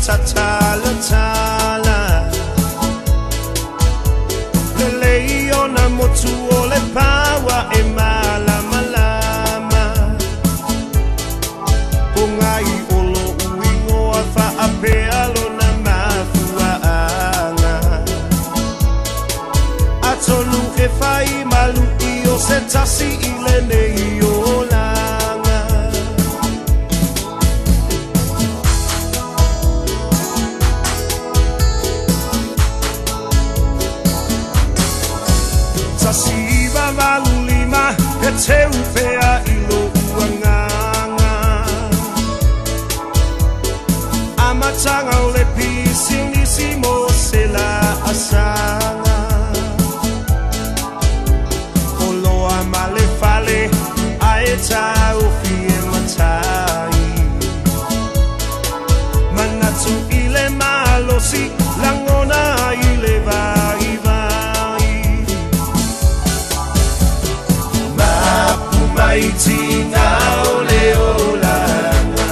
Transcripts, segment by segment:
tatala tala le leona motu o le pawa e mala malama pongai olo uingo a fa apea lona mafuaanga atonu e fai malu io se tasi i le nei o langa Tasiva valulima e te upea i lo uanganga Amatanga o le pisingisimo se la asanga Oloa male fale aeta ufie matai Manatu ile malosi langona ile vai Maitina ole olanga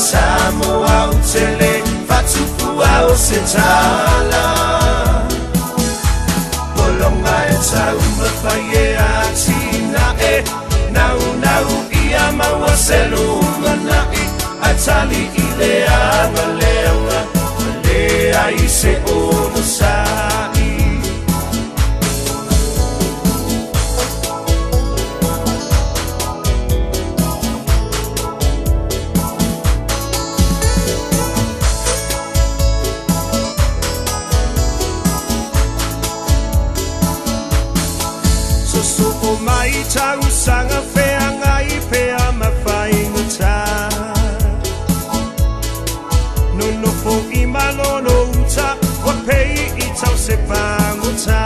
Samoa utele fatufua o setala Polonga e tauma faye atina e Nau ia maua selunga nai Atali ile anga leanga Lea ise ono sai Soko mai tau sanga fea ngai pea mawhainga No no fo I malono uta Wa pei I tau se panguta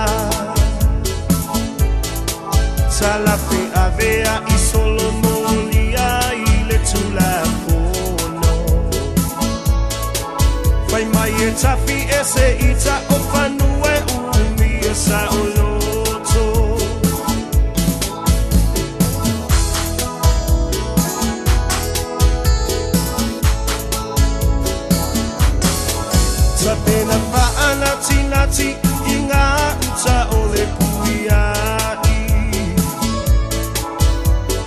Salafe avea I solo molia I le tula fono Fai mai e tafi ese ita o fanue umi e sa olo Sapena paana tinati inga uta ole puiai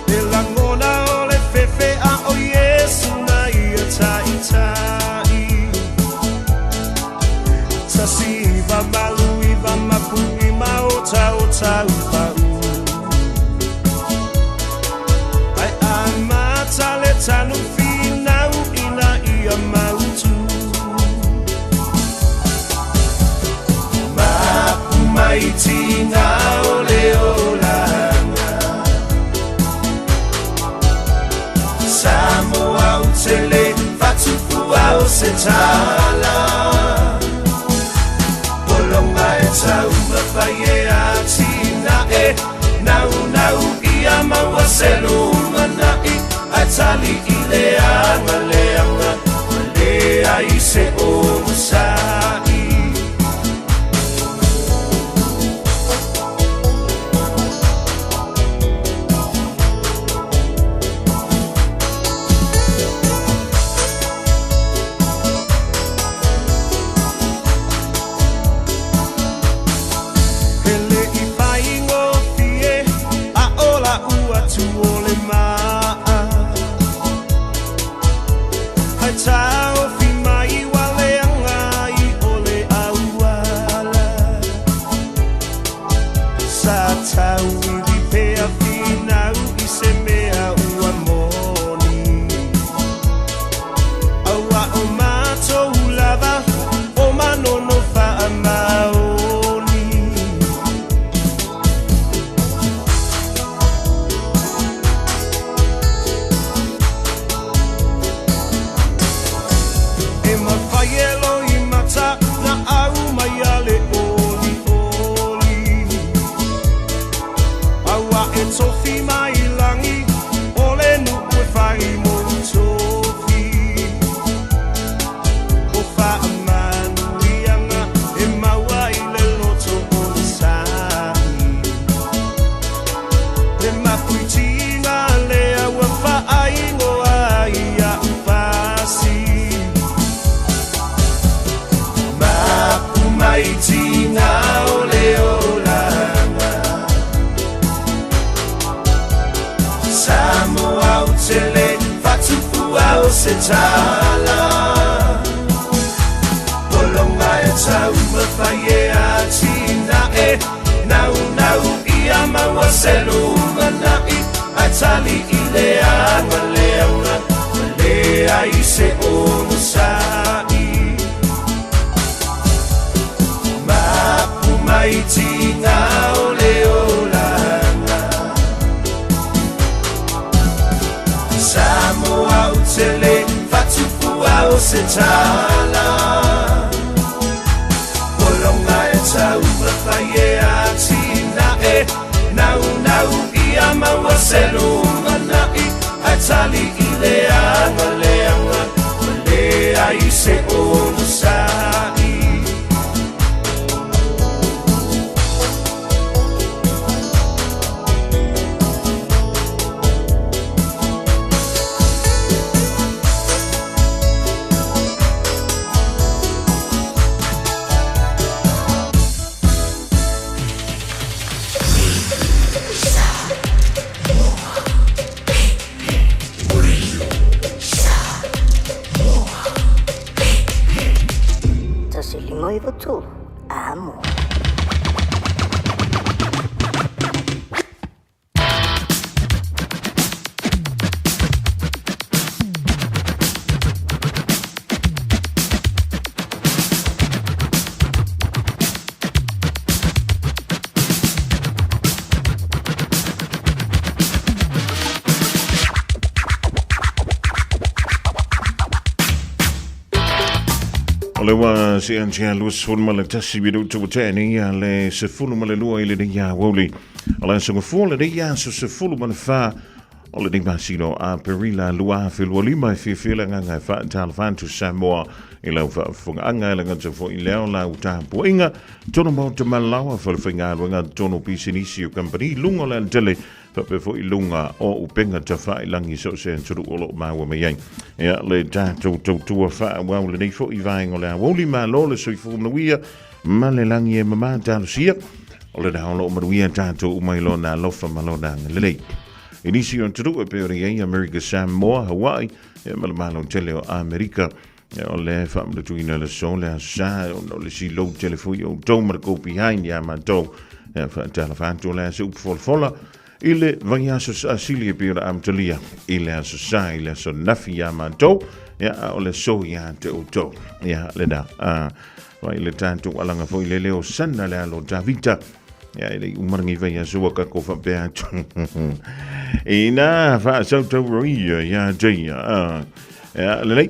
Elangona ole fefe a o Yesu na ia tai Tasiva maluiva mapui maota o taupau Ai amata le tanu finau ina ia mautu Maitina ole olanga Samoa utele fatufua o setala Polonga e tauma faye atina e Nau ia maua selunga nai Atali I leanga leanga Lea ise o musai se tala Polonga e tau mawhaie a tina e Nau nau ia maua selu manai A tali I le anga leauna Le ai se ono sai Mapu mai tina o le olanga Samoa utele fatupu au se tala Polonga e tau mawhaie a tina e Nau nau ia maua selu manai A tali I le anga leanga Le ai se ono sai Noivo tu, amo. Lewa si antia lus fun male tasi bidu tu tani ya le se fulu male lua ile de ya woli ala so ngfole de ya so se fulu male fa ole ding basino a perila lua fil woli mai fi fil nga fa tal fan tu Samoa ila fa funga anga la nga fo ile la uta poinga tono mo te malawa fo finga nga tono pisinisi o company lunga la tele fa pe fo ilunga o upenga te fa ilangi so se tru olo ma wa me yang ya le ta tu fa wa le nei fo I vaing ola woli ma lo le so fu mawia ma le langi e mama ta sia ole da lo ma wia ta tu mai lo na lo fa ma lo da le inisi on tru pe ri America Samoa Hawaii e ma lo tele o America ole fa ma tu ina le so le sa no le si lo telefono to ma ko behind ya ma to fa telefon to le so folla ile vanyasus asilie pira amtelia ile so ile so nafia ma to ya ole so ya te to ya le da wa ile tanto alanga fo ile leo sanna le lo davita ya ile umarngi vanya so ka ko fa pe ina fa so to ria ya dia ya le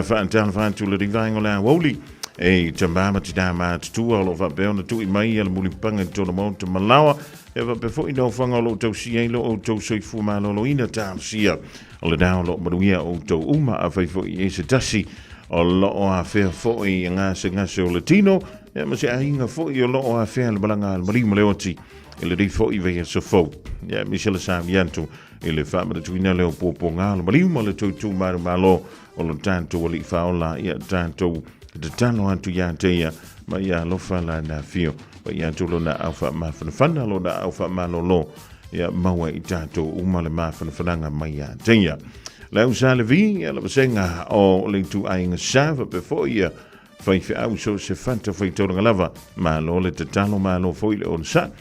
fa antan fa tu le divine la woli e tamba tama tu all over be on tu mai al mulipanga to no mount malawa eva before ino fanga lo to sielo o to so fu malo lo ina tam sia o le down lo maruia o to uma a fo ese tasi o lo o a fe fo I nga se o latino e ma se ainga fo I lo o a fe al balanga al mari maleoti ele di fo I ve so fo ya Michel Samianto ele fa ma tu ina le o popo nga al mari mo le to malo o lo tanto o li fa ola ya tanto de tano antu ya teia ma ya lo fa la na fio pa ya tulo na alfa ma fana lo na alfa ma lo ya mawa I tato umale ma fana ma ya teia la usale vi ya la senga o le tu ainga sava before ya fai fi au so se fanta fai to lava ma lo le tano ma lo foi le on sa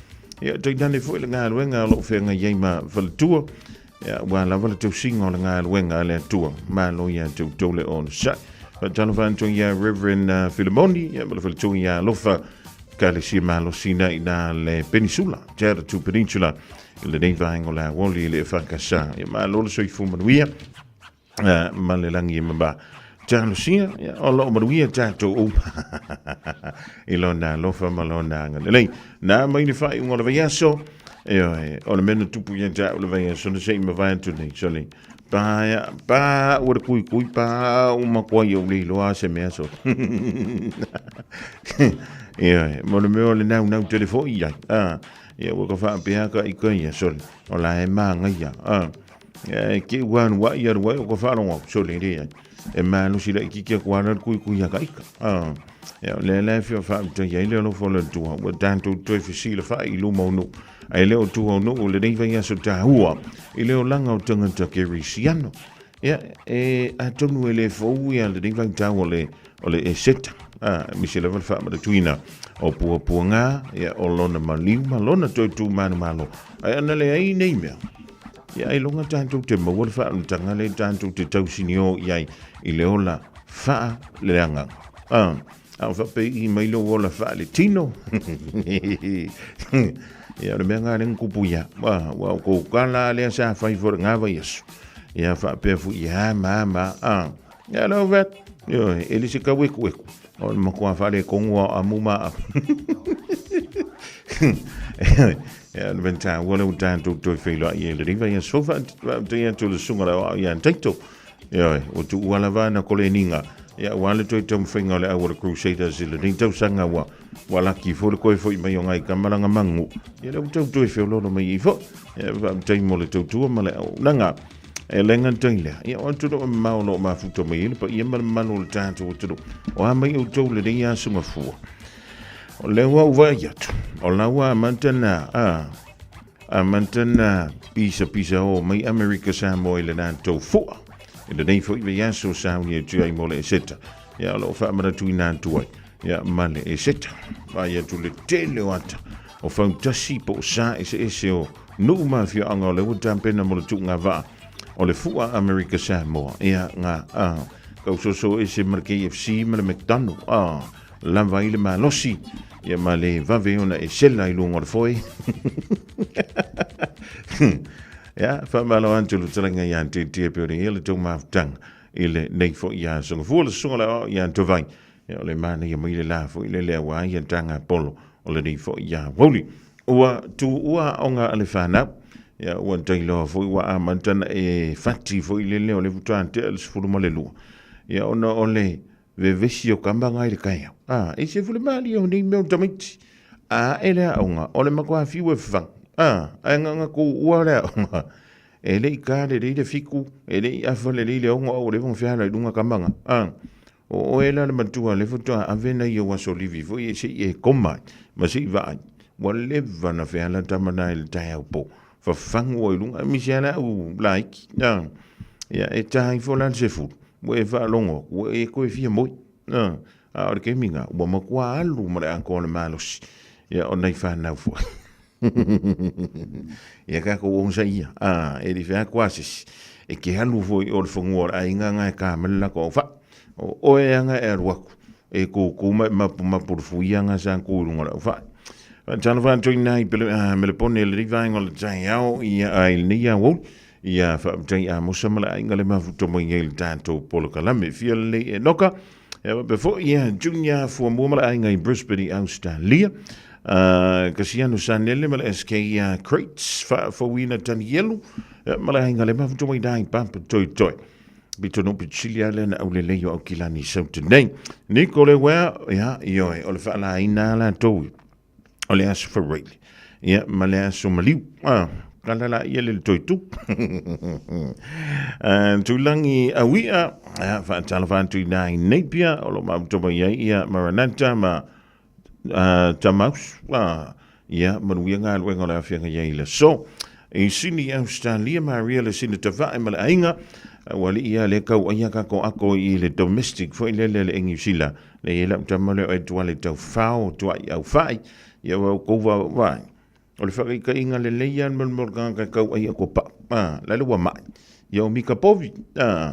ya te dane foi le nga wenga lo fe nga yema val tu ya wa la val tu singo le nga wenga le tu ma lo ya to le on sa Jonathan Tonya Reverend Philemoni ya mal Tonya lofa kalisi malo sina ina le peninsula terra tu peninsula le ding vangola woli le fakasa ya malo so ifu manuia mal langi mba Jalusia ya Allah manuia tato o ilona lofa malona le na mai ni fai un ora yaso e on meno tu puya ja ora yaso no sei me vai tu nei soli pa ora kui pa uma koi o le lo ase me so mo le me na telefone ya ya wo ko fa pe ka I ko ya soli ola e manga ya ki wan wa ya wa ko fa no soli ri e ma no si la ki ke kwa na kui ya ka ya le fi fa to ya ile no fo le tu wa tanto to fi si le fa I lu mo no ai le o tu no le dei va ya so ta hua ile o langa o tanga ta ke risiano ia a tonu ele fou ia le vai tau ole e seta Michelle va fa ma tuina o puanga ia o lona maliu malona tu manu malo ai ana le ai nei mea ia ai longa tantu te mawal fa tanga le tantu te tau sinio ia I le ola fa le anga a fa pe I mai lo ola fa le tino ia le menga le kupuia wa ko kala le sa fa for ngava yesu ia fa pe fu ia mama ia lo vet yo ele se kawe ku o mo ko fa le kongo amuma ia le venta wala utanto to filo ia le riva ia sofa te to le sunga ia tento ia o tu wala vana ko le ninga ia wala to tom finga le our crusaders le rinto sanga wala ki fo le ko fo mai ngai kamalanga mangu ia le to filo no mai fo ia te mo le to ma le nanga e lenga tele ia o tu do maulo ma futo mai pa ia manu le tanto tu o mai o to le ia suma fu o le wa ia o la wa mantana mantana pisa o mai America sa mo le na to fu le nei fo ia so sa ni tu ai mo le seta ia lo fa mara tu ina tu ai ia male e seta va ia tu le tele wata o fa tasi po sa ese o no ma fi anga le tampena mo tu nga va o le fua America Samoa ia nga kau so ese marke FC ma le McDonald la vai le malosi ia ma le vave ona e sela I lungo le foi ia fa malo antu lu tanga ia te pe le to ma tang ile nei fo ia so fu le so la ia to vai ia le mana ia mai le la fo ile le wa ia tanga polo o le nei fo ia woli ua tu ua onga le fana ia ua tailo fo ua amantana e fati fo ile le o le futante al sfulu mo le lu ia ona ole ve vesi o kamba ngai le kai e se fulu mali o nei me tamiti ele onga ole makwa fi we fang nga ko ua le onga ele ka le fiku ele afa le onga o le von fia le dunga kambanga o ele le matua le futua avena ia wa so livi fo e se e koma ma se va wale vana fia la tamana il taipo fa fango I lunga misiana like ia e tai fo lan se fu we va longo we ko fia mo a o ke minga wa ma kwa alu ma anko le malos ia o nei fa na fu ia ka ko on sai e di fa quasi e ke halu fo o le fongo a inga nga ka mala ko fa o e nga e ruaku e ko ma por fu ia nga sa ko lunga fa Tana van tui nai me le pone le rivainga le tai au ia ai ni ia wo ia fa tai a musamala inga le mafuto mo ngel tanto polo kalame fia le e noka before ia junior for mumala inga in Brisbane Australia Kasiano sanele mala SK crates for wina tan yellow mala inga le mafuto mo dai pampa toi bitono pichilia le na ole le yo kilani sautu nei Nicole wa ia io o le fa la ina la toi ole aso farele ia male aso maliu kala la ia le toitu tulangi awia fa talavantu nai nepia o lo mamtoma ia maranata ma tamaus ia manuia nga luenga la fianga ia ile so e sini Australia Maria le sini tava e mala ainga wali ia le kau ia ka ko ako I le domestic fo ile le engisila le ia tamale o tuale tau fao tuai au fai ia wa ko wa o le fai ka inga le leian man morgan ka kau ai ko pa la le wa mai ia o mika povi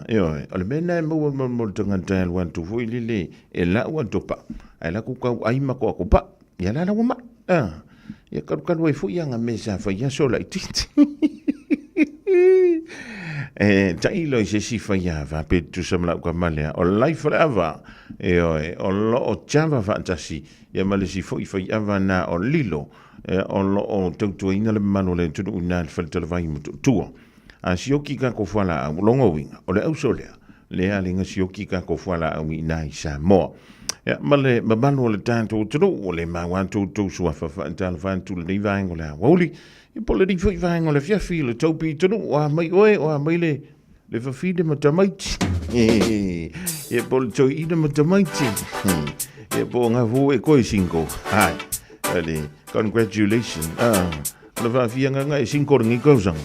ia o le mena mo tanga tal wan tu foi le e la wa to pa ai la ku kau ai ma ko pa ia la wa mai ia ka wai fu ia nga mesa fa ia so la titi tai lo se si fa ia va pe tu samla ko malea o life forever o lo o chava fantasy ia male si foi fa ia va na o lilo o lo o tu ina le manole tu una falta le vai tu a si o ki ka ko fala longo winga o le au solea le ali nga si o ki ka ko fala au ina sa mo ia male mabano le tanto tu o le ma wan tu so fa tal fan tu le vai ngola woli I pole di foi vai ngola fia fi le topi tu wa mai oe o mai le fa fi de matamaiti e pole to I de matamaiti e po nga fu e koi cinco ai ali congratulations le va fi nga 5 ngi ko sang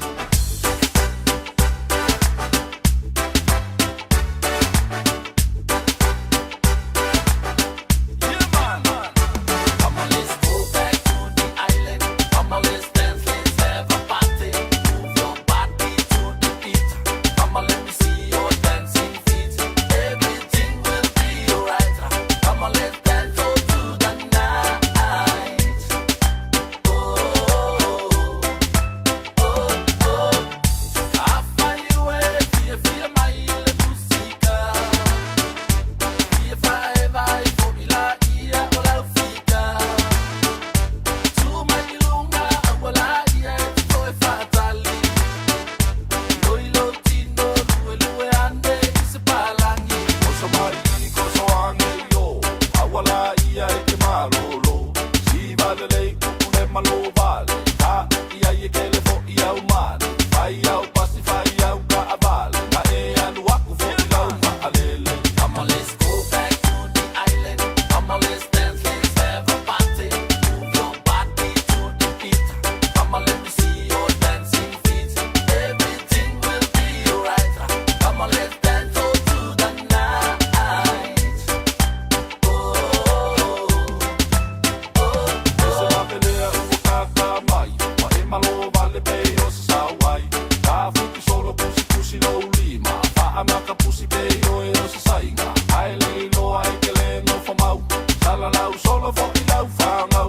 amaka pusi pe o e o se sainga. Ai le loa e ke le no whamau. Sala lau solo fo I lau whangau.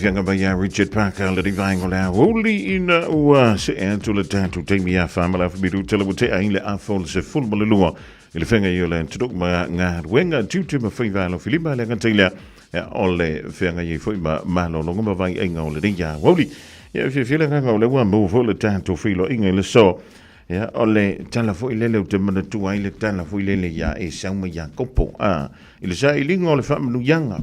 Fianga ba Richard Parker le divango la woli ina ua se antula tatu te mia famala fibiru tele wote ainle afol se fulmole lua ile fenga yola tudok ma nga wenga tutu ma fiva lo filiba le ngantila ole fenga ye foi ma malo longo ma vai enga ole dia woli ya file nga ole wa mo fo le tatu filo inga le so ya ole tala fo ile le te mana tu ai le tala fo ile le ya e sauma ya kopo ile sa ilinga ole fa mnu yanga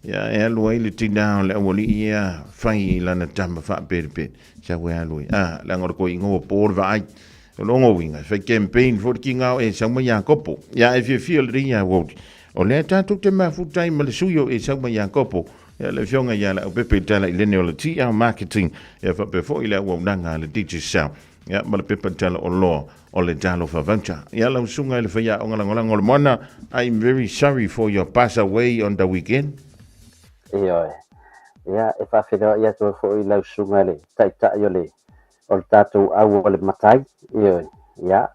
ya lo ile tina le woli ya fai la na tamba fa perpe sa we lo la ngor ko ingo por vai longo winga fa campaign for kinga e sauma ya kopo ya if you feel ria wo ole tatu te ma fu time le suyo e sauma ya kopo ya le fionga ya la pepe tala ile ne le ti marketing ya fa before ile wo nanga le digital ya ma le pepe tala o lo o le talo fa vancha ya la sunga le fa ya onga ngol mona. I'm very sorry for your pass away on the weekend. Iyo, ya e whawhira ia tō fo I lau sunga le, taita yo le, o le tātou au o le matai, iyo, ya,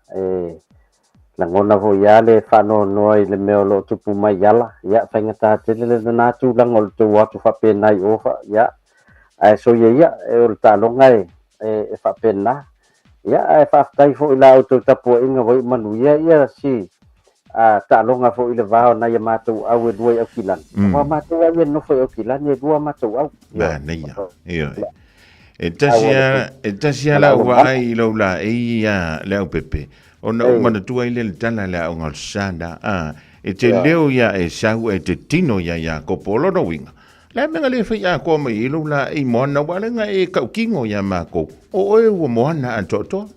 la ngona fo ia le whano noa I le meo lo tupu mai yala, ya, whaingata tele le nātu lang o le tō watu whapenai ofa, ya, so ia, o le tālonga e whapena, ya, e whaftai fo I lau tō tapua inga hoi manu, ia, si, ta longa fo ile vao na ya matu au dua au kilan wa matu au no fo au kilan e dua matu au ba nei yo tasia la wa ai lo la ia la pepe ona mana tu ile tana la ngal sanda e te leo ia e sau e te tino ia ko polo no winga. La menga le fai a ko mai ilu la i moana wale nga e kau kingo ia mako. O oe ua moana antoto.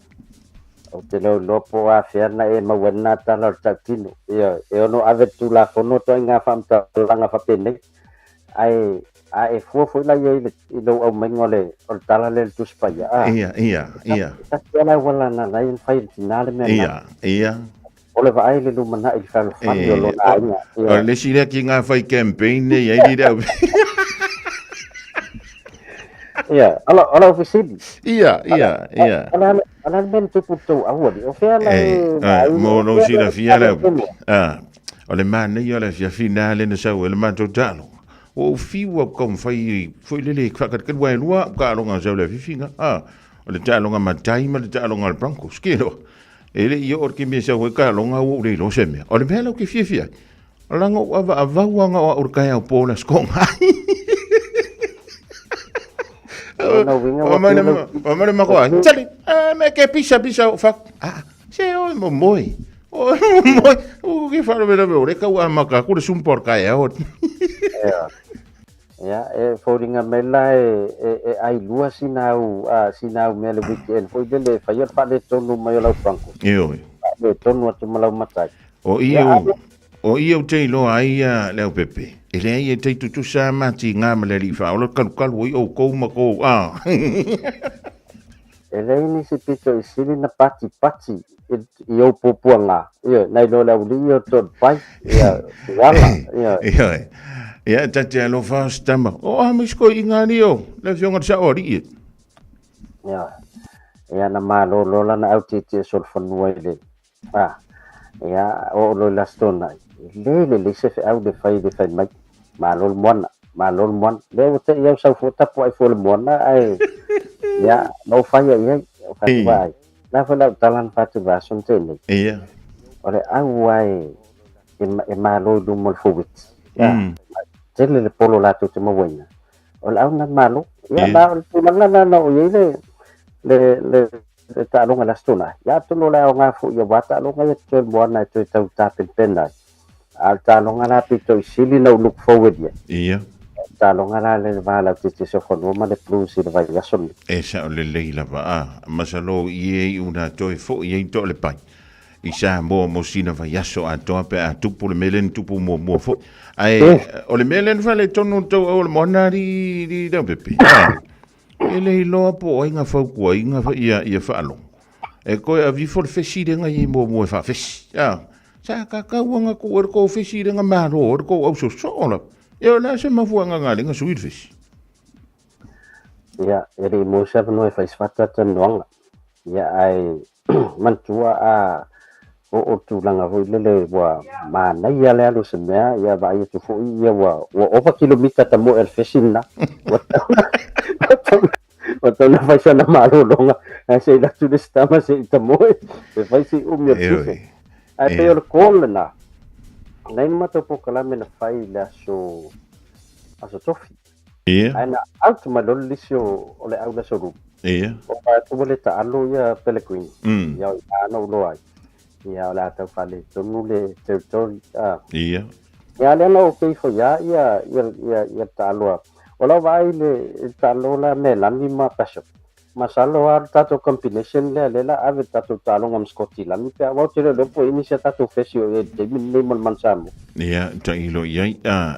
o te lau lopo a whiana e mawena tala o tau tino. E ono ave tu la fono to inga whamta langa whapene. A e fua la ia i lau au maingole o tala le tu spaya. Ia. Takia la wala na lai whai tinale mea. Ia. Ole va ai le lumana i whalo whani o lona inga. O le sire ki ngā whai campaign ne ia i rau. Ia, ala ofisili. Ia. Ala men tupu tau awari. O whea la... Mo no sira fia la. O le mana i o le fia fina le na sau ele mato talo. O fiwa kom whai lele kwakat kan wai lua ka alonga sau le fifinga. O le talonga matai ma le talonga le Broncos. Kero. Ele i o ke me sau ka alonga o le lo semea. O le mea ke fia. O langa avauanga o urkaya o pola skonga. O mane makoa. Tali, me ke pisa o fak. Se o moi. O moi. O ke falo me o reka wa maka ku le sumpor kai o. Ya, fodinga mela e ai lua sinau me le weekend. Foi dele fai fa le tonu mai lau franco. Io. Le tonu atu malau matai. O ia te lo ai leo pepe. Ele ai te tutu sa mati ngā maleri wha. Ola kalu i o kou mako. Ele ini si pito i sili na pati. I o popua ngā. Nai lo lau li o ton pai. Wala. Ia tate alo wha stama. O amisko i ngā ni o. Le fionga sa ori i. Ia na malo lola na au titi e sol whanua i le. Ia o lo la stona. Le se fe au de fai mai. Malol mon. Le o te iau sau fota po ai fo le mona ai. Ia no fai ai fai vai. Na fa la talan fatu va son te ni. Ia. Ore au ai e malo du mol fo wit. Tele le polo la tu te mo wena. Ol au na malo. Ia la tu na no ye le ta longa la stona. Ya tu no la nga fu ya wata longa ye tu mona tu tau ta pena. Al ta longa la pito i sili no look forward ye. Ia. Ta longa la le vala tu te so fono ma le plus i vai ya son. E sa le leila va. Masalo ye una toi fo ye to le pai. I sa mo sina va yaso a to pe a tupu le melen tupu mo fo. Ai o le melen fa le tonu to o le monari di da pepe. Ele lo po inga fa ko inga fa ia fa alo. E ko a vi for fesire nga ye mo fa fes. Sa ka wanga ko fesire nga maro ko o so sola. Eu la se ma fu nga nga suit fes. Ya, eri mo sa no e fa isfata tan wanga. Ya ai mantua o tu langa vo le wa ma na ia le alu semea ia va ia tu fu ia wa over kilomita tamo el fesina wa na fa sana malo longa se la tu stama se tamo e fa si mio tu ai pe o kolna nei mato po kala me na fai la so aso tofi ai na alto ma lo lisio o le au la so ru o pa tu le ta alu ia pellegrini ia no lo ai ia la tau fale tonu le territory Ia. Ia le no ke fo ia taloa. Ola vai le talola me la ni ma pasho. Masalo ar tato combination le la ave tato talo ngam Scotland. Mi pe wa te le po inisia tato fesio e de mi mon mansamo. Ia ta ilo ia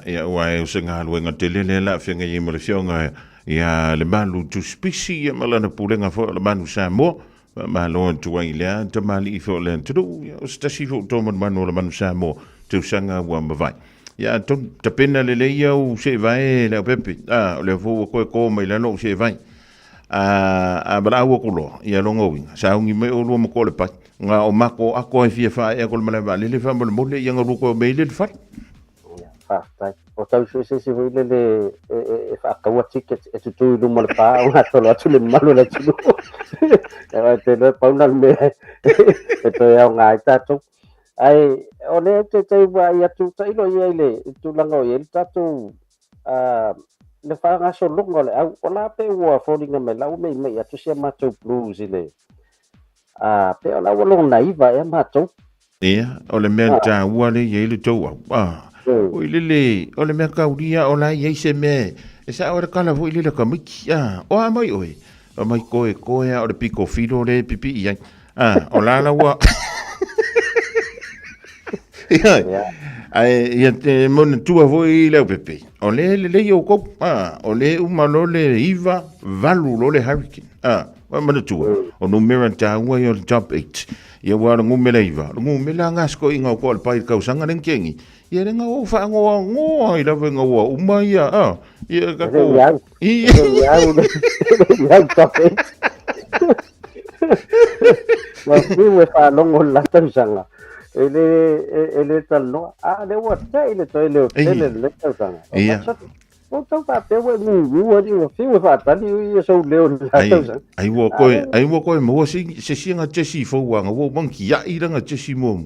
ia wa e senga luenga tele le la fenga i mo le fionga ia le malu tu spisi ia malana pulenga fo le manu samo. Ma lo tu ai le te mali fo le tu o stasi fo to man le manu samo tu sanga wa ma vai ya ton te pena le ia o se vai le pepe le fo ko mai le no se vai a bravo ko lo ia lo ngowinga sa ngi me o lo mo ko le pa nga o mako ako e fia fa e ko le mala le fa mo le ia ngo ko me le fa o tau se le fa ka wa ticket e tu lu mo pa o to lo tu le malo la tu e te le pa una me e to ya nga ta tu ai o le te wa ya tu tai lo ye le tu la ngo ye ta tu le fa nga so lu ngole o la pe wa folding me la o me ya tu se ma tu blues le pe o la wo lo naiva e ma tu Ia, o le mea tā ua le iei le tau au. O i lele, o le mea kauria o lai iei se me. E sa o le kala vo i lele ka miki. O a mai oe. O mai koe o le piko filo le pipi iai. O lala ua. Ia te mona tua vo i leo pepe. O le le o kou. O le umalo le iwa valu lo le hurricane. O mana tua. O numera tā ua i o le top 8. Ia wara ngume leiva. Ngume la ngasko inga o koa le pai kausanga len kengi. Ia renga o wha ngoa i lawe ngoa uma ia. Ia kako. Ia kape. Masi we wha longo la tausanga. Ele taloa. Le wata ele to ele le tausanga. Ia. O tau pa pe we ngu ni o fi we fa tali i so leo la tausanga. Ai wo koe mo se singa tesi fo wanga wo manki ya i ranga tesi mo.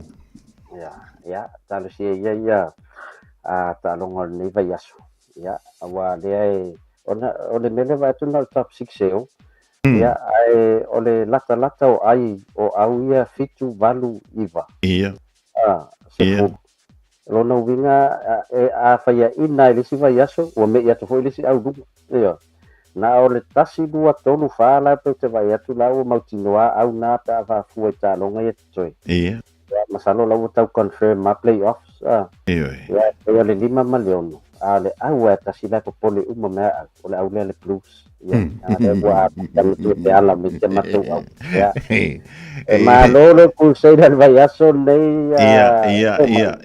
Ya, talo si ia ta longo ni vai aso. Ya, awa le ole mele va tu na top 6 eo. Ya, ole lata o ai o au ia fitu valu iva. Ia. Se lona winga a faia ina ile si vai aso o me ia to foi ile si au du. Ia. Na ole tasi dua tonu fala pe te vai atu la o mautinoa au na ta va fu ta longa ia toi. Ia. Masalo lau tau confirm ma playoffs. Ia. Ya le 5 milion. Ale au ta sila ko pole uma mea ole au le blues. Ya. Ale wa te ala mi te matu au. Ya. Ma lolo ku sei dal vai aso le.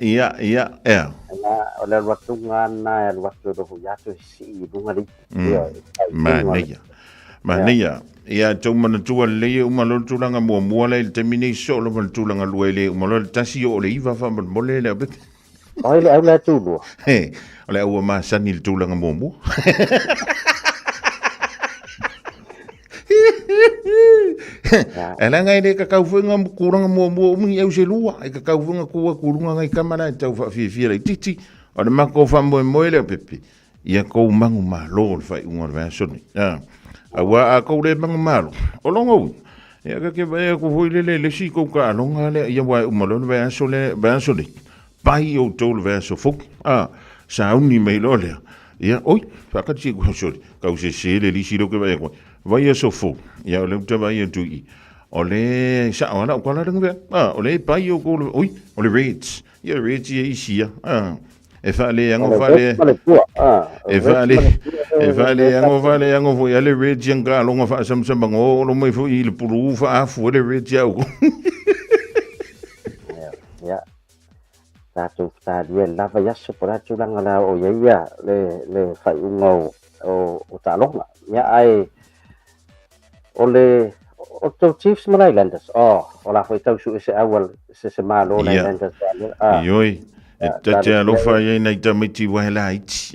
Ia. Na ole waktu ngana ya waktu do ya to si bunga di. Mania. Ia tau mana tua le umalo tulanga mua le termine so lo mana tulanga luele umalo tasi o le iva fa mole le bet. Ai au la tulu. Ole au ma sani tulanga mua. Ela ngai le ka kaufunga kuranga mua umi au se lua e ka kaufunga kurunga ngai kamana tau fa fi le titi o le mako fa mo le pepe. Ia ko mangu ma lo fa unga va soni. Awa a ko le mang malo o longo ya ke vai ko foi le si ko ka longa le ia wa umalo va sole pai o tol va so fuk sa uni me lo le ia oi fa ka ti ko so ka se le li si lo ke vai so fuk ia le te vai tu i o le sa ona ko la ngve o le pai o ko oi o le rates ia rates ia isia e fale yango fale e fale yango vo yale regi nga longa fa sam bango lo mai fu il puru fa fu le regi au ya ta dia lava ya so para chulang ala o ya le fa ungo o ta longa ya ai ole o to Chiefs Islanders ola foi tau su ese awal se malo Islanders yoi te alo fa ye na ta miti wa la iti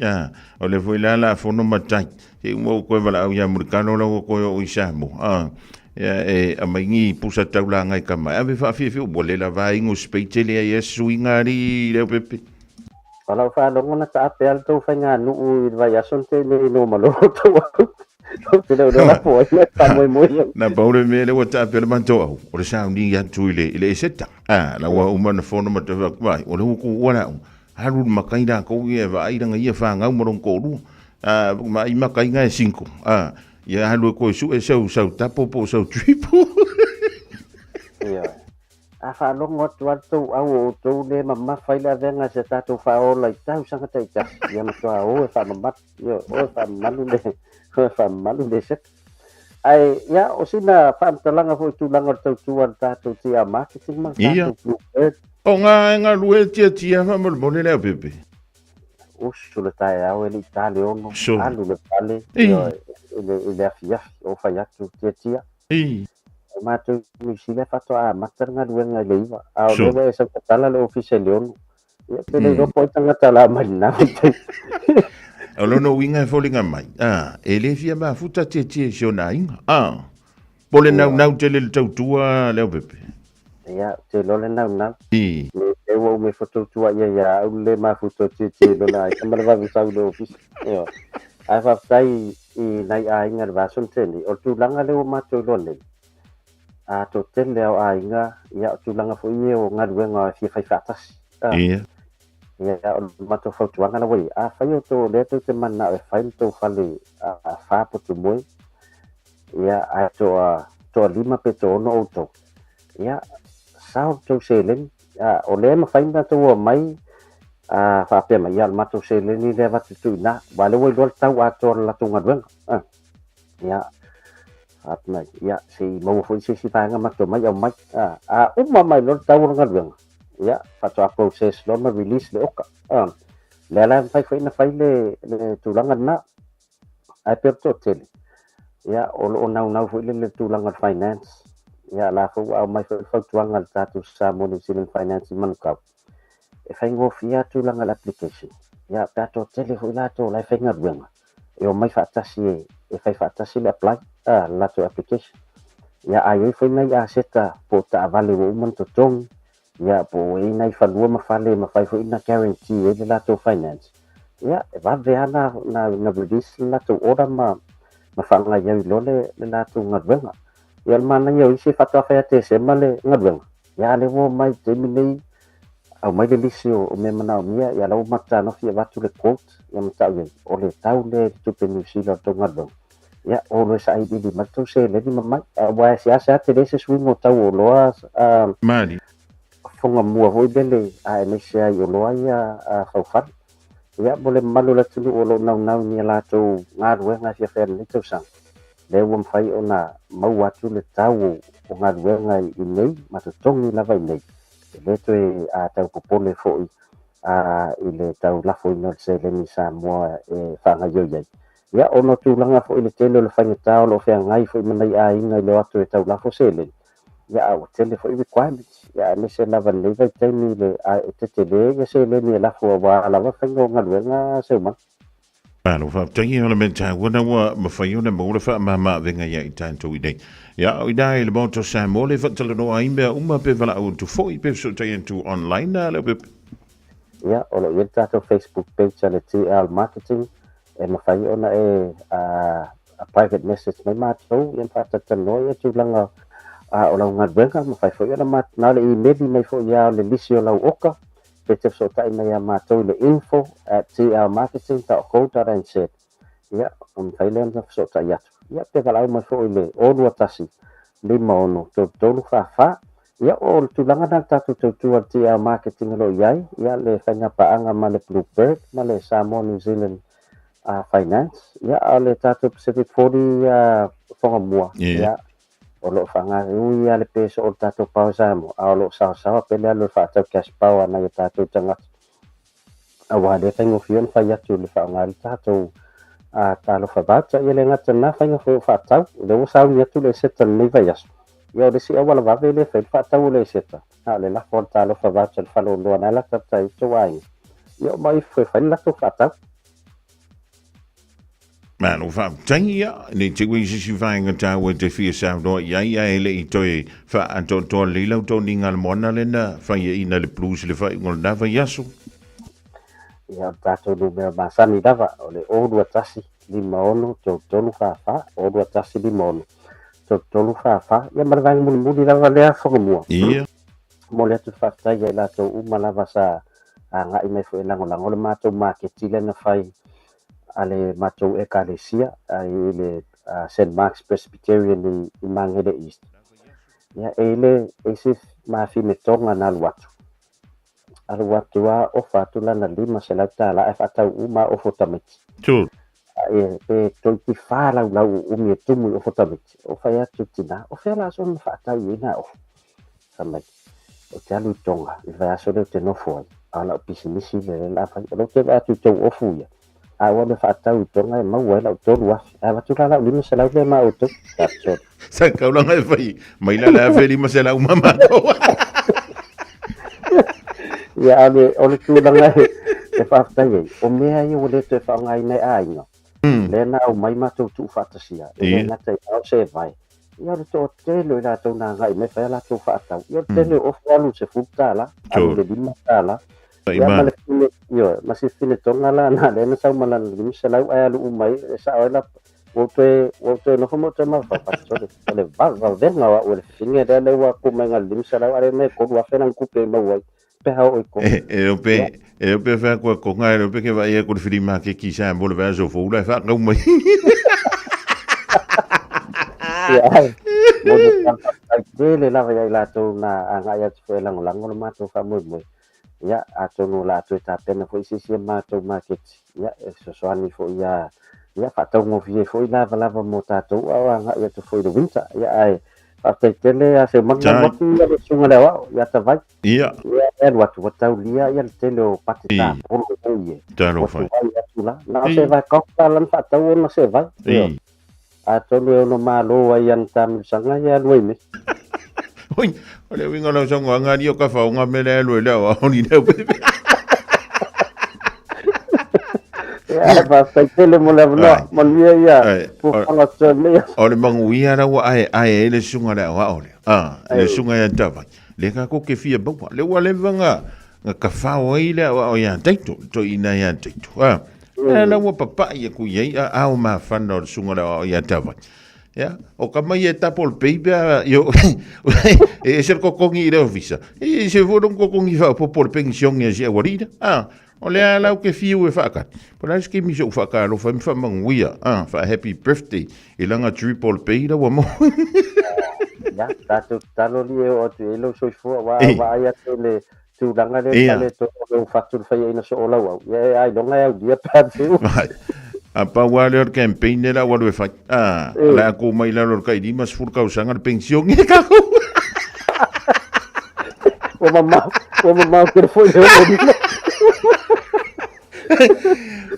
o le foi la fono matai e mo ko vala ya murkano lo ko o isamo ya a mai pusa taula ngai kama ave fa fi o le la vai ngo speitele ya suingari le pepe ala fa lo ngona ta pe alto fa nga nu vai asonte le no malo to pero no la foi está muy na paure me le wata pe le manto o le sounding ya tuile ile seta la wa umana fono mata vai o le ku wala haru makaina ko ye vai ranga ye fa nga mo ko lu mai makaina 5 ya halu ko su e sau tapo po sau tripo a fa lo ngot watu au to le mama faila venga se tato fa o la tau sanga tai ta ya ma to o fa mamat yo o fa malu de set ai ya o sina fa talanga fo tu langa to tuan tato tia marketing ma o nga lue tia fa mo le le pepe o sulle tai au el italiano alu le pale yo le afia o fa ya tu tia ma tu si le fatto matar nga duenga leiva a o le sa tala le official leon ya te le do po tanga tala malina Alono winga folinga mai. Ele fia ba futa te siona inga. Pole nau te le tautua leo pepe. Ya, te lo le nau. I. Me wo me foto tua ya le ma futa te lo na. Kamar va visa do office. Yo. Ai fa tai I nai a inga va son teni. O tu langa le o ma to lo le. to tele au ainga ia o tulanga fo i o ngaluenga fi fai fatasi Ia. ia o mato fautuanga na wai a fai o to le to te mana e fai to fale a fa po tu moi ia a to lima pe to no auto ia sao to selen o le ma fai na to mai a fa pe mai ia mato selen ni le va tu na vale wai lo tau a to la to ngaluenga ia atna ya si mau fo si panga mak to mai au mai umma mai lo tau ngadweng ya fa to process lo ma release le oka le la fai na fai le tulangan na ai per to tel ya o na fo le tulangan finance ya la fo au mai fo tuangan tatu sa mo ni sin finance man ka e fai ngo fia tulangan application ya ta to tel fo la to la fai ngadweng yo mai fa tasi e fai fa tasi le apply la to application ya ai foi nai a seta po ta vale o man to tong ya po e nai fa lua ma fale ma fai foi na guarantee e la to finance ya e va ve na release la to ora ma fa nga ya lo le la to ngadwenga ya man na yo si fa to fa te se male ngadwenga ya le mo mai te mi au mai le lisio o me mana mia ya lo mata no fi va to le quote ya mata o le tau le to pe ni si lo to ngadwenga ya always ai di mato se le di mamai wa sia te dese swing o tau loa Mali. fonga mua hoi bele a me se ai loa ya fa ya bole malu la tulu o lo nau ni la to ngadwe nga sia fer ni to sang le won fai ona mau atu le tau o ngadwe nga i nei mato tongi la vai nei le to a tau popole fo i le tau la fo no se le ni sa mo e fa nga yo ya ono tulanga fo ile tele le fanga tao lo fe ngai fo manai a inga lo atu tau la fo sele ya o tele fo requirements ya me se la van le te ni le a te tele ya se le ni la fo wa la va fanga ngal nga se ma Ano fa tangi ona menta wana wa mafaiona mo fa mama venga ya itanto ide ya o dai le bonto sa mo le fa tele no aimbe uma pe vala o to foi pe so tayen to online na le ya o lo yeta to Facebook page le TL marketing e mafai ona a private message mai matou yan fa tatano ya tulanga o la ngadwenga mafai fo yana mat na le email mai fo ya le lisio la oka pe te so tai mai matou le info@tlmarketing.co.nz ya fai le so tai ya pe vala mai fo le o lu tasi le mono to lu fa ya o tulanga na tatu to TL marketing lo yai ya le fanga paanga ma le Bluebird ma le Samoa New Zealand finance ya ale tatu Pacific 40 fonga mua ya o lo fanga ya le peso o tatu pausa mo a lo sa pele lo fa tatu cash power na tatu tanga awa de tengo fion fa ya tu le fanga tatu talo fa bata ya le ngata na fanga fa tau le sa ya tu le seta ni va yas yo de si awala va vele fa tau le seta ale la fa talo fa bata fa lo na la tata i to ai yo mai fa la to fa tau Man, o fa tangi ya ni te wi si vainga ta we te fia sa no ya ele i toi fa anto to lilo to ningal mona le na fa ye ina le plus le fa ngol na va yaso ya tato do me masani dava ole o do tasi di mono to tolu fa o do tasi di mono to tolu fa ya marvang mun di dava le fo mo ia mo le tu fa ta ya la to umala va sa nga i me fo la ngol ma to market na fai ale matou ekalesia ai le St. Mark's Presbyterian in Mangere East ya ele ese ma fi metonga na luatu wa ofa tula na lima selata la fa ta uma ofotamit tu e to ti fa la umi tumu ofotamit o fa ya tutina o fa la so fa ta ina o sama o talu tonga va so de no fo ala pisimisi le la fa lo te va tu o fuya awal fa tau tonga ma wala to wa ava tu la lima sela le ma auto tapso sa ka ulang ai fai mai la fe lima sela uma ma ko ya ale o tu la ngai e fa tai o me ai o le te fa ngai nei ai no le na o mai ma tu fa tasia e na te o se vai ya to te lo la to na ngai me fa la to fa tau yo te le o fa lu se futa la ale lima tala ya masih fine tonga la na le sa malan lim sa lau ai lu mai sa oi la wote no como tema fa pastor le va venga wa o finge de wa kuma ngal dim sala wa me ko wa fena ku pe ma wa pe ha o ko eu pe fa ko ngai eu pe ke va ia ko fili ma ke ki sa mo le va so fo la fa ngau mai ya mo de le la va la to na anga ya tfe la ngola ngola ma to fa mo ya ato no la to ta pena fo si ma to market ya so so ani fo ya fa to mo vie fo la mo ta to wa nga ya to fo de winter ya ai after tele a se man mo ya de sunga la wa ya ta vai ya ya wat ta lia ya tele o patita por ko ye ta no fa ya tu la na se va ko ta lan fa to no se va ato no malo wa yan tam sanga ya lo me oi ole winga lo so nga dio ka fa nga me le lo la o ni ne ya ba sai tele mo la mo ya pu fala tele ole mangu ia ra wa ai le sunga la wa ole le sunga ya tava le ka ko ke fia ba le wa le vanga nga ka fa o ile o ya taito to ina ya taito la wa papa ia ku ia a o ma fa no sunga la ya tava ya o ka mai eta pol baby yo e ser ko kongi re ofisa e se vodon ko kongi fa por pension e je warida o le ala o ke fiu e fa ka por as que mi so fa ka lo fa mi fa manguia fa happy birthday e langa triple pay da wa mo ya talo li o te lo so fo wa ya tele tu langa le tale to o factor fa ina so ola wa ya ai longa ya dia pa apa wale or campaign la wale fa la ko mai la lor kai di mas fur ka usanga pension e ka ko o mama que foi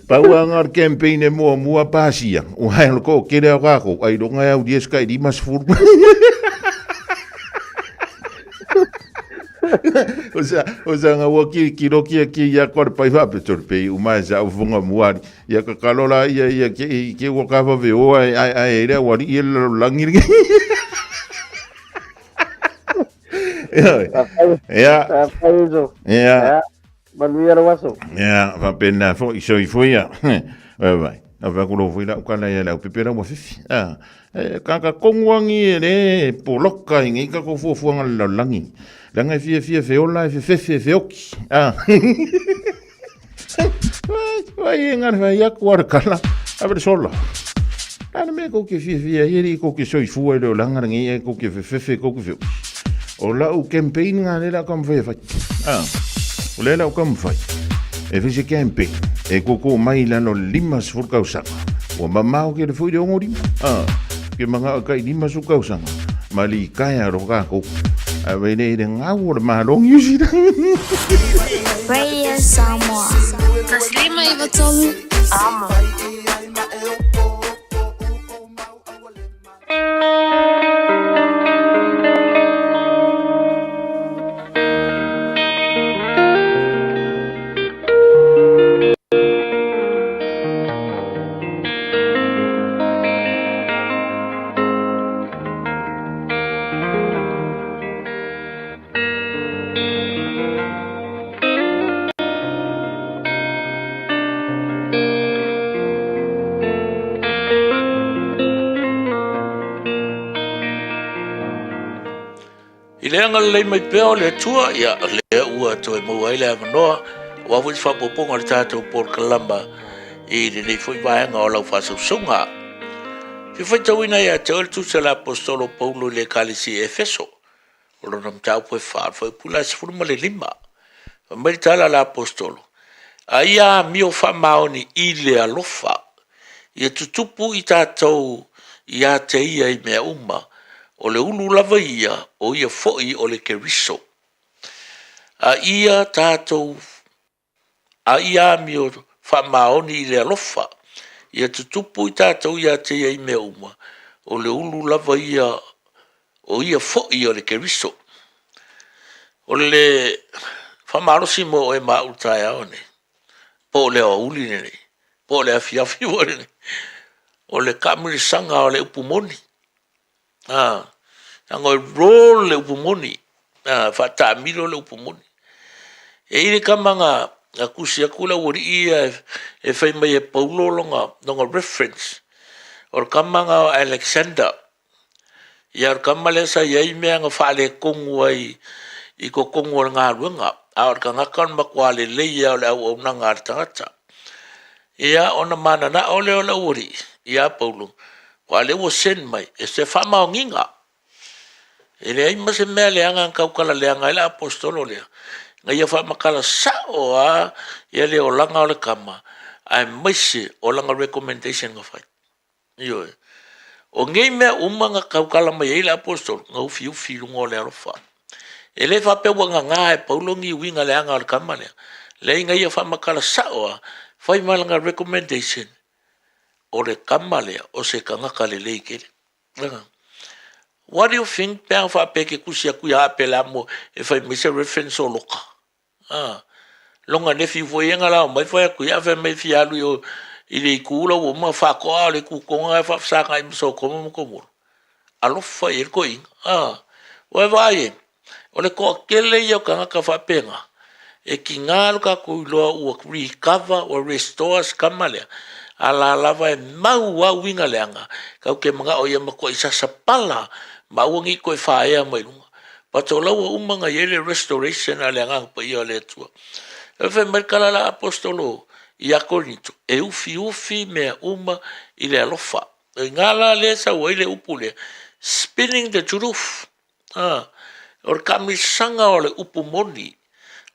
pa wanga campaign e mo pasia o hai ko ke le ka ko ai longa ya 10 kai di mas fur o sa nga waki ki ya ko pa fa pe torpe o mai sa o funga muari ya ka kalola ya ke wo ka fa ve o ai re wa ri el langir ya manuia waso ya va pena fo i foi ya vai ava ko lo foi la ka la ya la pepera mo fifi ka kongwangi le poloka ngi ka ko fo fuanga la langi langa fie feola feoki vai ngar vai ya kwar kala abre sola ana me ko ke fie yeri ko ke soi fu le langa ngi ko ke ko ke o la o campaign ngale la kom fa o le la o kom fa e fi campaign e ko mai la no limas fur causa o mamma o ke foi de ngori ke manga ka limas su causa mali kaya ro ka ko a vene de ngawur malong yusida Radio Samoa. Taslima ivatolu. Amo. I le anga le mai peo le tua ia le ua to e mua ile avanoa wa fu fa poponga le tatou por kalamba i le nei foi vaenga o lau fasausunga. Fi foi tauina ia te ol tu se la apostolo Paulo le kalisi Efeso o lona mtau poe far foi pula se furuma le lima mai tala la apostolo a ia mio fa maoni i le alofa ia tutupu i tatou ia te ia i mea uma o le ulu lava ia o ia foi o le keriso. A ia tātou, a ia mio whamaoni i le alofa, ia tutupu i tātou ia te ia i mea uma, o le ulu lava ia o ia foi o le keriso. O le whamarosi mo e mautai aone, po le o uli nene, po le afiafi wane, o le kamirisanga o le upumoni. Ngoi roll le upumoni fata milo le upumoni e ile kamanga akusia kula wori ia e fai mai e Paulo longa reference o kamanga o Alexander ia o kamale sa iai mea nga whaale kongu ai i ko kongu o ngā ruanga a o ka ngakan makwale leia o le au na ngā tangata ia ona mana na o le o la uri ia Paulo wale wo sen mai e se whama o nginga e le aima se mea le anga kaukala le anga ila apostolo lea nga ia wha makala sa o a ia le o langa o le kama ai maise o langa recommendation nga whai iyo e o ngei mea umanga kaukala mai ila apostolo nga ufi lungo le arofa e le wha pewa nga e Paulo ngi winga le anga o le kama lea le inga ia wha makala sa o a whai malanga recommendation o le kama lea o se kangaka le leikele what do you think pēng wha peke kusia kuia apela mo e whai misa reference o loka longa nefi voyenga la mai whai kuia whai mai fialu o i le ikula o ma wha koa le kukonga e wha sanga i mso koma mo komoro alofa i ko inga wai vai o le koa kele i o kangaka wha penga e ki ngālu ka kuiloa ua recover o restore kama lea ala lava e mau wa winga leanga kau ke mga o ia mako isa sapala mauangi ko e whaea mai lunga pato lawa umanga yele restoration a leanga pa ia le tua e whai merkala la apostolo i a Korinto e ufi mea uma i le alofa e ngala le sa wa ile upule spinning the truth or kamisanga o le upu moni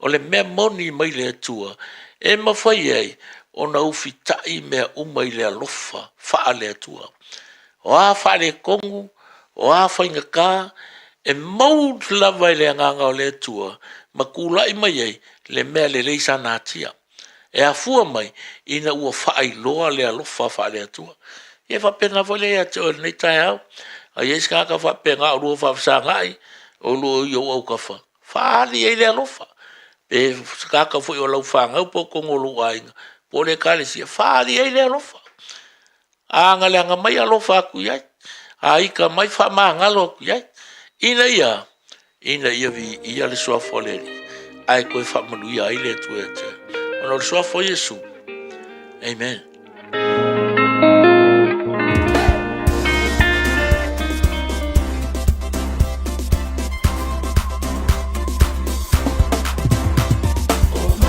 o le mea moni mai le tua e mawhai ai o na ufi tai mea uma i le alofa wha le atua. O a wha le kongu, o a whainga kā, e maud lava i le anganga o le atua, ma kūlai mai ei le mea le leisa nātia. E a fua mai, ina ua wha i loa le alofa wha le atua. E wha pena wha le atua nei tai au, a jes kaka wha pena o lua wha whasangai, o lua i o au ka wha. Wha ali ei le alofa. E kaka fui o lau whangau po kongo lua inga. O le kale sia whaari ei le alofa. A ngale anga mai alofa aku iai. A ika mai wha maa ngalo aku iai. Ina ia vi ia le soa foleri. Ai koe wha manu ia i le tu e te. Ono le soa fo Yesu. Amen. Oh,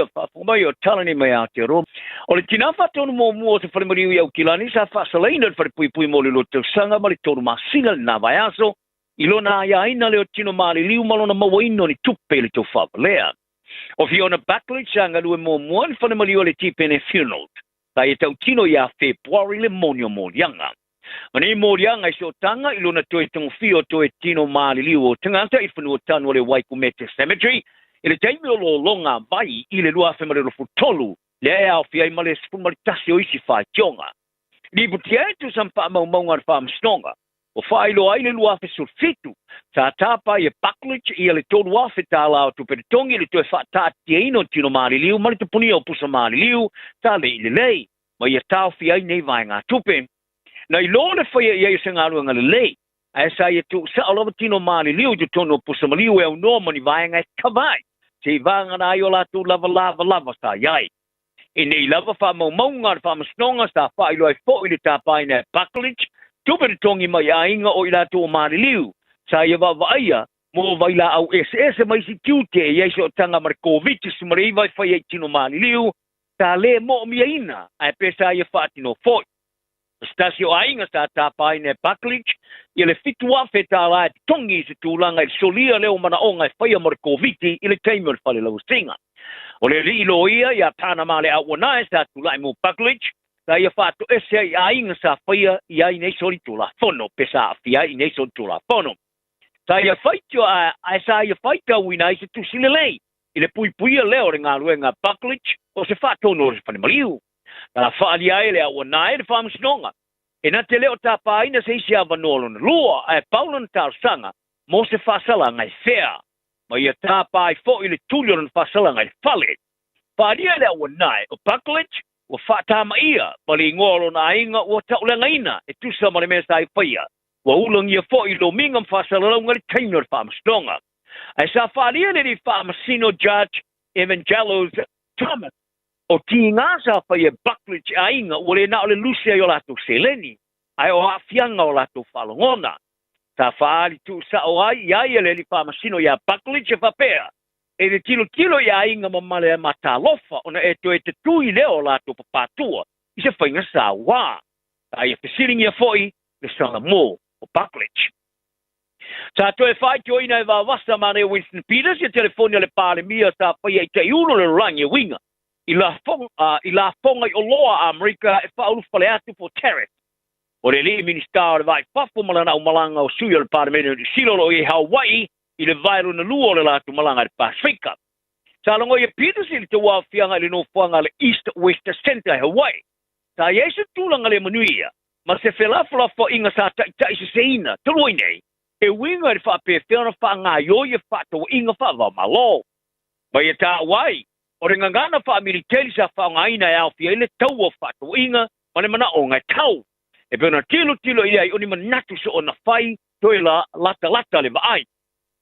ia fa mai o talani mai ate ro o le tina fa tonu mo te fale mari ia kilani sa fa salaina fa pui mo le lote sanga mali tonu masinga na vai aso ilona ia ina le tino mali liu malona mawaino ni tupe le to fa lea o fiona battle sanga lu mo fale mari o le tipe ne funeral ta e tau tino ia February le monio yanga mani morianga i so tanga ilona toi tong fio toi tino mali liu o tangata i funu tanu le Waikumete Cemetery ile taimi o longa vai ile lua fe mare futolu le au fia i male spu male tasi o isi fa tionga ni butia tu sampa mau fa mstonga o fa ilo ai lua fe sulfitu ta tapa ye paklich ile tonu wa fe tala tu petongi ile to fa ta tieno tino mali liu male tu puni o pusa mali liu ta le ile lei ma ye tau fia i nei vai nga tupe na ilona fa ye senga lu nga lei ai sa ye tu sa alo tino mali liu tu tono pusa mali liu e no mani vai nga kavai te vanga na yo la tu lava sa yai e nei lava fa maunga fa masnonga sa fa ilo ai fo ile tapa ina paklich tu per tongi mai ainga o ila tu mali liu sa ye va vaia mo vaila au ss mai si kiute ye so tanga mar covid si mari vai fa ye tino mali liu ta le mo miina ai pesa ye fatino fo stasio ainga sa tapa ina paklich ile fitua fetala tongi se tulanga solia leo mana onga fai mar covid ile taimel fale lo singa ole ilo ia ya tana male awana sa tulai mo paklich sa ia fatu ese ainga sa fai ia ine soli tula fono pesa fia ine soli tula fono sa ia faitio a sa ia faita wina se tu silelei ile pui leo ringa luenga paklich o se fatu no se maliu la fa dia ele awana e fam snonga e na te leo tapa ina se isi avanolo na lua e paulan tal sanga mo se fasala ngai fea ma ia tapa ai fo ile tulio na fasala ngai fale pa dia le wanai o paklich o fata ma ia pali ngolo na inga o ta ulenga ina e tu sa mare mesa ai faia wa ulang ia fo ilo mingam fasala ngai tainer fam stonga ai sa fa dia le fam sino judge evangelos Thomas o tinga sa fa ye baklich ainga ole na ole lucia yo lato seleni ai o afianga o lato falongona ta fa ali tu sa o ai ya ele li fa masino ya baklich fa pea e de kilo ya ainga mamale mata lofa ona e tu ile o lato papatua i se fainga sa wa ai e sitting ya foi le sala mo o baklich ta to e fa joina e va vasta mane Winston Peters e telefonia le pale mia ta fa ye te uno le rangi winga ila fonga o loa Amerika e faulu fale atu for terror. O le li minister vai pafu malana o malanga o suyo le parlamento di Silolo e Hawaii i le vairu na luo le latu malanga le Pasifika. Sa longo e Peters ili te wā fianga le no fuanga le East West Center Hawaii. Sa yesu tulanga le manuia, ma se felafala fo inga sa ta isi se ina, tuloi nei, e winga le fa pe fiona fa ngā yoye fa to inga fa va malo. Ma ye ta Hawaii, o re ngangana wha militeri sa wha ina e au fia ile tau o whatu inga, mane mana o ngai tau. E pēna tilo ia i oni manatu so o na whai, toi la lata le maai.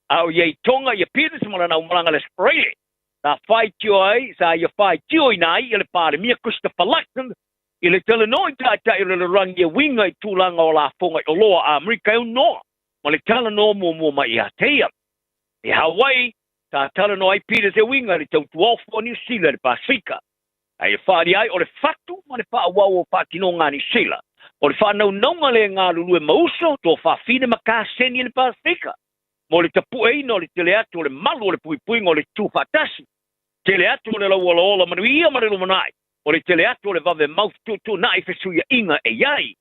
Au iei tonga ia pēna sa marana o maranga le spraile. Sa whai tio ai, sa ia whai tio inai, ile pāre mia Christopher Luxon, ile tele noi tata ile le rangi winga i tūlanga o la fonga o loa a Amerika e noa. Ma le tala no mo mai i hateia. E Hawaii, ta tala no ai Peters e winga le tau tuofu o New Zealand Pasifika. Ai e whaari ai o le fatu ma le wha wau o whakino ngā New Zealand. O le whanau naunga le ngā lulue mauso tō whawhine maka seni le Pasifika. Mo le tapu eina o le tele atu o le malu o le pui o le tūwhatasi. Tele atu o le lau ola manuia ma le lumanai. O le tele atu o le vave mau tu na i fesuia inga e iai.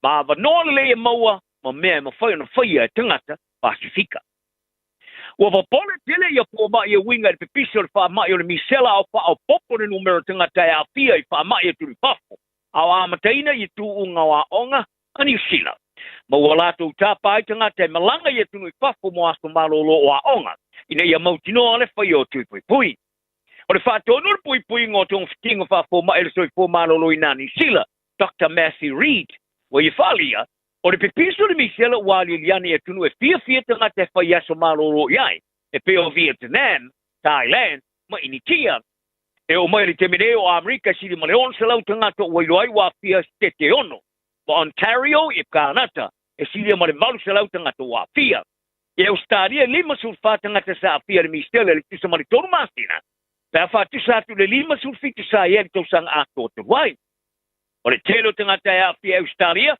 Ma avanoa le e maua ma mea ma whai ona whaia e tangata Pasifika. Ua wapole tele ia po mai e winga le pepisi o le wha mai o le misela o wha o popo le numero tangata e a fia i wha mai e turi pafo. Au amataina i tu unga wa onga a New Zealand. Ma ua lato utapa i tangata e malanga i tunu i pafo mo aso malolo o a onga. Ina ia mautinoa le whai o tui pui. O le wha tonu le pui ngō tōng fitinga wha po mai le soi po malolo i nā New Zealand. Dr. Matthew Reid. Wa i whalia. O le pepiso le misela wali liani e tunu e fia tangata e whai aso malolo iai. E peo Vietnam, Thailand, ma initia. E o mai le temene o Amerika sili ma le on se lau tangata o wailoai wa fia tete ono. Ma Ontario e Kanata e sili ma le malu se lau tangata wa fia. E Australia lima sulfa tangata sa fia le misela le tisa ma le tonu masina. Ta fa tu sa tu le lima sulfite sa ia to sang ato to wai. O le telo tangata ia fi Australia,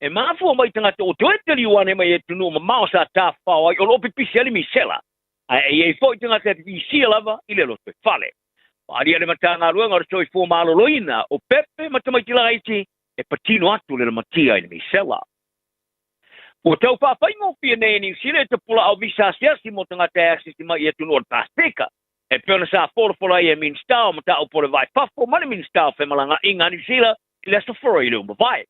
e mafu mai tangata o to te liwane mai e tunu ma sa ta fa o lo pipisi ali misela. E foi tangata vi silava ile lo te fale. Ali ale matanga luanga o toi fo malo loina o pepe matamai tilaiti e patino atu le matia ile misela. O tau whawhaingo whia nei ni sire te pula au visa siasi mo tangata e asisi mai e tunu o Pasifika. E pēna sa whorowhora i e min stau ma ta o pore vai whawho mani min stau whemalanga inga ni sila i le safora i lumba vai.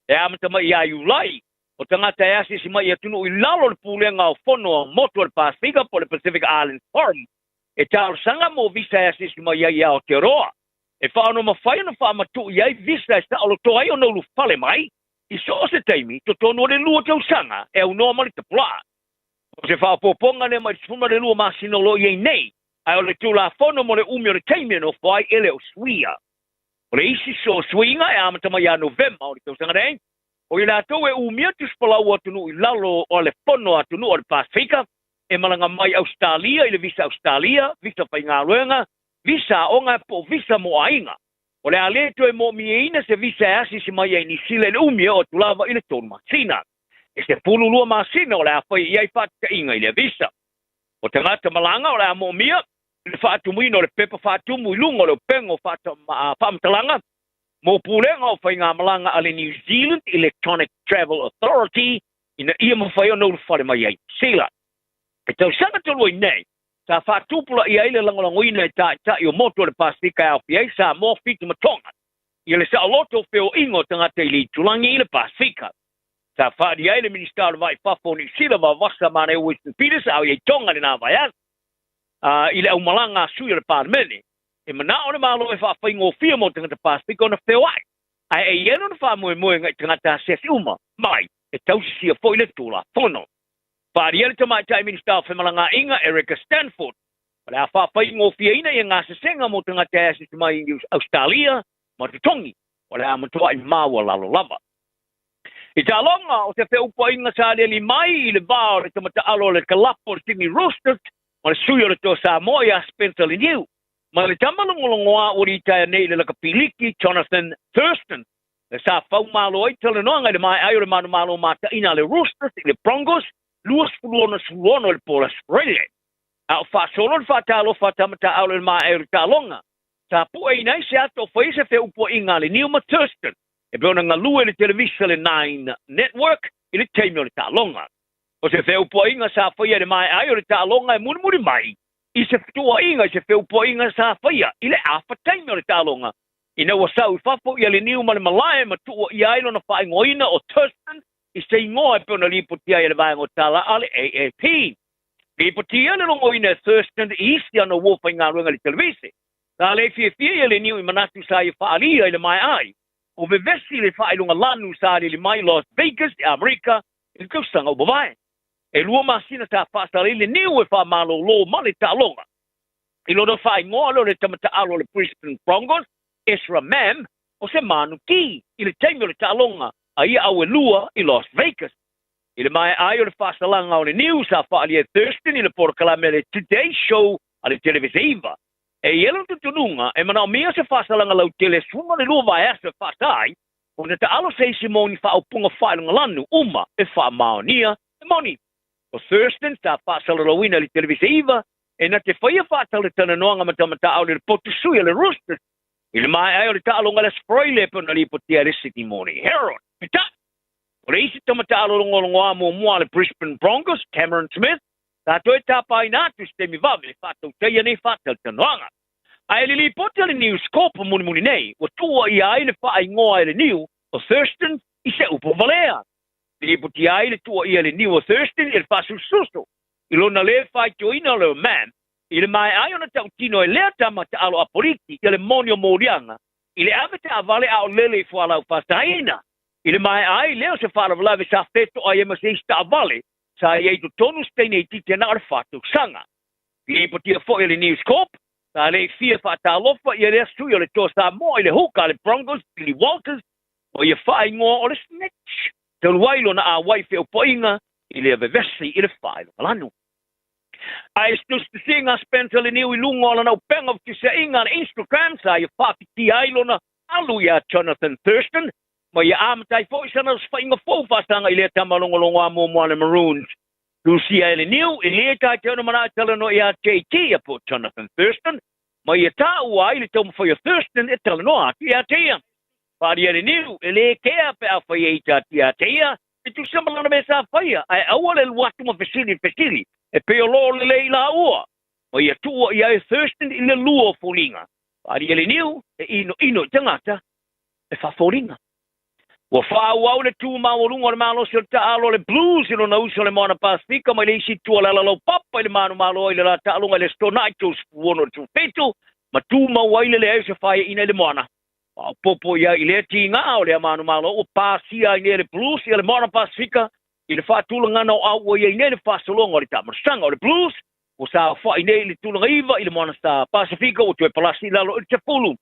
E amata mai i ai ulai o tangata e asisi mai e tunu i lalo le pulenga o whono motu al Pasifika po le Pacific Islands Forum. E tau sanga mo visa e asisi mai i au te roa. E whaano ma whaiana whaamatu i ai visa e sa alo toai o naulu whale mai. I so se taimi, to tono le lua tau sanga, e au noa mali te pula. O se whaapoponga ne mai tfuma le lua masino lo i nei, ai o le tula whono mo le umi o le taimi no whai ele o suia. O le isi so suinga e amata mai a Novemba o le tau sanga rei. O i la tau e umi atu spalau atunu i lalo o le whono atunu o le Pasifika, e malanga mai Australia, i le visa Australia, visa whainga luenga, visa onga po visa mo ainga. O le aleto e mo mieina se visa e asisi mai e ni sile le umia o tulava i le tonu masina. E se pululua masina o le awhai i ai whatka inga i le visa. O te ngata malanga o le a mo mia, i le whaatumuina o le pepa whaatumu i lunga o le pengo whaamtalanga, mo pulenga o whainga malanga ale New Zealand Electronic Travel Authority, ina ia mawhai o nau whare mai ai sila. E tau sanga tolu i nei, sa whaatupula i aile langolangoina e ta i o moto le Pasifika au fiai sa mo fitu matonga. I le sa loto feo ingo tangata i li tulangi i le Pasifika. Sa whaadi aile minister vai whafo ni sila wa wasa mane Winston Peters au i tonga ni nā vai as. I le au malanga sui le parmene. E mana o le malo e whawhaingo fia mo tangata Pasifika o na feo ai. Ai e ieno na wha moe ngai tangata sesi uma. Mai, e tausisia fo i le tula fono. Whaariele te mai tai minister whemalanga inga Erica Stanford. Wale a whawhaingo fia ina i ngā sesenga mo tangata e asisi mai i Australia, Matutongi. Wale a matua i maua lalo lava. I tā longa o te wheupa inga sa li mai i le vāo le tamata alo le kalapo le Sydney Roosters, ma le sui o le tō Samoa i a Spencer Liniu. Ma le tamalongolongoa o li tai nei le lakapiliki Jonathan Thurston. Le sa whaumalo ai tala noanga le mai ai o le manu malo mata ina le Roosters i le Broncos, luas fulono le Pole Australia. A o whaasolo le whaatalo whaatamata au le mai ai o le tālonga. Sa pua i nei se ato whaise wheupa inga le Nilma Thurston. E beona ngā lua le televisa le Nine Network i le teimi o le tālonga. O se wheupa inga sa whaia le mai ai o le tālonga e muri mai. I se whatua inga i se wheupa inga sa whaia i le awha teimi o le tālonga. I na wasau i whafo i le niu ma le malae ma tua i ailo na whaingoina o Thurston i se ingoa e peona lipotia i le vaengo tala ale AAP. Lipotia le longoina Thurston i isi ana wofa i ngā ruenga le televisi. Tā le fia i le niu i manatu sa i whaalia i le mai ai. O me vesi le whaelunga lanu sa le mai Las Vegas i Amerika i le kausanga o bawae. E lua masina ta whaasale le niu e whaamalo lo male ta longa. I lodo whaingoa lo le tamata alo le Brisbane Broncos, Ezra Mam, o se manu ki i le teimi o le ta longa a ia au e lua i Las Vegas. I le mai ai o le whaasalanga o le niu sa whaalia Thurston i le porokalame le Today Show a le televisiva. E ielo tutununga, e mana o mea se whasalanga lau tele suma le lua vai asa whaatai, o na ta alo se simoni whaapunga whaelunga lanu, uma e whaamaonia, e moni. O Thurston sa whaasala rawina le televisiva, e na te whaia whaatale tana noanga matamata au le potusui le Roosters. I le mai ai o le taalonga le Sproile pe na lipotia le Sydney Morning Herald. Pita! O le isi tamata alo longolongo amo mua le Brisbane Broncos, Cameron Smith, tato e tapa inatu stemi vave le whatau teia nei whatal tanoanga. Ai le lipotia le News Corp muni nei, o tua i ai le wha ingoa le niu, o Thurston i se upo valea. Le lipotia ai le tua i le niu o Thurston i le whasu susu. I lona le whai joina le man, i le mai ai ona tau tino e lea tamata alo aporiki i le monio morianga, i le avete a vale ao lele i fualau whastaina. I le mai ai leo se wharavalawe sa feto ai ema se ista a vale, sa i eitu tonu steine i tite na ar whatu sanga. I le ipotia fo i le News Corp, sa le fia whatalofa i le sui o le tō Samoa i le huka le Broncos, Billy Walters, o i whai ngoa o le Snitch. Te luailo na a waife o poinga, i le vevesi i le whailo malanu. Ai stus te singa Spencer le niu ilungo ala nau penga ki se inga na Instagram sa ia whakiti ailona alu ia Jonathan Thurston. Ma ia amatai fo isa na sfainga fo fasanga i le tamalongolongo amo moana Maroons. Lucia ele niu, i le tai te ona mana tala no ia JT a po Jonathan Thurston. Ma ia ta ua i le tau mawhai Thurston e tala no atu ia te ia. Pari ele niu, i le kea pe a whai eita ia te ia. E tu samalana me sa whaia, ai awale watu ma fesili. E peo lo le lei la ua. Ma ia tua ia e Thurston i le lua folinga. Pari ele niu, e ino tangata, e fa folinga. Wa fa wa le tu ma wolunga le malo se ta alo le Blues ino na uso le Moana Pasifika ma le si tu la lo papa le manu malo ile la ta longa le Stonitos wono tu petu ma tu ma wa ile le se fa ina le Moana. Popo ia ile tinga o le manu malo o pasia ina le Blues ile Moana Pasifika ile fa tu longa no a wo ia ina le fa so longa le ta marsanga o le Blues o sa fa ina le tu longa iva ile Moana Pasifika o tu e palasi la lo te fulu.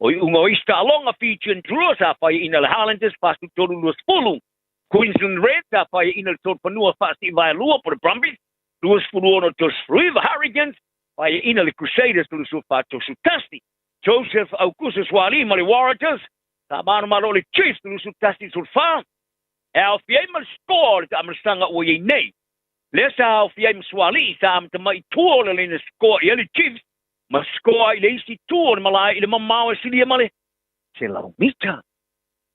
O unga ista alonga feature druas a fai ina le Highlanders pastu toru luas fulu. Queensland Reds a fai ina le toru panua fasti vai lua por the Brumbies. Luas fulu ono tos fruiva Harrigans. Fai ina le Crusaders tulu su fato su tasti. Joseph Augusta Swali ma le Warriors. Ta manu malo le Chiefs tulu su tasti sul fa. E au fiei mal score ta amrstanga o ye nei. Lesa au fiei Swali sa am te mai tuola le score ye le Chiefs. Ma scoa i le isi tuon malai i le mamawa sili male. Se lau mita.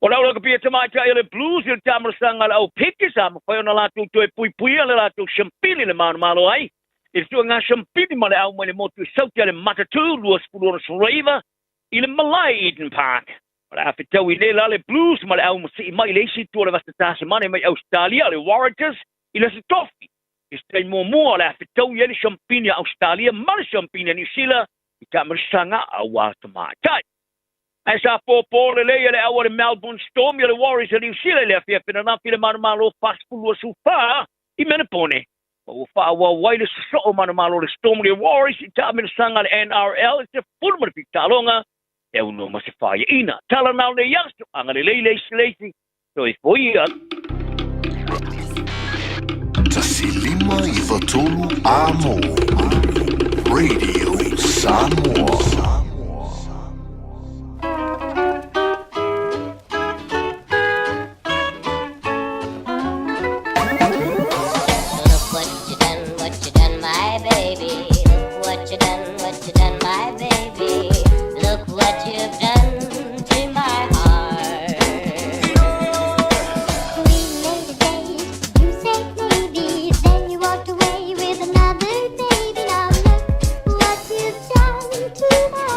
O lau laka pia tamaita i le Blues i le tamarasanga le au pikis a mawhai ona latu to e pui le latu champini le manu malo ai. I le tua ngā champini male au mai le motu i sautia le matatu luas puluona suraiva i le Malai Eden Park. O le awhitau i le la le Blues male au masi i mai le isi tuon le vastatasa mane mai Australia le Warriors i le Satofi. Istay mo la fitau yeli champini Australia mal champini New Zealand ita mersanga awat matai asa po le le awal Melbourne Storm yeli Warriors New Zealand le fia pina na file man malo fast pulu sufa I menepone o fa wa wile so man malo le Storm le Warriors ita mersanga NRL it's full mar pitalonga e uno ma se fa ina tala na le yasto angale le so foi Tasilima Ivatolu Amo Radio Samoa. What you done, my baby? Look what you done, my baby. Look what you've done to my heart. We made a date, you said maybe, then you walked away with another baby. Now look what you've done to my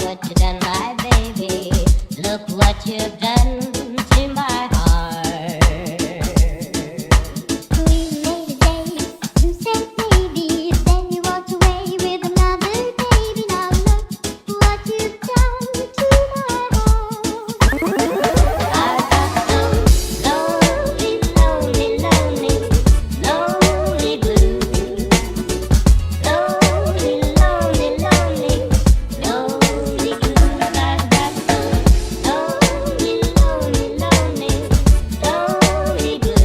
what you done, my baby. Look what you've done to my heart. Sweet lady days, you said maybe, then you walked away with another baby. Now look what you've done to my heart. I've got some lonely, lonely, lonely, lonely blues. Lonely, lonely, lonely, lonely blues. I've got some lonely, lonely, lonely, lonely blues.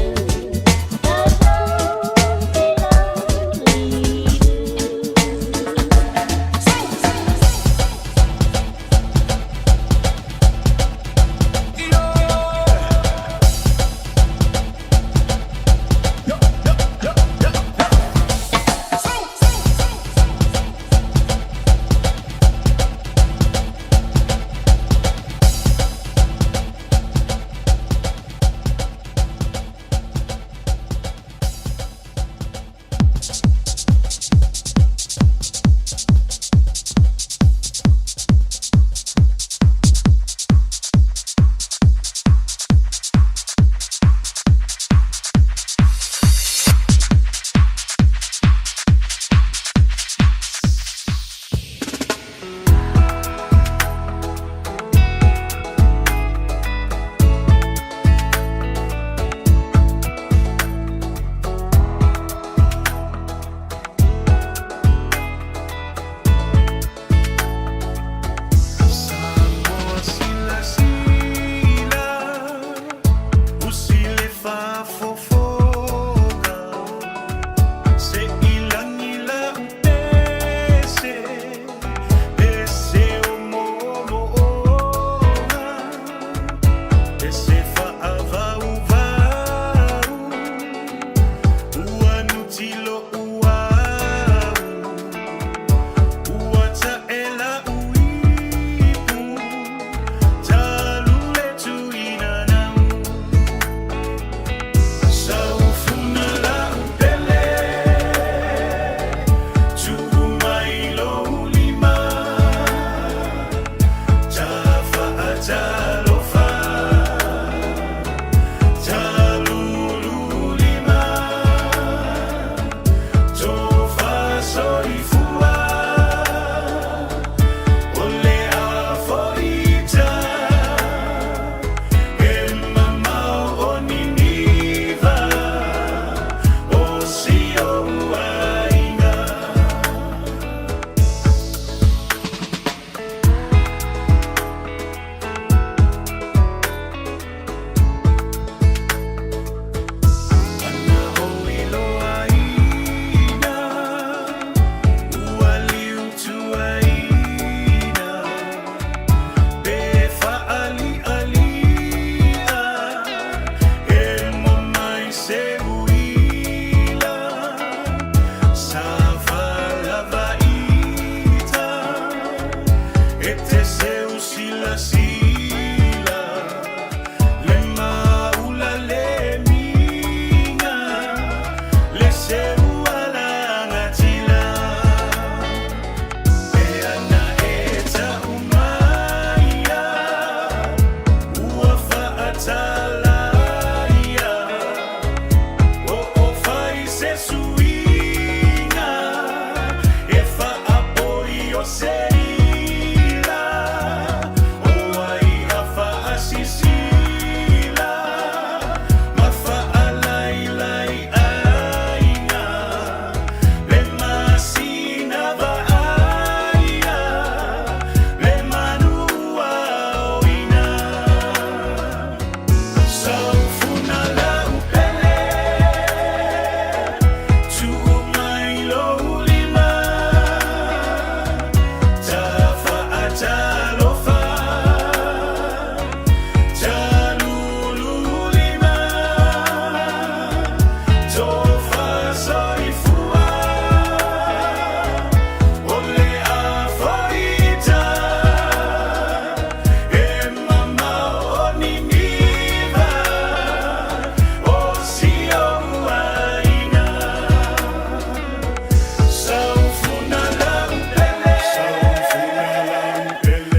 The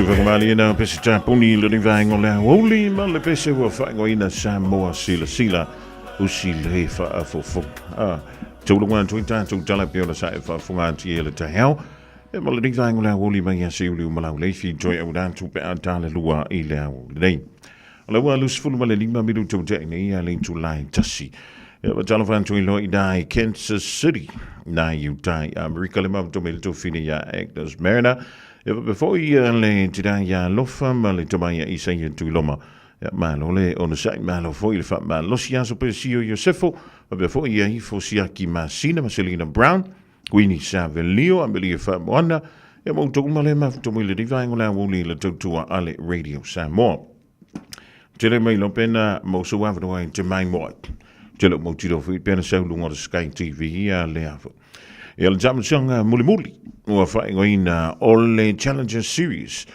Vangmali na pese tapuni le vango la woli ma le pese wa fango ina Samoa sila usi le fa fo tolu wan tuita tu tala pe la sa fa funga ti le ta hel e ma le vango la woli ma ya se uli ma la le fi joy au dan tu pe antale lua i le le la wa lus fulu ma le lima midu tu te ni ya le tu lai tasi e wa tala fan tu lo i dai Kansas City na Utah America le ma to mel to fini ya Agnes Marina. Before le tida ya lofa ma le tomaya isa ya tu loma ma lo le on sa ma lo foi le fa ma lo sia so pesio Josefo before ya hi fo sia ki ma sina ma Selena Brown Queenie Savelio Amelia fa mona e mo to ma le ma to mo le divine la wo le to to ale radio Samoa tele mai lo pena mo so wa no in mai mo tele mo tiro fi pena sa lu mo Sky TV ya le afo el jamsang muli wa fa ngoina all Challenger Series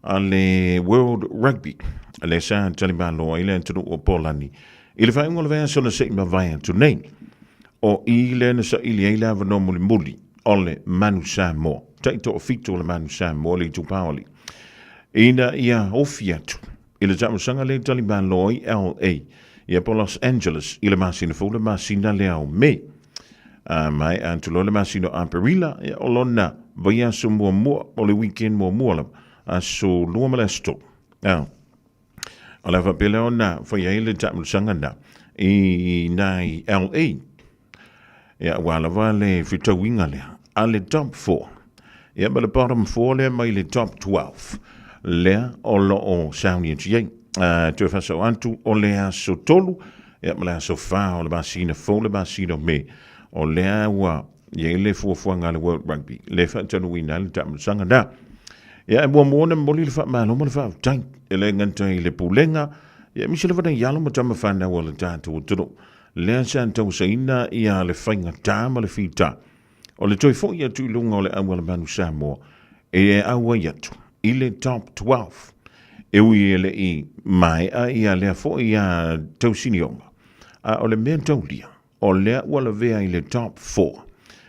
ale World Rugby ale sa taliban lo ile to o Polani ile fa ngol va so le se ma va to name o ile na sa ile ila va no muli ole Manu Samoa taito ofito le Manu Samoa le tu paoli ina ia ofiatu ile jamsang le taliban lo LA ia po Los Angeles ile masina fo le masina leo me mai antulole masino amperila e olona vaya so mo o le weekend mo so lo molesto ala va pelona foi ele tamul sangana e nai LA ya wala vale fito wingale ale top 4 ya but the bottom 4 le mai le top 12 le olo o sound ye tu fa so antu ole so tolu ya mala so fa o le masina fo le masino me o lea wa ye le fuafuanga le World Rugby le fa tonu wina le tam sanga da ya mo mo mo le fa ma no mo fa tank ele nganta le pulenga ya mi se le fa ya lo mo tam fa na wala ta tu tu le santo saina ya le fainga ta ma le fita o le toi fo ya tu lunga le awala Manu Samoa e awa ya tu ile top 12 e wi ele i mai a ya le fo ya to sinionga o le mento dia o lea wala vea i le top 4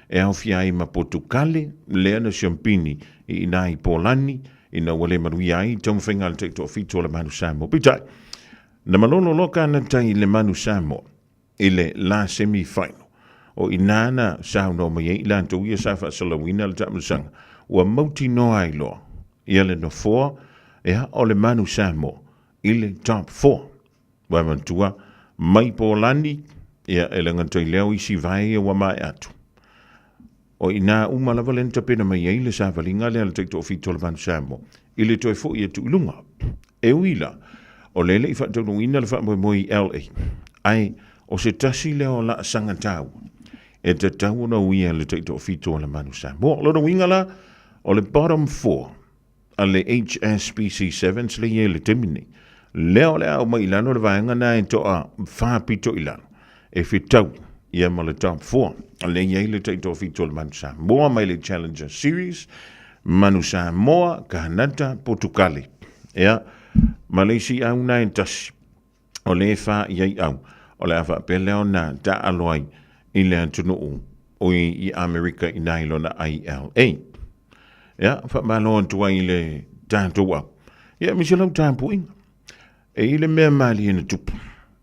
e au fia i Mapotukale lea na Champini i nai Polani i na wale manuia i tau whenga le tekto fito le Manu Samoa pitai na malono loka na tai le Manu Samoa i le la semi-final o i nana sauno mai i lanto ia safa salawina le tamusanga ua mauti no ai loa i ale no 4 e ha o le Manu Samoa i le top 4 wa mantua mai Polani ia elenga toi leo isi vai wa mai atu o ina umala valenta pena mai ile sa valinga le al tekto fito le Manu Samoa ile toi fo ia tu lunga e uila o lele i fato ina le fa mo LA ai o se tasi leo la sanga tau e te tau na uia le tekto fito le Manu Samoa lo no winga la o le bottom 4 ale HSBC 7 le ye le temini leo le au mai lano le vaenga na to a fa pito ilano e fitau ia ma le top 4 le ia le taito fito le Manu Samoa mai le Challenger Series Manu Samoa Kanata Portugal ia Malaysia au na intasi o le fa ia au o le afa pele ona ta aloi i le antunu o i America i nailona ILA ia fa malo tua i le tantua ia miselo tampu inga e i le mea mali ina tupu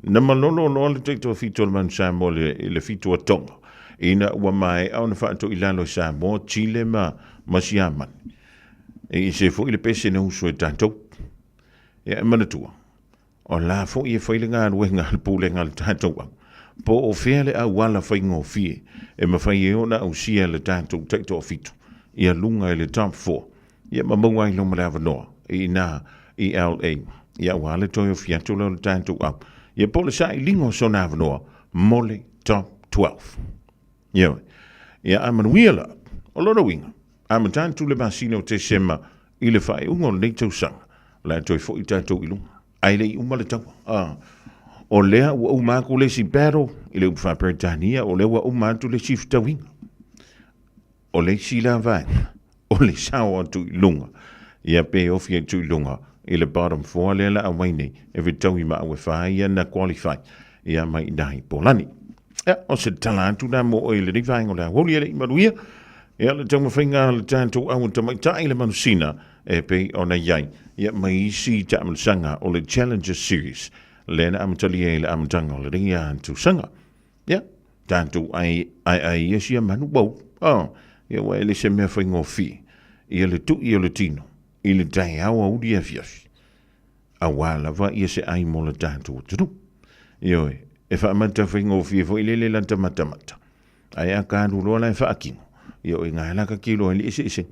na malolo no le tekto fito le Manu Samoa le fito a tonga ina ua mai au na whaato i lalo Samoa Chile ma Siaman e se fo i le pese na uso e tantou e manatua o la fo i e whaile ngā ruenga le pule ngā le tantou po o fele a wala whaingo fie e mawhai e ona au sia le tantou tekto fito ia lunga i le top 4 ia mamunga i loma le avanoa i na i LA ia wale toi o fiatu le tantou au ia pole sa i lingo so na avanoa mole top 12 ia amanuila o lona winga amatantu le masino te sema i le whae ungo le tau sanga la toi fo i tantou i lunga ai le i umale tau o lea ua umako le si battle i le ufa Britania o lea ua umatu le sifta winga o le si la vai o le sao atu i lunga ia pe ofi atu i lunga i le bottom 4 le la awaine e vitau i maa wha ia na qualify ia mai nai Polani o se talatu na mo o i le rivai o le holi ele i maruia ia le tau mawhainga le tantou au ta mai tai le manusina e pe ona yai ia mai si ta am sanga o le Challenger Series lena am tali e le am tanga o le ringa tu sanga ia tantu ai yes ia manu bau ia wa ele se me fo fi ia le tu ia le tino i le tai awa udi e fiafi a wala va ia se ai mo le tantu tu io e fa mata fo fi fo ile le lanta mata ai a ka du lo la fa akino io inga la ka kilo ile ise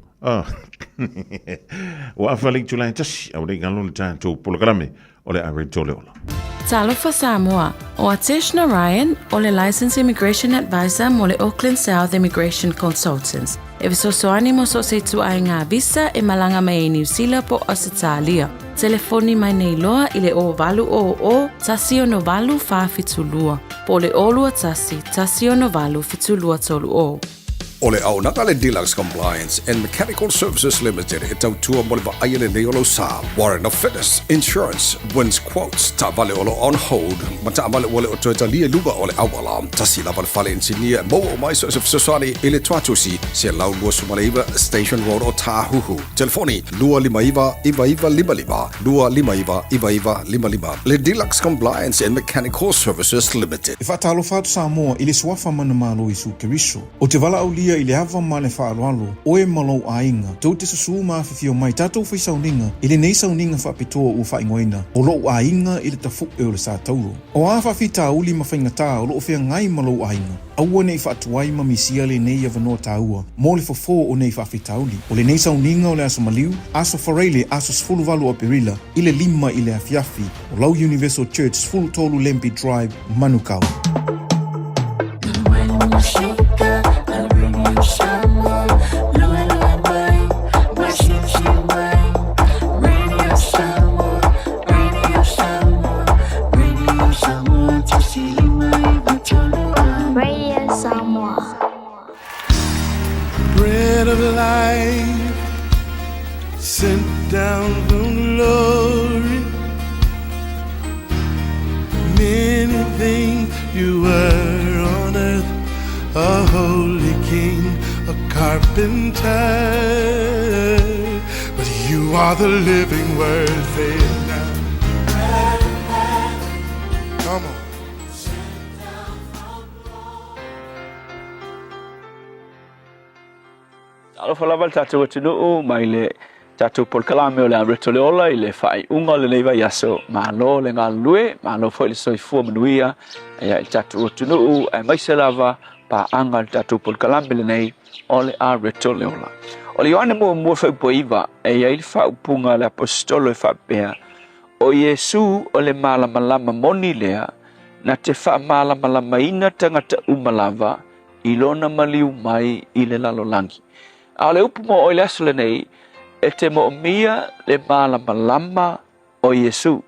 wa fa le tu la tas au le galo le tantu programe o le awe tole ola Talofa Samoa, o Atishna Ryan, o le Licensed Immigration Advisor mo le Auckland South Immigration Consultants. E visosoani mo so se tu ai ngā visa e malanga mai e New Zealand po Australia. Telefoni mai nei loa i le o valu o tasio no valu fa fitulua. Po le olua tasio no valu fitulua tolu o. O le au naka le Deluxe Compliance and Mechanical Services Limited e tau tua mo le vaai le nei olo sa. Warrant of Fitness, Insurance, Wins Quotes, ta vale olo on hold, ma ta vale ole o toeta lia luga o le awala, ta si lava le fale insinia, mo o mai so sosani i le tuatusi, se lau lua sumaleiva, Station Road o Tahuhu. Telefoni, lua lima iwa, lua lima iwa, le Deluxe Compliance and Mechanical Services Limited. E whaatalo whaatu Samoa i le suafa mana malo i su keriso. O te wala au lia i le hava ma le whaaloalo, o e malo a inga. Tau te susu ma whiwhio mai tātou whai sauninga, i le nei sauninga whapitoa ua whaingoina. O lo a inga i le tafu e o le sa tauro. O a whawhita uli ma whaingatā o lo whea ngai malo a inga. Aua nei whaatuai ma misia le nei avanoa tāua. Mo le fofo o nei whawhita uli. O le nei sauninga o le aso maliu, aso whareile, aso sfuluvalu a perila, i le lima i le afiafi, o Lau Universal Church, Sfulu Tolu Lempi Drive, Manukau. Bread of life sent down from glory. Many things you were on earth, a holy king, a carpenter, but you are the living word. Say it now. Come on. Alo falava tātou atunuu mai le tātou polkalame o le areto le ola i le whai unga le neiva yaso malo le ngā lue, malo fo i le soifua manuia ia i tātou atunuu ai maise lava pa anga le tātou polkalame le nei o le areto le ola. O le yoane mua whaupo iwa e ia i le whaupunga le apostolo e whapea o Yesu o le malamalama moni lea na te whaamalamalama ina tangata umalava i lona maliu mai i le lalolangi. A le upu mo o le aso le nei, e te mo mia le malamalama o Yesu.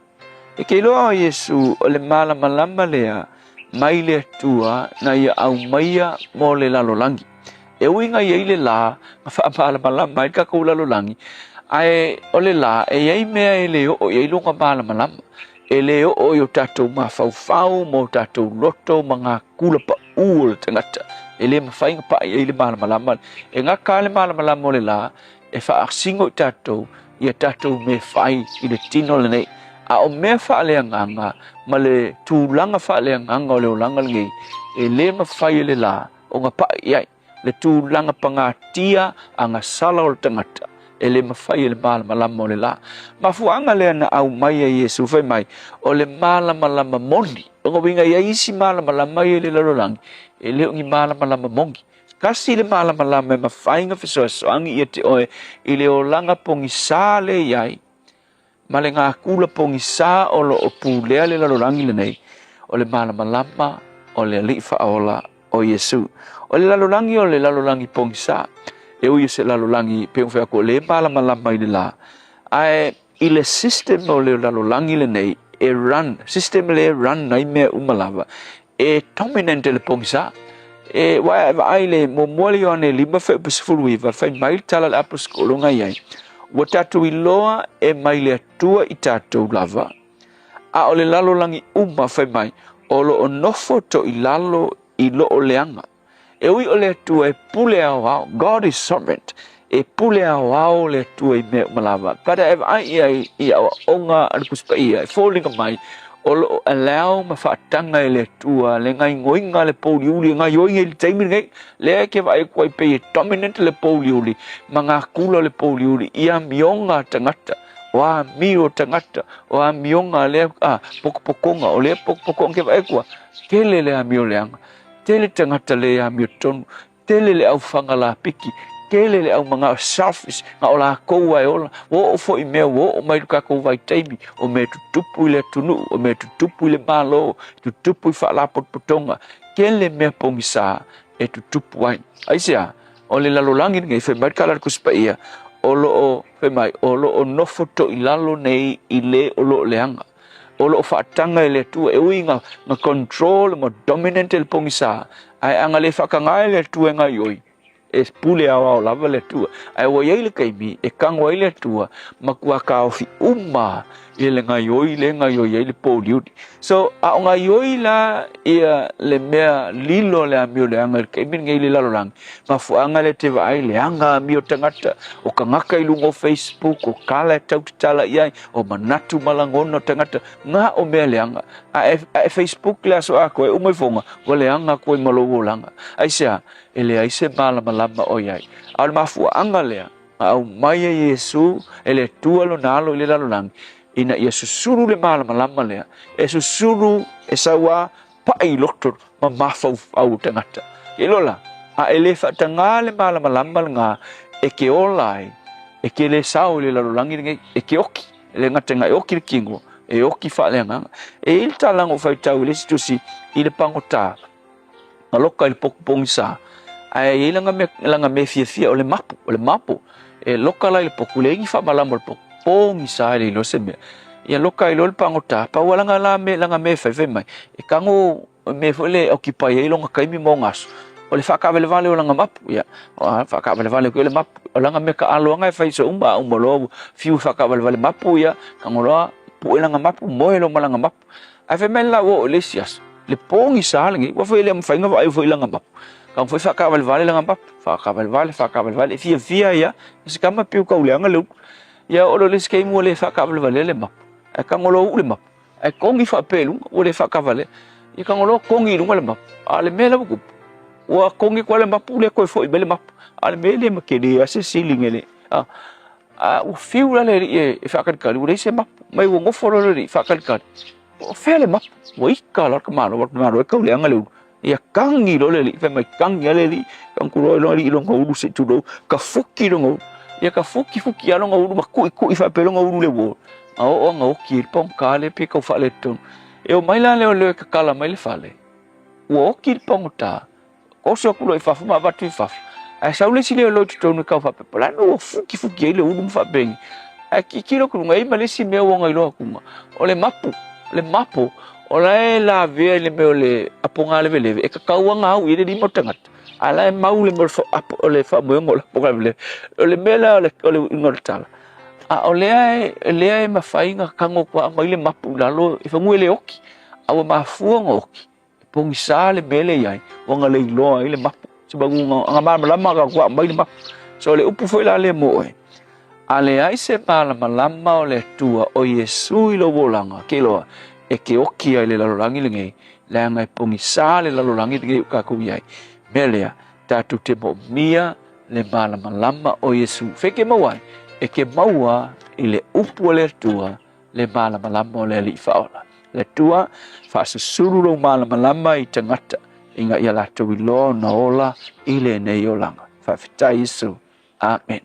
E ke loa o Yesu o le malamalama lea, mai le atua na ia au maia mo le lalolangi. E uinga ia i le la, ma wha malamalama i kakou lalolangi, ai o le la, e iei mea e leo o iei lunga malamalama. E leo o yo tatou mawhauwhau, mo tatou loto, mga kula pa ua le tangata. E le mawhainga pa i le malamalama. E ngā kā le malamalama o le la, e whaaksingo i tatou, ia tatou me whai i le tino le nei. A o mea whaalea nganga, ma le tūlanga whaalea nganga o le olanga le ngei, e le mawhai le la, o ngā pa i ai, le tūlanga pa ngā tia, a ngā sala o le tangata. E le mawhai le malamalama o le la. Mafuanga lea na au mai a Yesu whai mai, o le malamalama moni. O ngā winga ia isi malamalama i le lalolangi, e leo ngi malamalama mongi. Kasi le malamalama e mawhainga whisoasoangi ia te oe, i le o langa pongi sā le iai, ma le ngā kula pongi sā o lo o pūlea le lalolangi le nei, o le malamalama o le alifa aola o Yesu. O le lalolangi o le lalolangi pongi sā, e ui se lalolangi peung whea ko le malamalama i le la. Ai, i le system o le lalolangi le nei, e run, system le run nai mea umalava, e dominante le pongi sā. E wai ai le mo moli o ne lima whea pasifuru iwa, whai mai tala le apaskolo ngai ai. Wa tātou i loa e mai le atua i tātou lava. A o le lalolangi whai mai, o lo o nofo to i lalo i lo o leanga. E ui o le atua e pule au au, God is sovereign. e pule ao le tua I mea malava. Kada e ai ia onga al kuspa ia, e fōlinga mai, o lo allow ma whaatanga e le tua, le ngai ngoinga le poliuli, ngai oinga le taimi ngai, le ke vai koe pe dominant le poliuli, ma ngā kula le poliuli, ia mionga tangata, o a mio tangata, o a mionga le pokopokonga, o le pokopokonga ke vai koa, tele le a mio leanga, tele tangata le a mio tonu, tele le au whanga la piki, tele le au mga selfish, nga o la koua e ola, wo o fo I mea, wo o mai luka kou vai taimi, o me tutupu I le tunu, o me tutupu I le malo, tutupu I whaalapotpotonga, kele mea pomisa, e tutupu ai. Aisea, o le lalolangi ngai, whai mai kala kuspa ia, o lo o, whai mai, o lo o nofoto I lalo nei I le o lo leanga. O lo o whaatanga I le tua, e ui nga control, nga dominant le pomisa, ai anga le whakangai le tua nga ioi. E pule au lava le tua ai o ile kaimi e kango ile tua makua ka ofi uma ile ngai oi ile poliudi so a ngai oi la ia le mea lilo le amio le anga kaimi ngai le lalolang ma fu anga le te vai le anga mio tangata o kangaka I lungo Facebook o kala tau tala ia o manatu malangono tangata nga o mea le anga a Facebook la so a koe umai fonga o le anga koe malowo langa ai sia ele ai se malama o iai. Al mafua anga lea, au mai Yesu, ele tua lo nalo ile lalo lang. Ina ia susuru le malama lea, e susuru e sawa pai loktor ma mafau au tangata. Ilola, a ele fatanga le malama nga e ke olai, e ke le sau ile lalo lang e ke oki, ele ngatenga e oki kingo, e oki fa le nga. E il talango fai tau ile situsi ile pangota. Aloka il pokpongisa. Ai langa me fia o le mapu e loka lai le poku le ngi fa malamo le poku pongi sa le lo se me ia loka I lo le pangota pa langa langa me fa mai e kango me fole occupy e longa kaimi mo ngaso o le fa ka vale o langa mapu ia o fa ka vale ko le mapu o langa me ka alo nga fa so umba lo fiu fa ka vale mapu ia kango lo pu langa mapu mo lo malanga mapu ai fe men la o le sias le pongi sa ngi wa fa le am fa nga vai fo langa mapu Kang foi whakavalvale langa map, whakavalvale, fia ia, se kama piu kau leanga leu. Ia olo le skei mo le whakavalvale le map. E kangolo u le map. E kongi whapelu o le whakavale. I kangolo kongi lunga le map. A le mele buku. Ua kongi kwa le map u le koe foi bele map. A le mele makere a se siling ele. U fiu la le e whakalikari, u le se map. Mai u ngoforo le whakalikari. O whea le map. Ua ika la kamano, e kau leanga leu. Ia kangi lo le li fe mai kangi le li kan ku lo li lo ngau se tu do ka fuki lo ngau ia ka fuki ya lo ngau ma ku fa pe lo ngau le wo o ngau ki pon kale pe ka fa le ton e o mai la le ka kala mai le fale o ki pon ta o so ku lo fa ma va tu fa a sa le si le lo tu no ka fa pe la no fuki le u fa ben a ki lo ku ngai ma le si me o ngai lo ku o le mapu Olai la vea le meo le aponga le vele e ka kaua ngau I le limo tangat. Ala e mau le mo le fa mo ngola ponga le. Le mela le ngortala. A olea e mafainga kango kwa mai le mapu lalo e fa ngule oki. Awa mafua ngoki. Pongisa le mele yai. Wanga le loa I le mapu. Sebagu nga lama ka kwa mai le mapu. So le upu foi la le mo e. Ale ai se malama o le tua o Yesu I lo volanga ke loa. E ke oki ai le lalolangi le ngai, le angai pongi sa le lalolangi le ngai uka kui ai. Melea, tatu te mo mia le malama o Yesu. Feke mawai, e ke maua I le upu le tua le malama o le li faola. Le tua, fa susuru lo malama I tangata, inga ia lato I lo na ola I le nei olanga. Fa fita Yesu. Amen.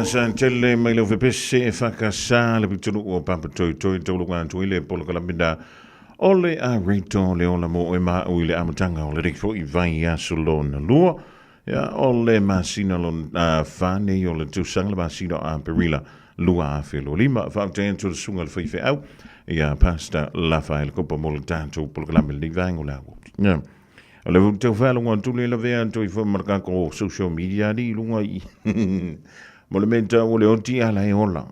Sa tele mai lo vepese fakasa le bitulu o papa toi tolu kan tuile polo kala binda ole a reto le ola mo e ma uile amatanga ole rikfo I vai ya solona lua ya ole masina lon fane ole tu sang le masina a perila lua filo lima fa tentu sunga le fife au ya pasta la fail ko po mo tanto polo kala binda vai ngola ya ole tu fa lo ngon tu le vea tu I fo marka ko social media di lunga I Molementa o le oti ala e ola.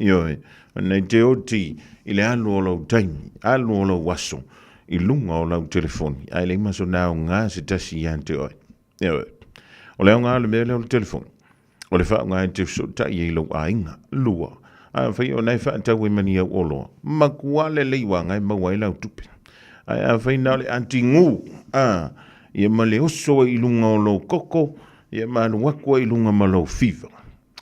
Ioe. Nei te oti I le alu o lau taimi, alu o lau waso, I lunga o lau telefoni. Ai le imaso nao ngā se tasi ian te oi. Ioe. O leo ngā le mea leo le telefoni. O le wha ngā te so ta I lau a inga, lua. Whai o nei wha tau e mani au oloa. Makua le leiwa ngai maua I lau tupi. Ai whai nao le anti ngu. Ia ma le oso I lunga o lau koko. Ia ma anu wakua I lunga ma lau fiva.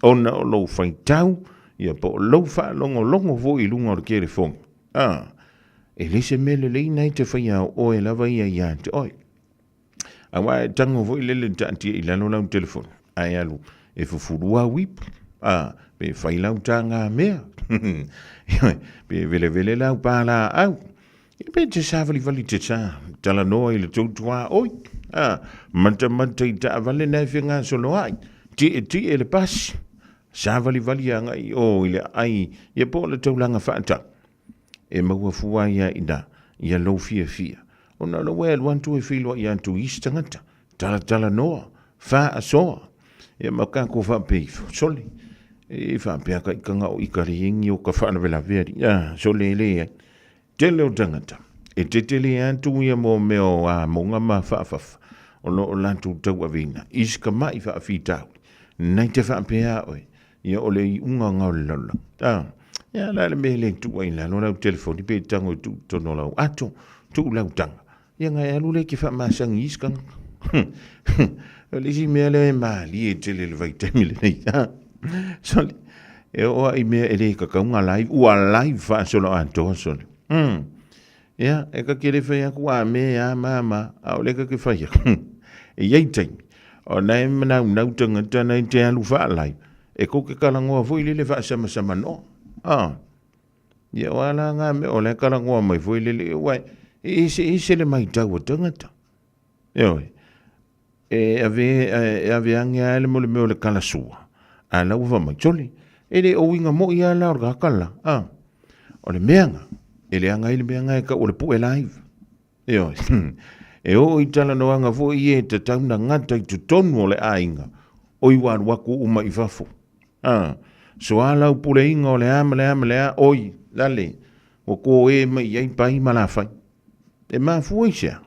Ona o lou fai tau, ia po lou wha longo vo I lunga o le kere fong. E lese mele lei nei te whai au o e lawa ia ia te oi. A wa e tango vo I lele tantia I lano lau telefon. Ai alu, e fufurua wip. Pe whai lau ta ngā mea. Pe vele lau pāla au. I pe te sāwali vali te sā. Tala noa I le tautua oi. Manta I ta vale nei whia ngā solo ai. Ti e le pasi. Sa vali a ngai o ile ai ia po le taulanga whaata. E maua fua ia ina, ia lo fia. Ona lo wea luantu e whiloa ia antu istangata. Tala noa, wha a soa. Ia makako wha peifo, soli. E wha peaka I kanga o ikari ingi o ka whaana vela veri. Soli le ai. Tele o tangata. E te tele antu ia mo meo a monga ma whaafafa. Ono o lantu tau avina. Iska mai wha a whitau. Nei te wha pea oi. Ia ole I unga ngau lala. Ia la le mele tu ai la no lau telefoni pe tango tu tono lau ato tu lau tanga. Ia ngai alu le ki wha masang iskang. Le si mea le ma li e tele le vai temile nei. Soli. E oa I mea ele kakaunga live. Ua live wha solo ato soli. Ia e ka kere whai aku a mea mama. Au le ka ke whai aku. E iei taimi. O nei manau tangata nei te alu wha live. E ko ke kalangoa foi lele wha sama no. Ia wala ngā me o le kalangoa mai foi lele wai. E se le mai tau o tangata. Ioi. E ave angia ele mo le meo le kalasua. A lau wha mai toli. E le o inga mo ia la orga kala. O le meanga. E le anga ile meanga e ka o le pu e live. Ioi. E o I tala noanga foi e te tauna ngata I tutonu o le ainga. O I waru waku uma I fafo. So ala upule inga o le ama oi, lale, o ko e mai iai pai malawhai. E maa fuai sea.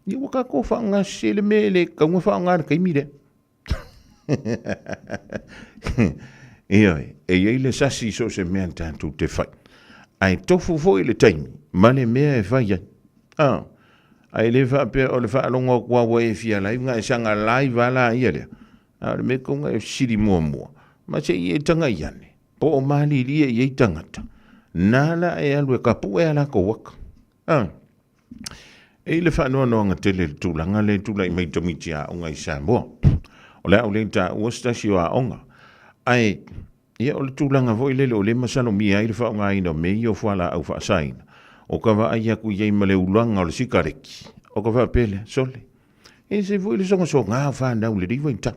Ia waka ko wha ngā sele me le kaunga wha ngā kaimire. Ioi, e iei le sasi so se mea tātou te whai. Ai tofu foi le taimi, mane mea e whai ai. Ai le wha pia o le wha alonga kua wa e fia lai, ngā e sanga lai wala ia lea. Ai me konga e siri mua. Ma se I e tanga iane. Po o mali lia I e tangata. Nala e alu e kapu e ala ko waka. E le whanua noanga tele le tūlanga le tūla I mai tamiti a onga I Samoa. O le au le ta uastasio a onga. Ai, ia o le tūlanga voi lele o le masano mi ai le whaonga ina me I o whala au whaasaina. O ka wa ai aku iei ma le ulanga o le sikareki. O ka wa pele, sole. E se voi le songa so ngā whanau le riwa I ta.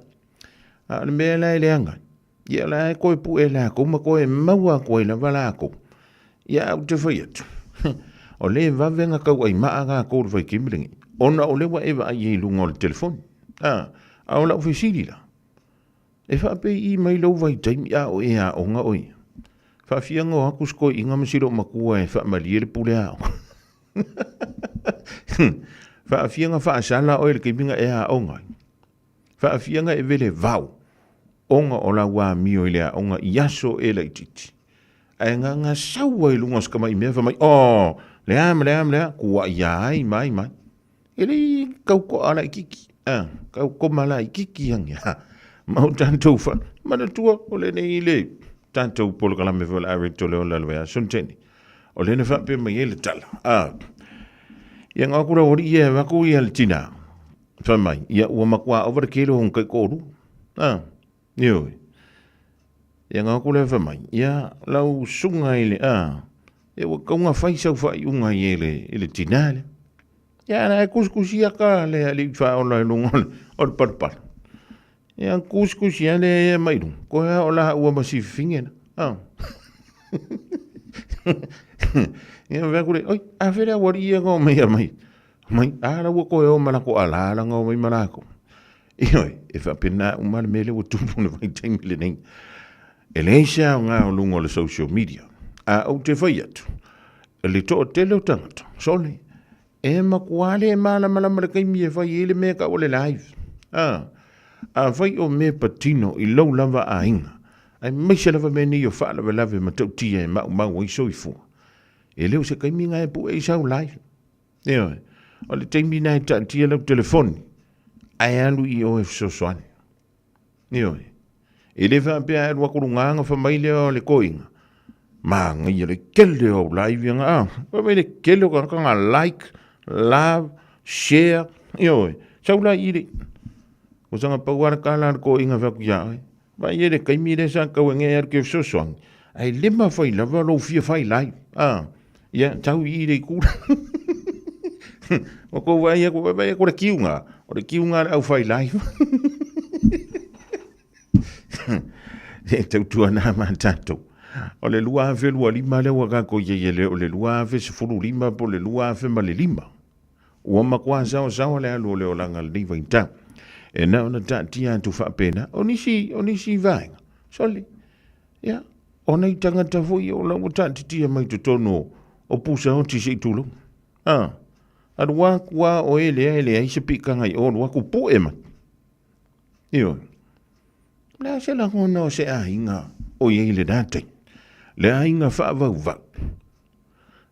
A le mea lai le angai. Ia la koe pu e la ko ma koe maua koe la wala ko. Ia au te whai atu. O le vavenga kau ai maa ngā kōru whai kimiringi. Ona o le wa ewa ai e lunga o le telefoni. A o lau whisiri la. E whape I mai lau vai taimi a o e a o ngā oi. Whawhianga o haku skoi inga masiro makua e whamali e le pule a o. Whawhianga whaasala o e le kiminga e a o ngai. Whawhianga e vele vau. Onga o la wā mio I le a onga iaso e la ititi. Ai ngā saua I lunga skama I mea whamai. Oh, lea, kua iai, mai. Ele kau ko ala I kiki. Kau ko mala I kiki hangi. Mau tātou wha. Mana tua o le nei le. Tātou polo kalame wala awe tole o lalwea. Sunteni. O le ne whape mai ele tala. Ia ngā kura ori ia wako I tina. Whamai. Ia ua makua over kero hong kai koru. Nioi. Ia ngā kura whamai. Ia lau sunga ele. Ia ua kaunga whaisau whai unga I ele tina le. Ia na e kuskusi aka le ali wha o lai lunga o le parpara. Ia kuskusi ale e mairu. Ko ea o la ua masi fingena. Ia vekure, oi, a whera wari ia ngau mea mai. Mai, ara ua koe o manako ala ngau mai manako. Ioi, e whapena umana mele ua tupuna vai taimile nei. E leisa o ngā o lunga o le social media. A au te whai atu. E le to o tele o tangata. Sole. E makuale e malama le kaimi e whai ele mea ka ole live. A whai o me patino I lau lava a inga. Ai maise lava me ni o wha lava lave ma tau tia e mau I soifua. E leo se kaimi ngai pu e sau live. Eoi. O le taimi nai ta tia lau telefoni. Ai alu I o e fsoswane. Eoi. E le wha pia e wakurunganga whamaile o le koinga. Ma ngai le kele o live nga. Wa le kele o kanga like, love, share. Eoi. Sau la ire. O sanga pauara kala ko inga vaku ya. Ba yele kaimi le sa ka wenge er ke fsoswane. Ai lima fai lava lo fia fai live. Ia tau ire ku. O ko vai ko le kiunga. O le kiunga au fai live. E tau tua na mantato. O le lua ave lua lima le waka ko yele o le lua ave se furu lima po le lua ave ma le lima. Ua makua sao le alu le o langa le liva inta. E na ona ta tia tu fa pena. Onisi vainga. Soli. Ya. Ona I tangata foi o la wata tia mai tu tono o pusa o tisi tulu. Adu wa o ele ai se pika ngai o wa ku pu e mai. Io. La se la ngona o se ainga o ye le date. Le ainga fa va.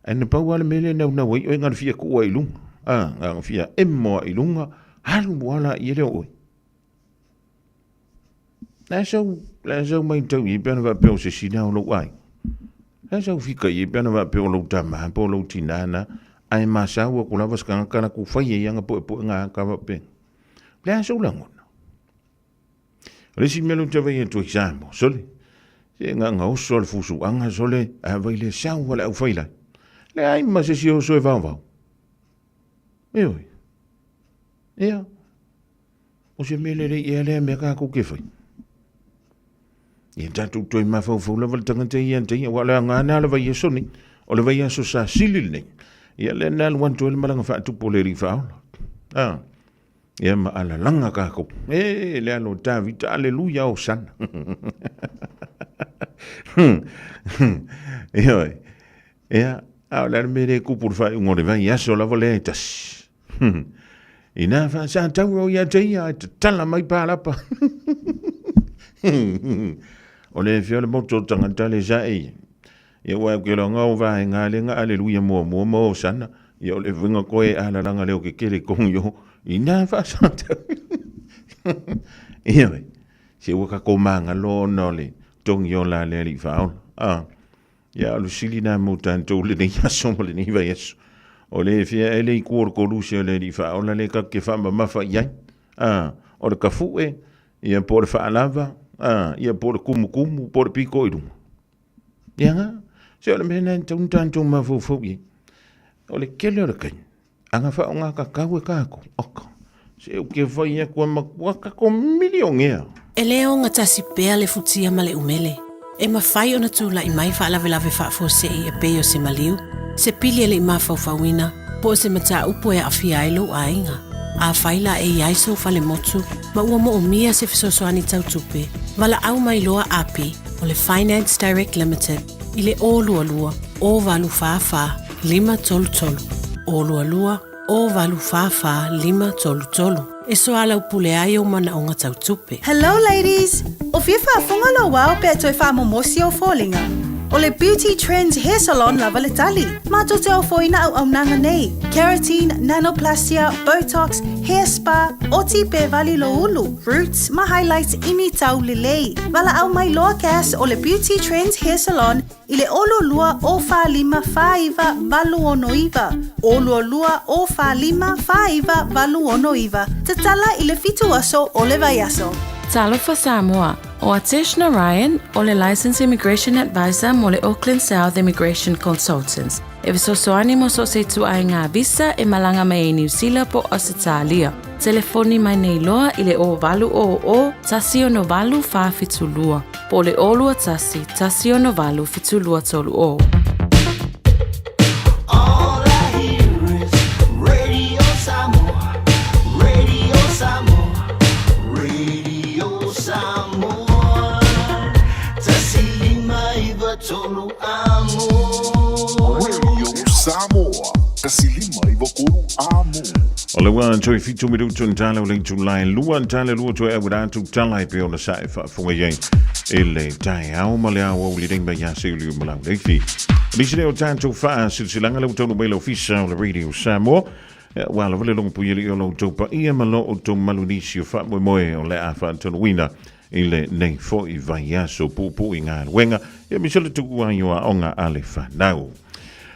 En pa wala mele na wai o ngar fia ku ai lunga. Ngar fia emmo ai lunga. Halu wala I le oi. La so mai tau I pena va peo se sina o lo ai. La so fika I pena va peo lo tama po lo tinana. Ai masa wa kula vas kana ku fai e nga po nga ka va pe. La so langona. Resi melo te vai tu examo. Sole. Se nga o sol fusu anga sole a vai le sa wala u faila. Le ai ma se si o so va. Oi. Ia. O se mele le ele me ka ku ke fai. Ia tatu toi mafau la val tangata ia te wala ngana la vai so ni. O le vai so sa silil ni. Ia le nal wan tu le malanga fa tu poleri fa. Ia ma ala langa ka ko. Le alo ta vita aleluia o san. Ia ala mere ku por fa un ore vai so la voletas. Ina fa sa tau ia te ia tala mai pa pa. O le fiole moto tangata le jai. Ia wa ke lo ngau va nga le nga aleluia mo sana. Ia le vinga koe ala langa leo ke kele kong yo. Ina fa sa tau. Ia se wa ka komanga lo no le tong yo la le li fa. Ia lu silina mo tanto le ni so le ni va yes. O le fia ele ko ko lu se le li fa o le ka ke fa ma fa ia. O le ka fu e ia por fa lava. Ia por kumu por pico iru. Ia nga, se ole mena tanto ma fu ye. Ole kele ole kan. Anga fa nga ka kawe ka ko. Oka. Se o ke fa ia ko ma ka ko milion ia. E leo nga tasi pea le futia ma le umele. E mawhai ona tūla I mai wha lave fa fo se I e peo se maliu. Se pili ele mafawfawina, po se mata upo e afia ilo ainga. A faila e yaiso fale motu, ma ua mo umia se fisosoani tautupe. Wala au mai loa api, o le Finance Direct Limited, ile o lua lua, o valu fafa, 533. O lua lua, o valu fafa, 533. E so ala upule ai o mana o ngā tautupe. Hello ladies! O fia whaafunga lo wau pe toi whaamomosio fōlinga. O le Beauty Trends Hair Salon lava le tali. Mato te au foina au nanga nei. Keratin, nanoplastia, botox, hair spa, oti pe vali lo ulu. Roots, ma highlights ini tau lelei. Wala au mai loa kas o le Beauty Trends Hair Salon ile olo lua o fa lima faiva valu ono iva. Olo lua o fa lima faiva valu ono iva. Tatala ile fitu aso o le vaiaso. Talofa Samoa, o Atish Narayan, o le Licensed Immigration Advisor mo le Auckland South Immigration Consultants. E visosoani mo so se tu ai ngā visa e malanga mai e New Zealand po Australia. Telefoni mai nei loa i le o valu o tasi o no valu fa fitulua. Po le olua tasi o no valu fitulua tolu o. All I hear is Radio Samoa, Radio Samoa, Radio Samoa. Tasilima iwa tolu amo. Radio Samoa, tasilima iwa kuru amo. O le wan toi fitu miru tun tala o le tulai luan tala lua toi awa dātu tala i pe o na sae whafunga yei. E le tai au ma le awa uli ringba ya se uli umalau leifi. Lisi leo tātou wha silsilanga lau tonu mai lau fisa o le Radio Samoa. Wala wale longu puyeli o lau taupa ia malo o tau malu nisi o wha moe o le a wha tonu wina. I le nei fo i vai aso pupu i ngā ruenga. E misele tuku ai o a onga ale whanau.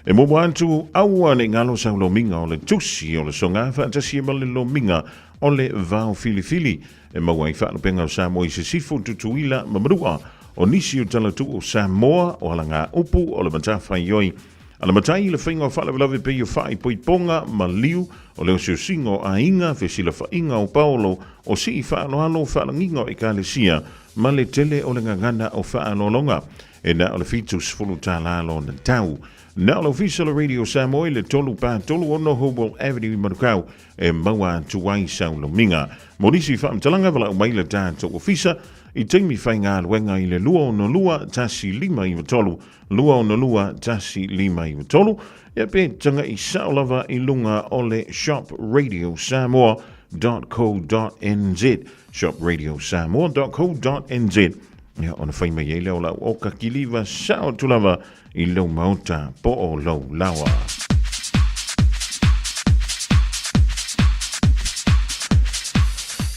E momo antu aua ne ngalo sa lo minga o le tusi o le songa fantasi ma le lo minga o le vao filifili. E maua i whaano penga o Samoa i se sifu tutuila mamarua o nisi o talatu o Samoa o ala ngā upu o le matawhai ioi. Ala matai i le whainga o whaalawilawe pe i o whai poiponga ma liu o leo seo singo a inga fe sila whainga o Paolo o si i whaano halo whaalanginga i ka le sia ma le tele o le ngangana o whaano longa. E na o le fitus fulu tā lalo na tau. Na lo official Radio Samoa le tolu pa tolu ono Hobel Avenue i Marukau e maua tuai sau lo minga. Morisi whaam talanga wala umaila tātou ofisa i teimi whainga luenga i le lua ono lua tasi lima i watolu. Lua ono lua tasi lima i watolu. E pe tanga i saolava i lunga o le shopradio.samoa.co.nz shopradio.samoa.co.nz Ya ona whaima i leo lau o ka kiliva sao tulava i lau mauta po o lau lawa.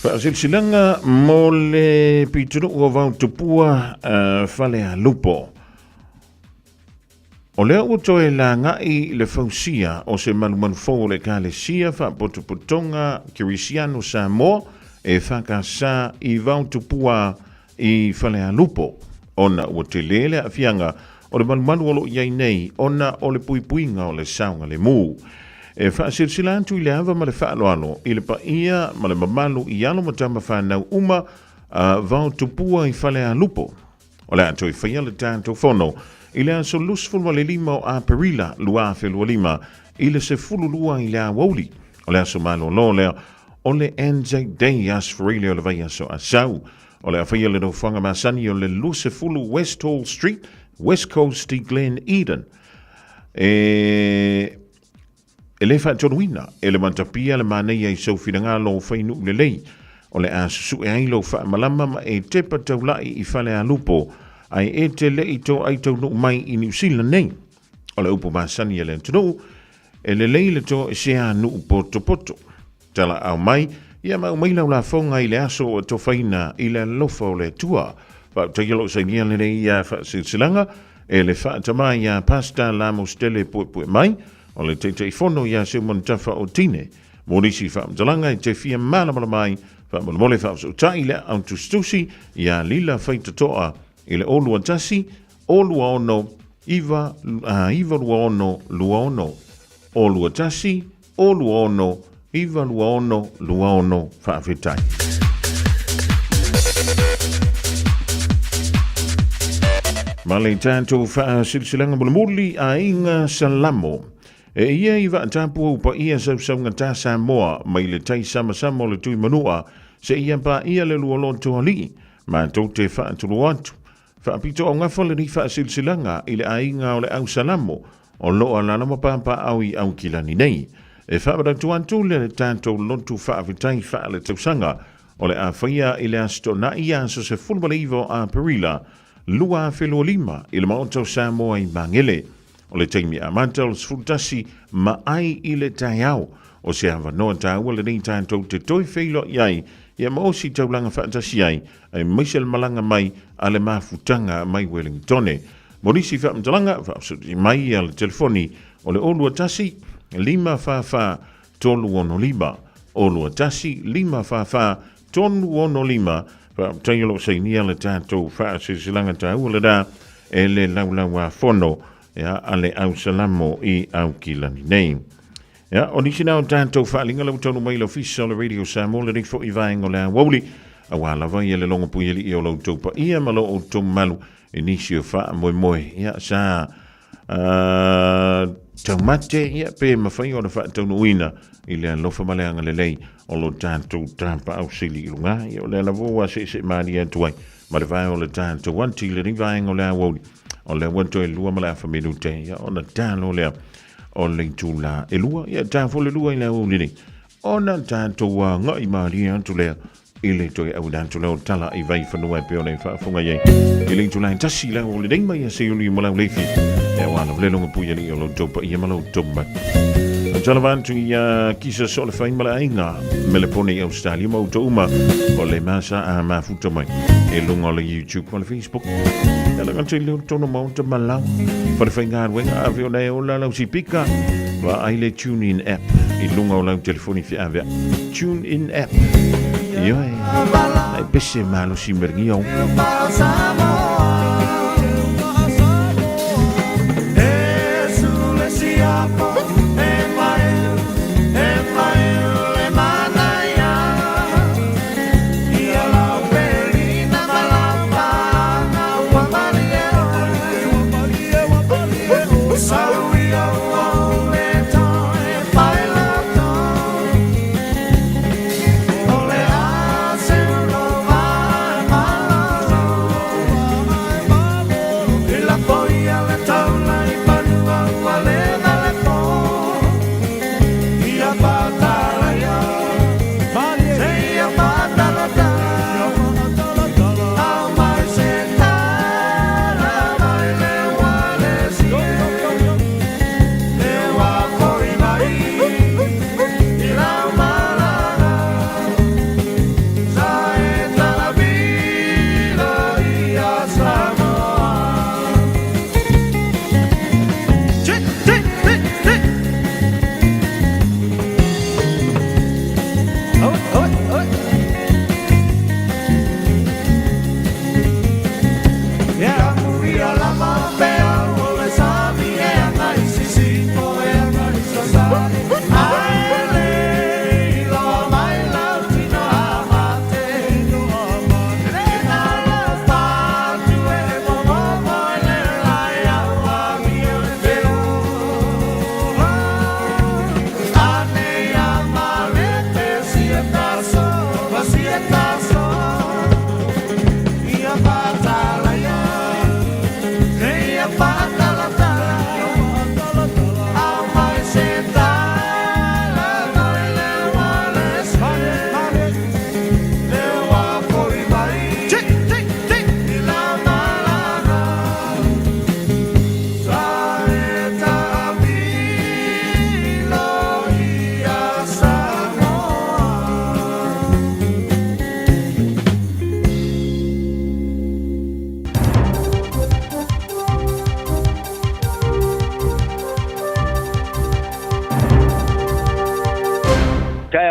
Whaasilsilanga mo le pituru o vau tupua whale a lupo. O lea uto e la ngai le fausia o se manumanu fau le ka le sia whaapotuputonga Kirisiano Samoa e whakasa i vau tupua i whale a lupo. Ona ua te lele a fianga o le manumanu olo iai nei, ona o le puipuinga o le saunga le mū. E whaasilsila antu i le awa ma le whaaloalo, i le paia ma le mamalu i alo matama whanau uma vau tupua i whale a lupo. O le antu i whaia le tātou whono, i le aso lusful ma le lima o a perila lua whelua lima, i le se fulu lua i le a wauli. O le aso malo lo lea, o le Anzac Day asfarele o le vai aso asau. O le awhaia le no whanga masani o le Lusefulu West Hall Street, West Coast i Glen Eden. E le whaatonuina, e le mantapia le manei ai sau whiranga lo whainu le lei. O le asu e ailo wha malama ma e tepa taulai i whale a lupo, ai e te lei to ai tau no mai i New Zealand nei. O le upo masani e le antonu, e le lei le to e sea nu poto poto. Tala au mai, ia mau mailau la fonga i le aso o tofaina i le lofa o le tua. Pau takialo sa nia le nei ia silsilanga, e le whaatama ia pasta la mostele pue mai, o le te fono ia se montafa o tine. Morisi whaamtalanga i te fia malamala mai, whaamole whaamso tai le antustusi, ia lila whaitatoa i le olua tasi, olua ono, iva lua ono, lua ono. Olua tasi, olua ono, iva lua ono, whaafetai. Malay tātou silsilanga muli a inga salamo. Ia I tapu pa ia sausaunga tā Samoa mai le tai sama le tui manua se ia pa ia le luolon tuhali ma tau te whaatulu atu. Whaapito o ngafa le ni silsilanga I le a inga o le au salamo o loa lana mapapa au I au kilani nei. E whaapatu atu le tātou lontu whaavitai wha le tausanga o le a whaia I le asto na ia so se fulmalivo a perila lua whelua lima I le maotau Samoa I mangele. O le taimi a mantal sfutasi ma ai I le tai au. O se hawa noa tāua le nei tātou te toi wheilo iai ia maosi taulanga whaatasi ai ai maisel malanga mai a le mafutanga mai Wellingtone. Morisi whaamtalanga whaapsuti mai a le telefoni o le olua tasi 555 tolu ono lima. Olua tasi 555 tolu ono lima. Whaamtailo seinia le tātou whaasilanga tāua le da e le laulaua fono. Ya ale au salamo I au kilani nei. Ya o nisi nao tātou whaalinga lau tonu mai lau fisa o le radio Samoa le rifo I vaenga o le awauli a wala vai le longa puieli I o lau taupa ia malo o tau malu e nisi o wha moe moe ya sa tau mate ia pe mawhai o le wha tau nuina I le alofa maleanga le lei o lo tātou tāpa au sili I lunga ia o le alavoa se maari atuai ma le vai o le tātou wanti le ni vaenga o le awauli o le wanto e lua mala fa minute ya ona talo le o le tula e lua ya tafo le lua I le awauli ona tātou wa ngai maari atu le I le toi au dan tula o tala I vai whanua e peo nei whaafunga iei. I le tula tasi la o le neima ia se uli malau leifi. E wana vlelonga puia ni o lo topa ia malau topa. A tala vantu ia kisa so le whain mala ainga me le pone I Australia mau to uma o le masa a mafuta mai. E lunga o le YouTube o le Facebook. E la gantu I le tono mau ta malau. Whare whainga wenga a veo nei o la lau si pika. Wa ai le TuneIn app. I lunga o lau telefoni fi avea. TuneIn app. Io ai pesce malo si merghion.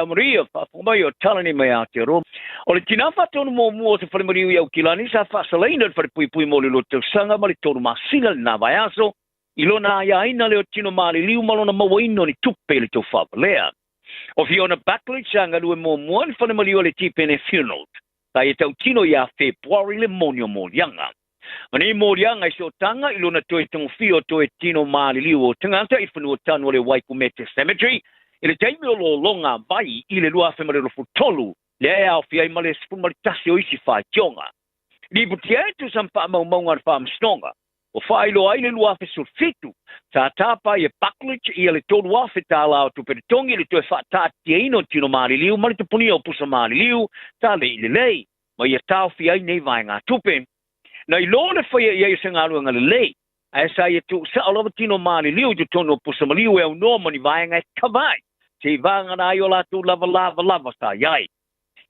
Maria mai o talani mai ate ro. O le tina whatonu mō mua se wharimariu iau kilani sa whasalaina le wharipui mo le lote sanga ma le tonu masinga le nā vaiaso I lona ia aina leo tino mali liu malona mawaino ni tupe le tau whapalea. O Fiona Buckley sanga lue mō mua le wharimariu le tipene funeral. Ta e tau tino ia February le monio mo lianga. Mani moria ngai so tanga ilona toi tong fio toi tino mali liu tangata ifunu tanu le Waikumete Cemetery. Ile taimi o lo longa vai ile lua fe mare lo futolu. Le au fia i male spu male tasi o isi fa tionga. Li butia tu sampa maunga fa mstonga. O fa ilo aile lua fe sulfitu. Ta tapa ye paklich i le tonu wa fe tala o tu peritongi le toi fa ta tieno tino mali liu male te puni o pusa mali liu ta le ile lei. Ma ye tau fia i nei vai ngā tupe. Na i lona fa ye se ngalu ngale lei. Ai sa ye tu sa alo tino mali liu tu tono pusa mali liu e o no mani vai ngai kavai. Te vanga na yo la tu lava sa yai.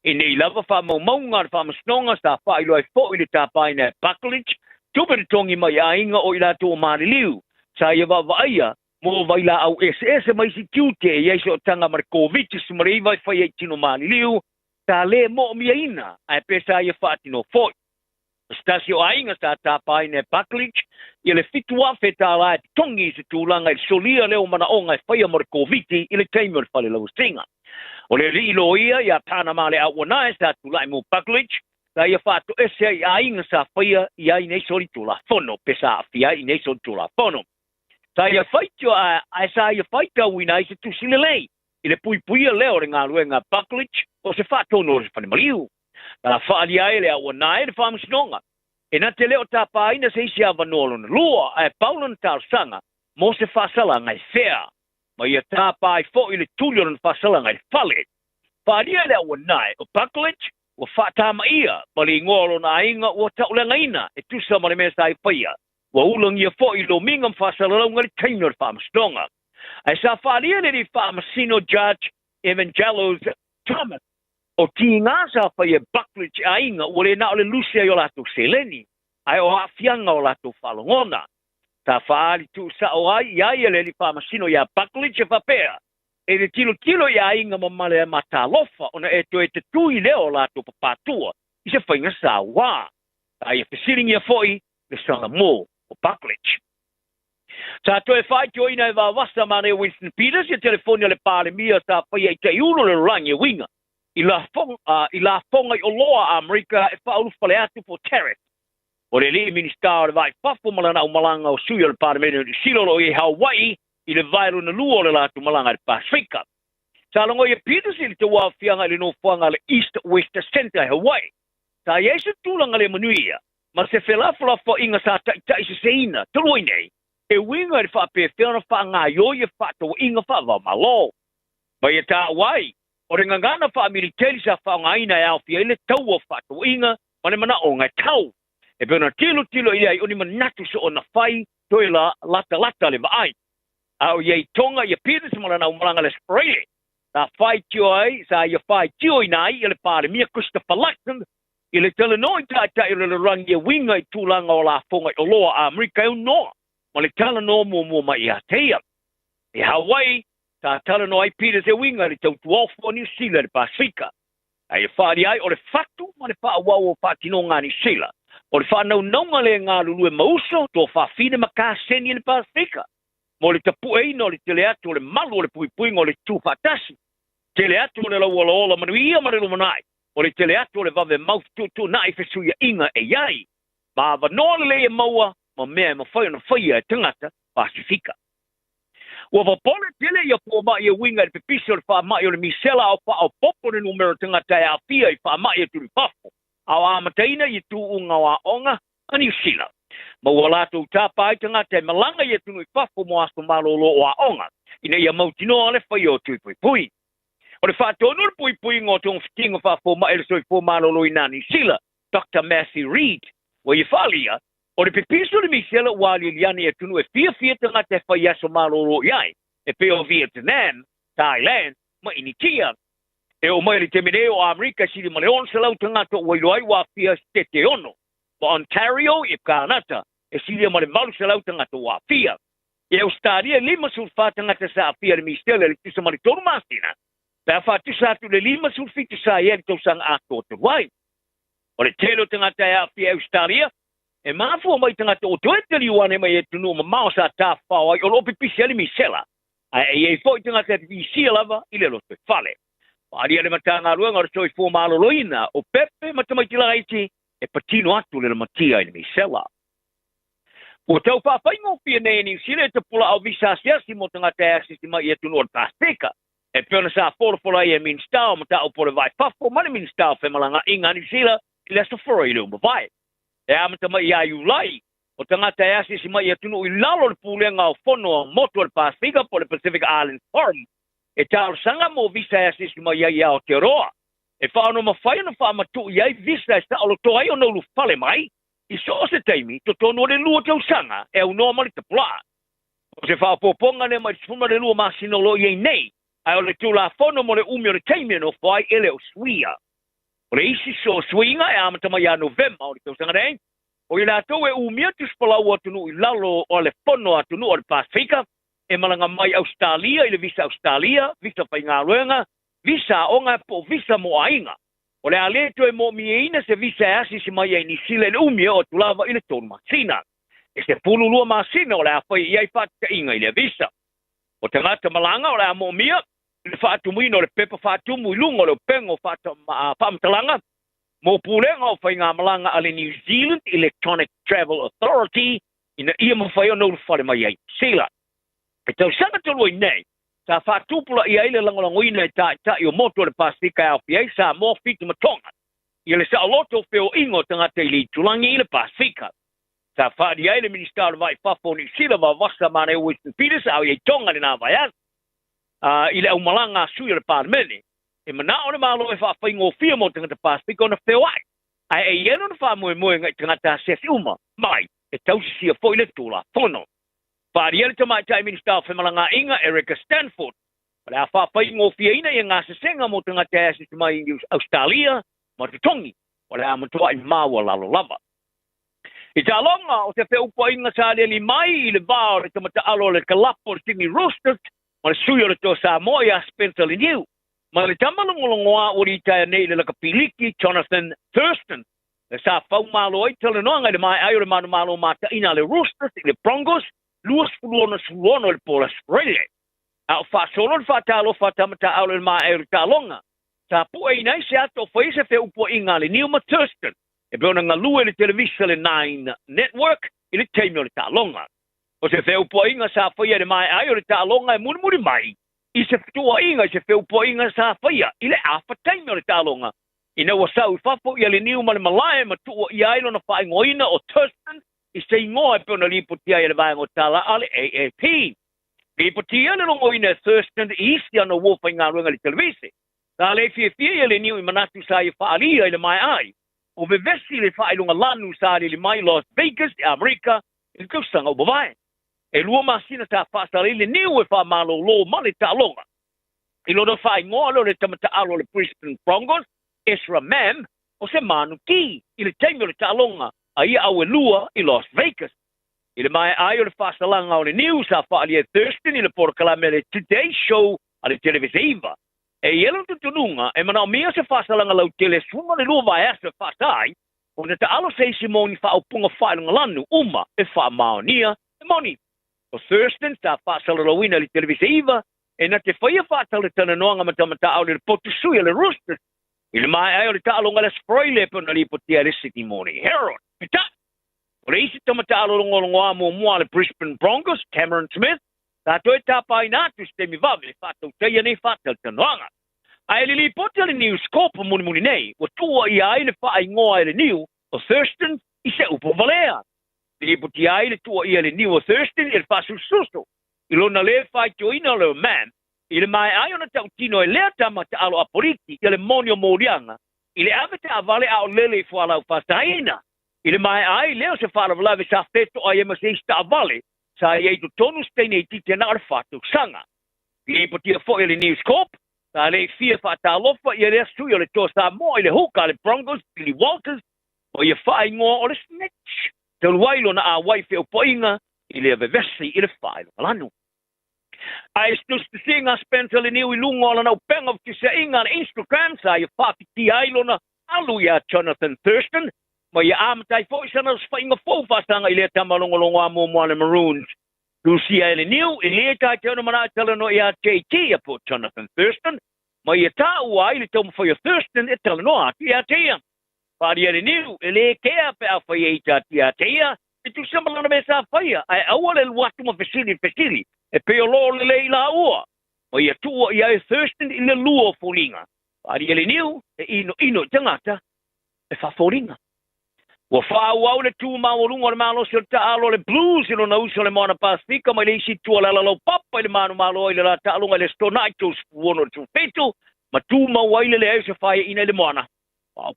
E nei lava fa maunga fa masnonga sa fa ilo ai fo ile ta pai na paklich. Tu peritongi mai ainga o ila tu mali liu. Sa ye va vaia mo vaila au SS mai si kiute ye so tanga mar covid smari vai fa ye tino mali liu. Ta le mo miaina ai pesa ye fa tino fo. Stasio ainga sa tapai ne paklich ile fitua fetala tongi se tulanga solia leo mana onga fai mar covid ile timer fale lo singa ole rilo ia ya Panama le awana sa tulai mo paklich sa ia fatu ese ainga sa fai ia nei soli tula fono pesa fia nei soli tula fono sa ia faitio a sa ia faita wina se tu silele ile pui leo nga luenga paklich o se fatu no se maliu la falia ele o nae fa msnonga ena te leo tapa ina se isi avanolo na lua ai paulan tal sanga mo se fasala ngai fea ma ia tapa ai fo ile tulio na fasala ngai fale falia ele o nae o paklich o fata ma ia bali ngolo na inga o ta ulenga ina e tu sa mare mesa ai paia wa ulang ia fo ilo mingam fasala ngai trainer fa msnonga ai sa falia ele fa masino judge evangelos Thomas o tinga sa fa ye baklich ainga ole na ole lucia yo lato seleni ai o afianga o lato falongona ta fali tu sa o ai ya ele li fa masino ya baklich fa pea e de kilo ya ainga mamale mata lofa ona e tu ile o lato papatua i se fainga sa wa ai e sitting ya foi le sala mo o baklich ta to e fai jo ina va vasta mane Winston Peters ye telefonia le pale mia ta fa ye te uno le rangi winga ila fonga i oloa Amerika e whaulu whale atu po tariff. O le li minister vai whafu malana o malanga o suia le parlemento i silolo i Hawaii i le vairu na lua o le latu malanga le Pasifika. Sa longo i Peters i le te wā whianga i le no whanga le East West Center Hawaii. Sa yesu tūlanga le manuia, ma se whelafula fo inga sa ta se seina, tuloi nei, e winga i whape whiana whanga yo i whato inga whawa malo. Ma i ta wai, o re ngangana wha militari sa whaonga ina e au fia ile tau o whato inga, mane mana o ngai tau. E pēna tilo i ai uni manatu so o na whai, toi la lata le maai. Au iei tonga i a Peters malana o malanga le Sprayle. Sa whai tio ai, sa i a whai tio i nai, i le pāre mia Christopher Luxon, i le telenoi tata i le rangi a winga i tūlanga o la whonga i loa a Amerika e noa. Ma le tala no mo mai i a teia. E Hawaii, ta tala no ai Peters e winga le tau tuofu o New Zealand le Pasifika. Ai e whaari ai o le whatu ma le wha wau o whatino ngā New Zealand. O le whanau naunga le ngā lulu e mauso tō whawhine ma kā seni le Pasifika. Mo le tapu e ino le tele atu o le malu o le pui o le tū whatasi. Tele atu o le lau ola manuia ma le lumanai. O le tele atu o le vave mau tu na i fesuia inga e iai. Ma vanoa le e maua ma mea ma whai ona whai e tangata Pasifika. Ua wapole tele ia po mai e winga le pepisi o le wha mai o le misela o wha o popo le numero tangata e a fia i wha mai e turi pafo. Au amataina i tu unga wa onga a New Zealand. Ma ua lato utapa ai tangata e malanga i tunu i pafo mo aso malolo o a onga. Ina ia mautinoa le whai o tui pui. O le wha tonu le pui ngō tōng fitinga wha fo mai le soi fo malolo i nā New Zealand. Dr. Matthew Reid. Wa i whalia. O le pepiso le misela wali liani e tunu e fia tangata e whai aso malolo iai. E peo Vietnam, Thailand, ma initia. E o mai le temene o Amerika siri ma le on se lau tangata o wailoai wa fia tete ono. Ma Ontario e Kanata e siri ma le malu se lau tangata wa fia. E Australia lima sulfa tangata sa fia le misela le tisa ma le toru masina. Pea wha tisa atu le lima sulfita sa ieri tau sang ato te wai. O le telo tangata e a fia Australia e mafu o mai tangata o toeteri wane mai e tunu ma mao sa ta whawai o lopi pisi ali misela. E foi tangata e visi lava i le loto e fale. Ari ale matanga luenga o toi fo maloloina o pepe matamai tila iti e patino atu le matia i misela. O tau whawhaingo pia nei ni sile te pula au visa siasi mo tanga te asisi mai e tunu o Pasifika. E peona sa whorwhora i e min stau ma ta upore vai whafo mani min stau whemalanga inga ni sila i lesa whora i lumba vai. E amata mai i Iulai, o tanga te asisi mai e tunu i lalo le pulenga o whono moto o Pasifika po le Pacific Islands Forum. E tau sanga mo visa asisi mai i Aotearoa. E whaano mawhai na wha matu i ai visa e sa alo toai o nolu whale mai. I so se teimi, to tono le lua tau sanga, e au normali te pula. O se whao poponga ne mai tfuma le lua masino lo i nei, ai o le tula whono mo le umi o le teimi no whai ele o suia. O le isi so suinga e amata mai a Novemba o le tau sanga rei. O i la tau e umi atu spalau atunu i lalo o le whono atunu o le Pasifika, e malanga mai Australia, i le visa Australia, visa pai ngā luenga, visa onga po visa mo ainga. O le aleto e mo mieina se visa e asisi mai e ni sile le umia o tulava i le tonu masina. E se pululua masina o le awhai i ai whatika inga i le visa. O te ngata malanga o le amo mia, i le whaatumuina o le pepa whaatumu i lunga o le upengo whaamatalanga, mo pulenga o whai ngā malanga a le New Zealand Electronic Travel Authority, ina ia mawhai o nolu whare mai ai sila. E tau sanga tolu i nei, sa whaatupula i aile langolangoina e ta i o moto le Pasifika au fiai sa mo fitu matonga. I le sa aloto feo ingo tangata i li tulangi i le Pasifika. Sa whaadi aile minister vai whafo ni sila wa wasa mane Winston Peters au i tonga ni nā vai as. I le au malanga sui le parmene. E mana o le malo e whawhaingo fia mo tangata Pasifika o na feo ai. Ai e ieno na wha moe ngai tangata sesi uma. Mai, e tausisia fo i le tula fono. Whaariele te mai tai minister whemalanga inga Erica Stanford. Pale a whawhaingo fia ina i ngā sesenga mo tanga te asisi mai i Australia, ma te tongi. Pale a matua i maua lalo lava. I tā longa o te wheupa inga sa li mai i le vāo le tamata alo le kalapo le Sydney Roosters, ma le sui o le tō Samoa i a Spencer Leniu. Ma le tamalongolongoa o li tai nei le lakapiliki Jonathan Thurston. Le sa whaumalo i tala noanga le mai ai o le manu malo mata ina le Roosters i le Broncos, luas fulono le pola Australia. A o whaasolo le whaatalo whaatamata au le mai e talonga. Sa pua i nei se ato whaise wheupo inga le Neil Thurston. E beona ngā lua le televisa le Nine Network i le teimi o le talonga. O se wheupo inga sa whaia le mai ai o le talonga e muri mai. I se tua inga i se wheupo inga sa whaia i le awha teimi o le talonga. I na wasau i whafo i le Neil Malaya ma tua i ailo na whaingoina o Thurston i se ingoa e peona lipotia i le vaengo tala ale AAP. Lipotia le longoina Thurston i isi ana wofa i ngā runga le televisi. Tā le fia i le Neil i manatu sa i whaalia i le mai ai. O vevesi le whailunga lanu sa le mai Las Vegas i Amerika i le kausanga o bavai. E lua masina ta whaasale le Neil e whaamalo lo male ta longa. I lodo whaingoa lo le tamata alo le Brisbane Broncos, Ezra Mam, o se manu ki i le teimi o le ta longa. A ia au e lua i Las Vegas. I le mai ai o le whaasalanga o le news a whaalia Thurston i le porokalame le Today Show a le televisiva. E ielo tutununga e mana o mea se whaasalanga lau tele sunga le lua vai asa whaatai o na te alo se simoni whaapunga whailunga lanu uma e whaamaonia e moni. O Thurston sa whaasala lawina le televisiva e na te whaia whaatale tana noanga matamata au le potusui le Roosters. I le mai ai o le taalonga le Sproile pe na lipotia le Sydney Morning Herald. Pita! O le isi tamata alolongo amo mua le Brisbane Broncos, Cameron Smith, tato e tapa i natu stemi vave le whatau teia nei whatal tanoanga. Ai le lipotia le News Corp muni nei, o tua i ai le wha ingoa le News o Thurston i se upo valea. Le lipotia ai le tua i le News o Thurston i le whasu suso. I lona le whai joina le man, i le mai ai ona tau tino e lea tamata alo aporiki i le monio morianga, i le avete a vale a o lele i fualau whastaina. I le mai ai leo se whalavalawe sa feto ai ema se ista a vale, sa i eitu tonu steine i tite na ar whatu sanga. I le ipotia fo i le News Corp, sa le fia whatalofa i le sui o le tō sa mo i le huka le Broncos, Billy Walters, o i whai ngoa o le snitch. Te luailo na a waife o poinga, i le vevesi i le whailo alanu. Ai stus te singa Spencer le niu i lungo ala nau penga ki se inga na Instagram sa i whapiti ailona alu ia Jonathan Thurston ma i amatai fo i sana swainga fōwhasanga i le tamalongolongo a moana Maroons. Lucia le niu i le tai te ona mana tala no i a JT a po Jonathan Thurston ma i a tā ua i le tau mawhai Thurston e tala no atu i a tea. Pari ale niu, ele kea pe a whai e tia teia, e tu samalana me sa whaia, ai awale watu ma fesili, e peo lo le la ua. O ia tua, ia e Thurston i le lua fōlinga. Pari ale niu, e ino tangata, e wha fōlinga. Wa whāuau le tū maurunga le malo si o taalo le blues ilo na uso le Moana Pasifika, mai le isi tua la lau papa i le manu malo i le la taalunga le Stonaitos puono le tūwhetu, ma tū mauai le au se whaia ina le Moana.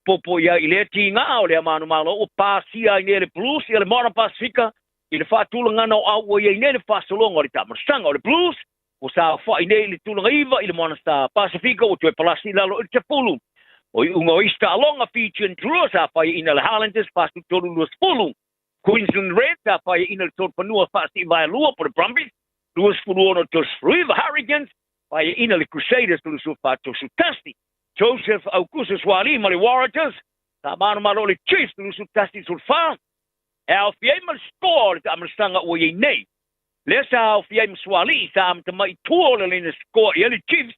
Popo ia i le ti ngā o le manu malo o pāsia i le blues i le Moana Pasifika, i le whātulanga no au i le whāsolonga o le tamarasanga o le blues, o sa whai le tulanga iwa i le Moana Pasifika o tue palasi lalo i te pulu. O unga ista alonga featuring Druas a whai ina le Highlanders pasu toru luas pulu. Queensland Reds a whai ina le torpanua pasi vai lua por the Brumbies, luas pulu ono tos River Hurricanes, whai ina le Crusaders tulu su whāto su tasti. Joseph Augusta Swali ma le Warriors, ta manu maro le Chiefs tulu su tasti sul wha. E au fiei ma score ta amarasanga o ye nei. Lesa au fiei ma Swali sa am ta mai tuola le na score i le Chiefs,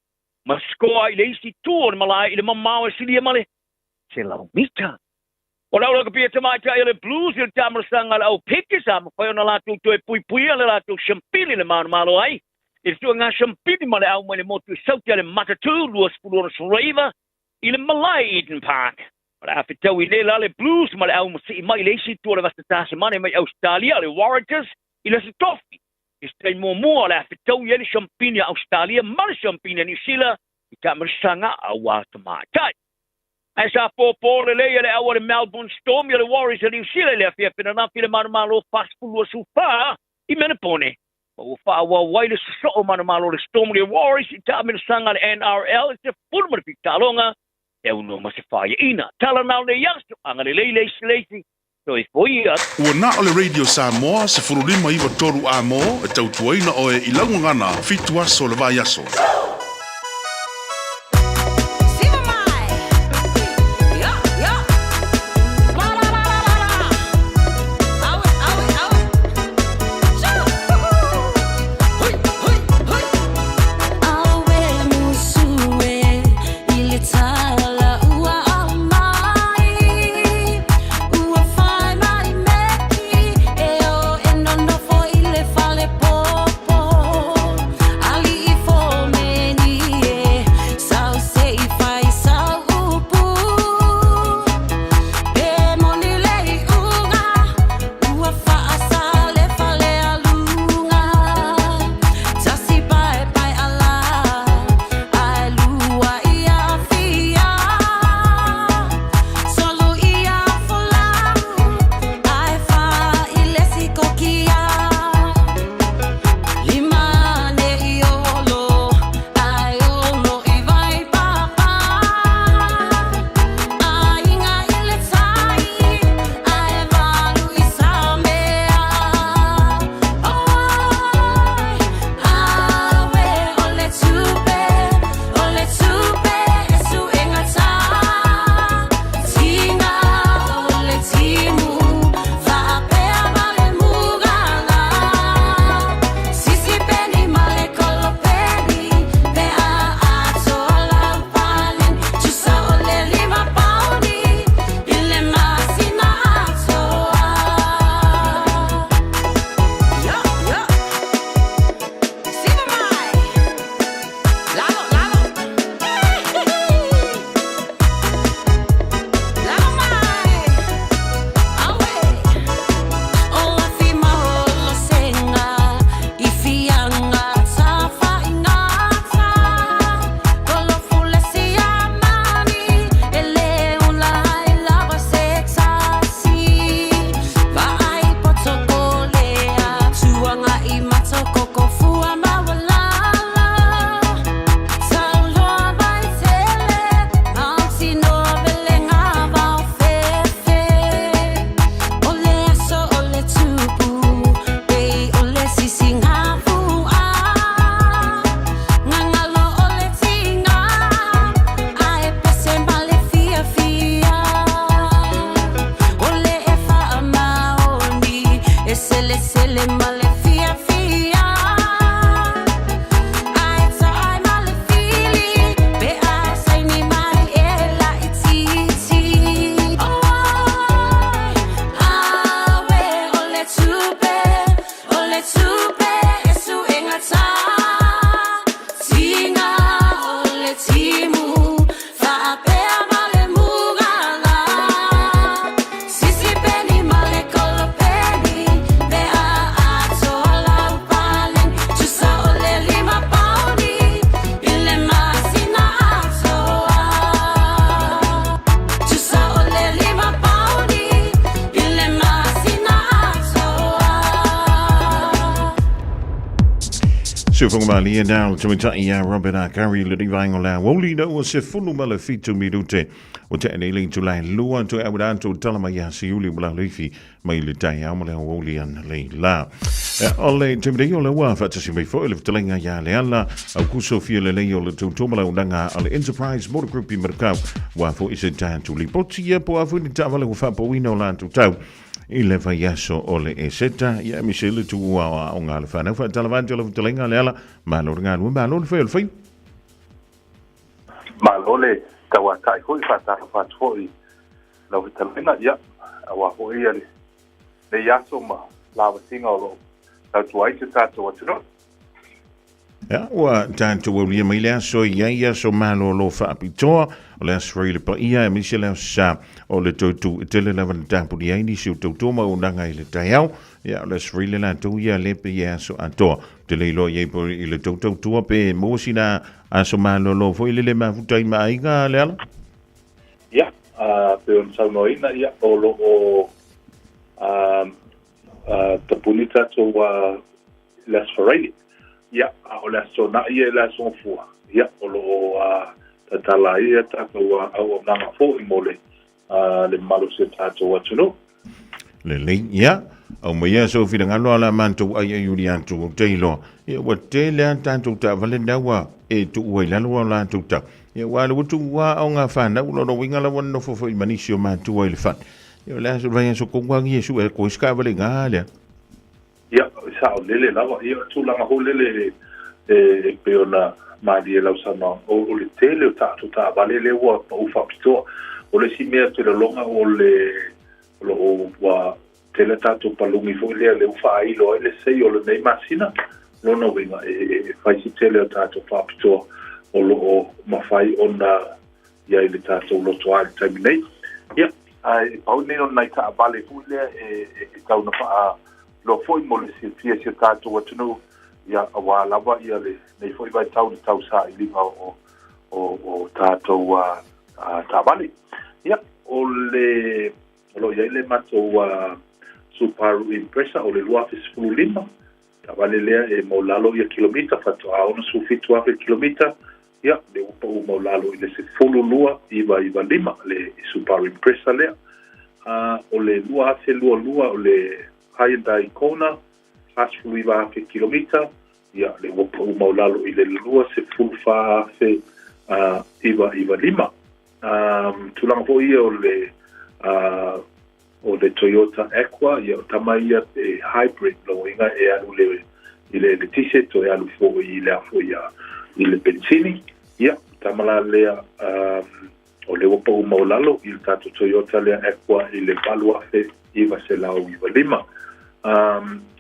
ma score i le isi tuola malai i le mamawa sili male. Se lau mita. O lau laka pia tamaita i le Blues i le tamarasanga le au Pickers a ma whai ona latu to e pui le latu Shampili le manu malo ai. I tua ngā Shampili ma le au mai le motu sautia le Matatu, luas pulona Suraiva, i le Malai Eden Park. Ma le awhitau i le la le Blues ma le au masi i mai le isi tua le vastatasa mane mai Australia, le Warriors, i le Satofi. I stei mua le awhitau i le Shampini Australia, ma le Shampini New Zealand, i tamarasanga a Wātamatai. Ai sa pōpō le le au le Melbourne Storm, i le Warriors a New Zealand, le awhiapina nafi le manamalo whaspulua suwha, i menepone. O whaawa waile so mana malo le Storm le Warriors i tāmina sanga le NRL i te fulma le pitalonga e uno ma se whaia ina. Tala nao le yastu anga le leisi so i fwoi at. Ua na o le Radio Samoa se furulima iwa toru a mo e tautuaina o e ilangu ngana fitu aso le vai aso. Ali se fonga mali down to mita ia Robert Akari le divine la woli no se funu mala fitu minute o te ene link to line luan to abudan to talama ya si yuli bla lefi mai le tai amole woli an le la ole te me yo le wa fa tsi me fo le telinga ya le ala au kuso fi le le yo le to tomala undanga ale Enterprise Motor Group i merkau wa fo is it time to lipotia po afu ni tavale fa po wino la to tau ile fa yaso ole e seta ya Michelle tu wa o ngale fa na fa talavanto le telinga le ala ma lo ngal ma lo fe fe ma lo le tawa kai ko fa ta fa foi lo telinga ya wa ho ia le yaso ma la wa singa lo ta tu ai ta to what no ja wa tanto wo li mai le so ya so malo lo fa pitoa o le asfrele pa ia Michelle sa o le tu te le lava tampu di ai si tu tu ma unanga ile taiau ya le asfrele la tu ya le pe ya so ato te le lo ye po ile tu pe mo sina aso malo lo foi le ma futai mai ga le ala ya pe on sa no ina ya o lo o te punita to le asfrele ya o le so na ia la so fu ya o lo tala ia ta ko au na fo i mole le malo se tato watuno le ya au mai so fi ngalo ala mantu ai Julian tu teilo ya wa tele tantu ta valenda wa e tu wa la la tu ta ya wa lu tu wa au nga fa na lo no winga la wonno fo i manisio ma tu wa il fa ya la so vai so ko wa yesu e ko ska vale ngale ya sa lele la wa ya tu la ho lele e peona ma di la usano o le tele ta tu ta vale le wa o fa pito o le simea te longa o le lo wa tele tato palungi fo le ufa ai lo le sei o le nei masina no no winga e fai si tele tato fa pito o lo ma fai ona ya ile tato lo to al terminate ya ai pau ne on nai ta vale fu le e ta una fa lo foi mo le si fie si tato wa tunu ya wa lava ya le nei foi vai tau sa i liva o tato wa ta vale ya o le lo ya le mato wa super impresa o le lua fis fulima ta vale le e mo lalo ya kilomita fato a ona su fitu a kilomita ya le upa o mo lalo ile se fulu lua iva lima le super impresa le o le lua se lua o le Hyundai Kona fast fluiva a kilomita ya le upa o mo lalo ile lua se fulu fa fe iva lima tulanga po ia o le Toyota Aqua ia tamaia e hybrid lo inga e alu le tise to e alu fo i le afo ia i le benzini ia tamala lea o le opa umaulalo i le tato Toyota lea Aqua i le valua fe iwa se lau iwa lima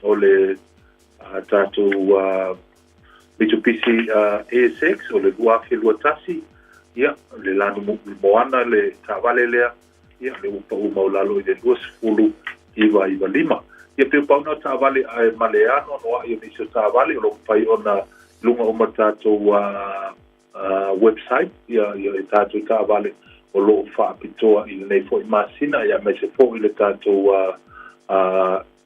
o le tato Mitsubishi ASX o le luafe luatasi ia le lanu moana le tavale lea ia le upa umaulalo i le 2 iwa lima ia pe pauna tavale ai maleano no ia miso tavale lo pai ona lunga o matato website ia e tato tavale o lo fa pitoa i nei foi masina ia me se foi le tato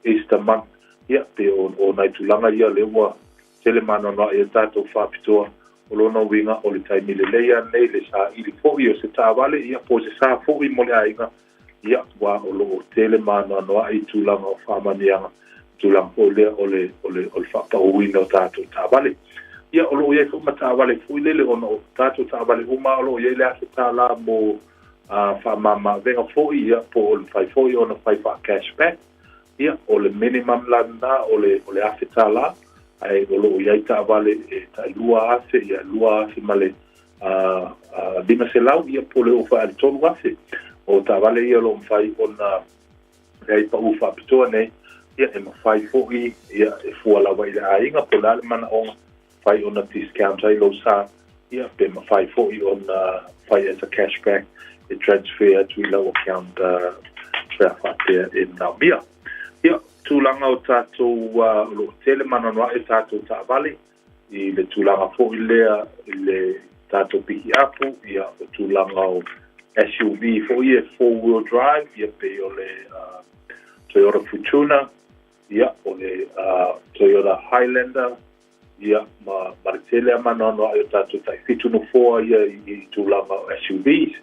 Easter month ia pe o nai tulanga ia le wa telemano no ia tato fa pitoa o lona winga o le taimi le leia nei le sa ili fo'i o se tāwale ia po se sa fo'i mo le ainga ia wa o lo tele mana noa i tūlanga o whamanianga tūlanga po lea o le whapauina o tātou tāwale ia o lo iei fuma tāwale fui lele o no tātou tāwale uma o lo iei lea se tāla mo whamama venga fo'i ia po o le whai fo'i o na whai wha cashback ia o le minimum lana o le afe tāla ai o lo ia ta vale e ta lua afe ia lua afe male dima se lau ia pole o fa tonu afe o ta vale ia lo fai ona ai pa u fa pitoa nei ia e fai foi ia e fu ala vai la inga pola mana on fai ona discount ai lo sa ia pe fai foi ona fai as a cashback e transfer to low account fa in Namibia ia tūlanga o tātou lo tele mana noa e tātou tāwale i le tūlanga fo i lea i le tātou piki apu ia o tūlanga o SUV fo i e 4-wheel drive ia pe o le Toyota Fortuna ia o le Toyota Highlander ia maritele a manono ai tātou tai fitu no foa ia I tūlanga SUVs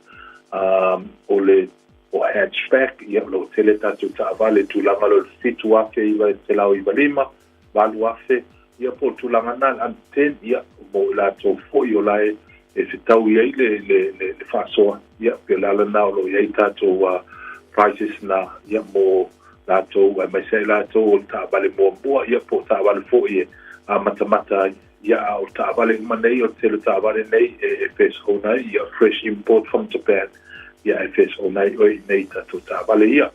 o le o hatchback ia lo tele tātou tāwale tūlanga lo fitu ake iwa te lau iwa lima walu afe ia po tūlanga nal anten ia mo lātou foi o lai e se tau iai le whasoa ia pe lala nao lo iai tātou prices na ia mo lātou mai sei lātou o tāwale mua ia po tāwale foi a matamata ia o tāwale manei o tele tāwale nei e FSO nei ia fresh import from Japan ia FSO nei oi nei tātou tāwale ia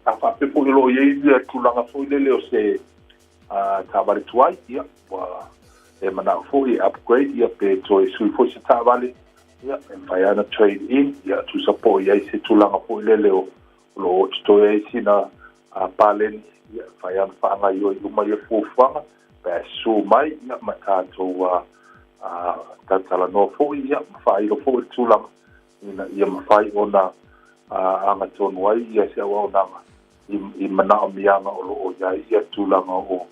a whapepo lo iei ia tūlanga foi lele o se tāwale tuai ia e mana foi upgrade ia pe toi sui foi se tāwale ia e whai ana trade in ia tu sapo iei se tūlanga foi lele o lo toi ei sina palen ia whai ana whaanga ioi uma ia fuwhanga su mai ia matatou tatala no foi ia mafai lo foi tūlanga ia mafai ona anga tonu ai ia se awa ona I mana o mianga o lo ia tūlanga o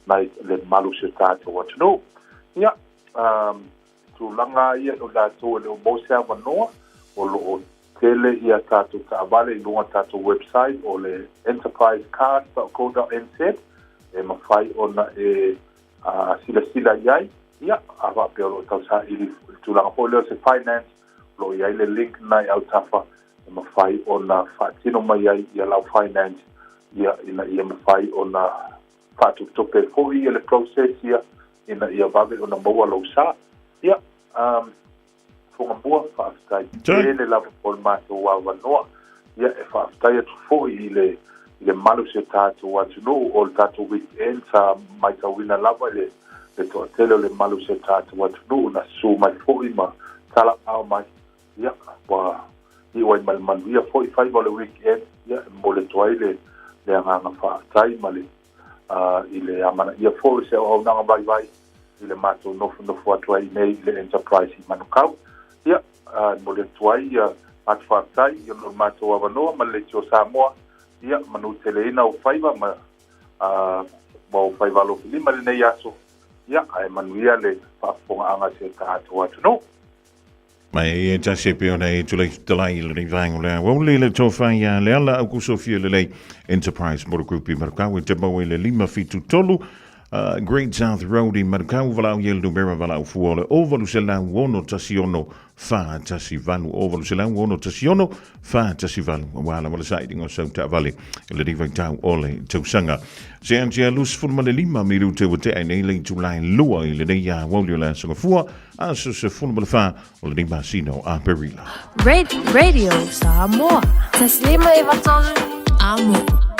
nai le malu se tātou watu no ia tūlanga ia o tātou le o mose awa noa o lo tele ia tātou tāwale I lunga tātou website o le enterprisecars.co.nz e mawhai ona sila iai ia awa pe o tau sa ili tūlanga po leo se finance lo iai le link nai au tafa e mawhai ona whaatino mai iai ia lau finance ia mawhai ona whaatutope fo ia le process ia ia wawe ona maua lau sa ia fonga bua whaafitai le lava o le mato wawa noa ia e whaafitai atu fo I le malu se tātou atu no o le tātou weekend sa mai tawina lava le toa tele le malu se tātou atu no na su mai fōi ma tala au mai ia wa iwai malmanu ia fōi whai ma le weekend ia mo le toa le anganga whaatai ma le I le amana ia fōi se au nanga vai I le mātou nofu atu ai nei le enterprise I manukau ia mo le toa ia atu whaatai ia no mātou awanoa ma le tio Samoa ia manu teleina o faiva ma o faiva lo lima le nei aso ia ai manuia le whaafonga anga se tātou atu no mai e tase pe ona e tule talai le vango le wo le tofa ya le ala au kusofia le Enterprise Motor Group I Marukau e te mau le lima fitu tolu Great South Road I Marukau valau yel do bera valau fuole ovalu se la wono tasiono fa tasi valu ovalu se la wono tasiono fa tasi valu wala wala siding o so ta vale le diva tau ole tausanga se antia lus forma le lima miru te wote ai nei le tulai lua I le ya wolio la so fua aso se forma le fa o le diva sino a perila Radio Samoa Taslima Ivatolu Amo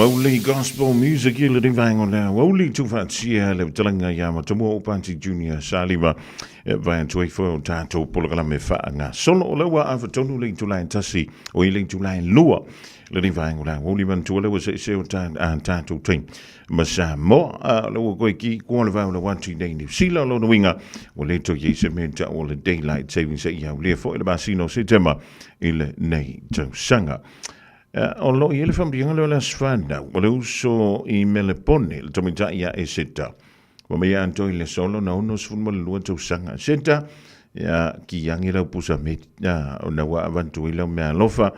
Mauli gospel music ile rinvango la woli tu fatia le talanga ya matomo panti junior salima vai tu fo tato pologala me fa nga solo le wa avatonu le tu line tasi o ile tu line lua le rinvango la woli man tu le was se tato train masa mo le ko ki ko le va le wanti nei sila lo winga o le to yese menta o le daylight saving se ya le fo le basino setema ile nei tu sanga o lo ile fam bianga lo la sfanda o le uso I melepone le tomita ia e seta o me ia anto ile solo na uno sfuma le lua tu sanga seta ya ki yangi la pusa me ya o na wa avantu ile me alofa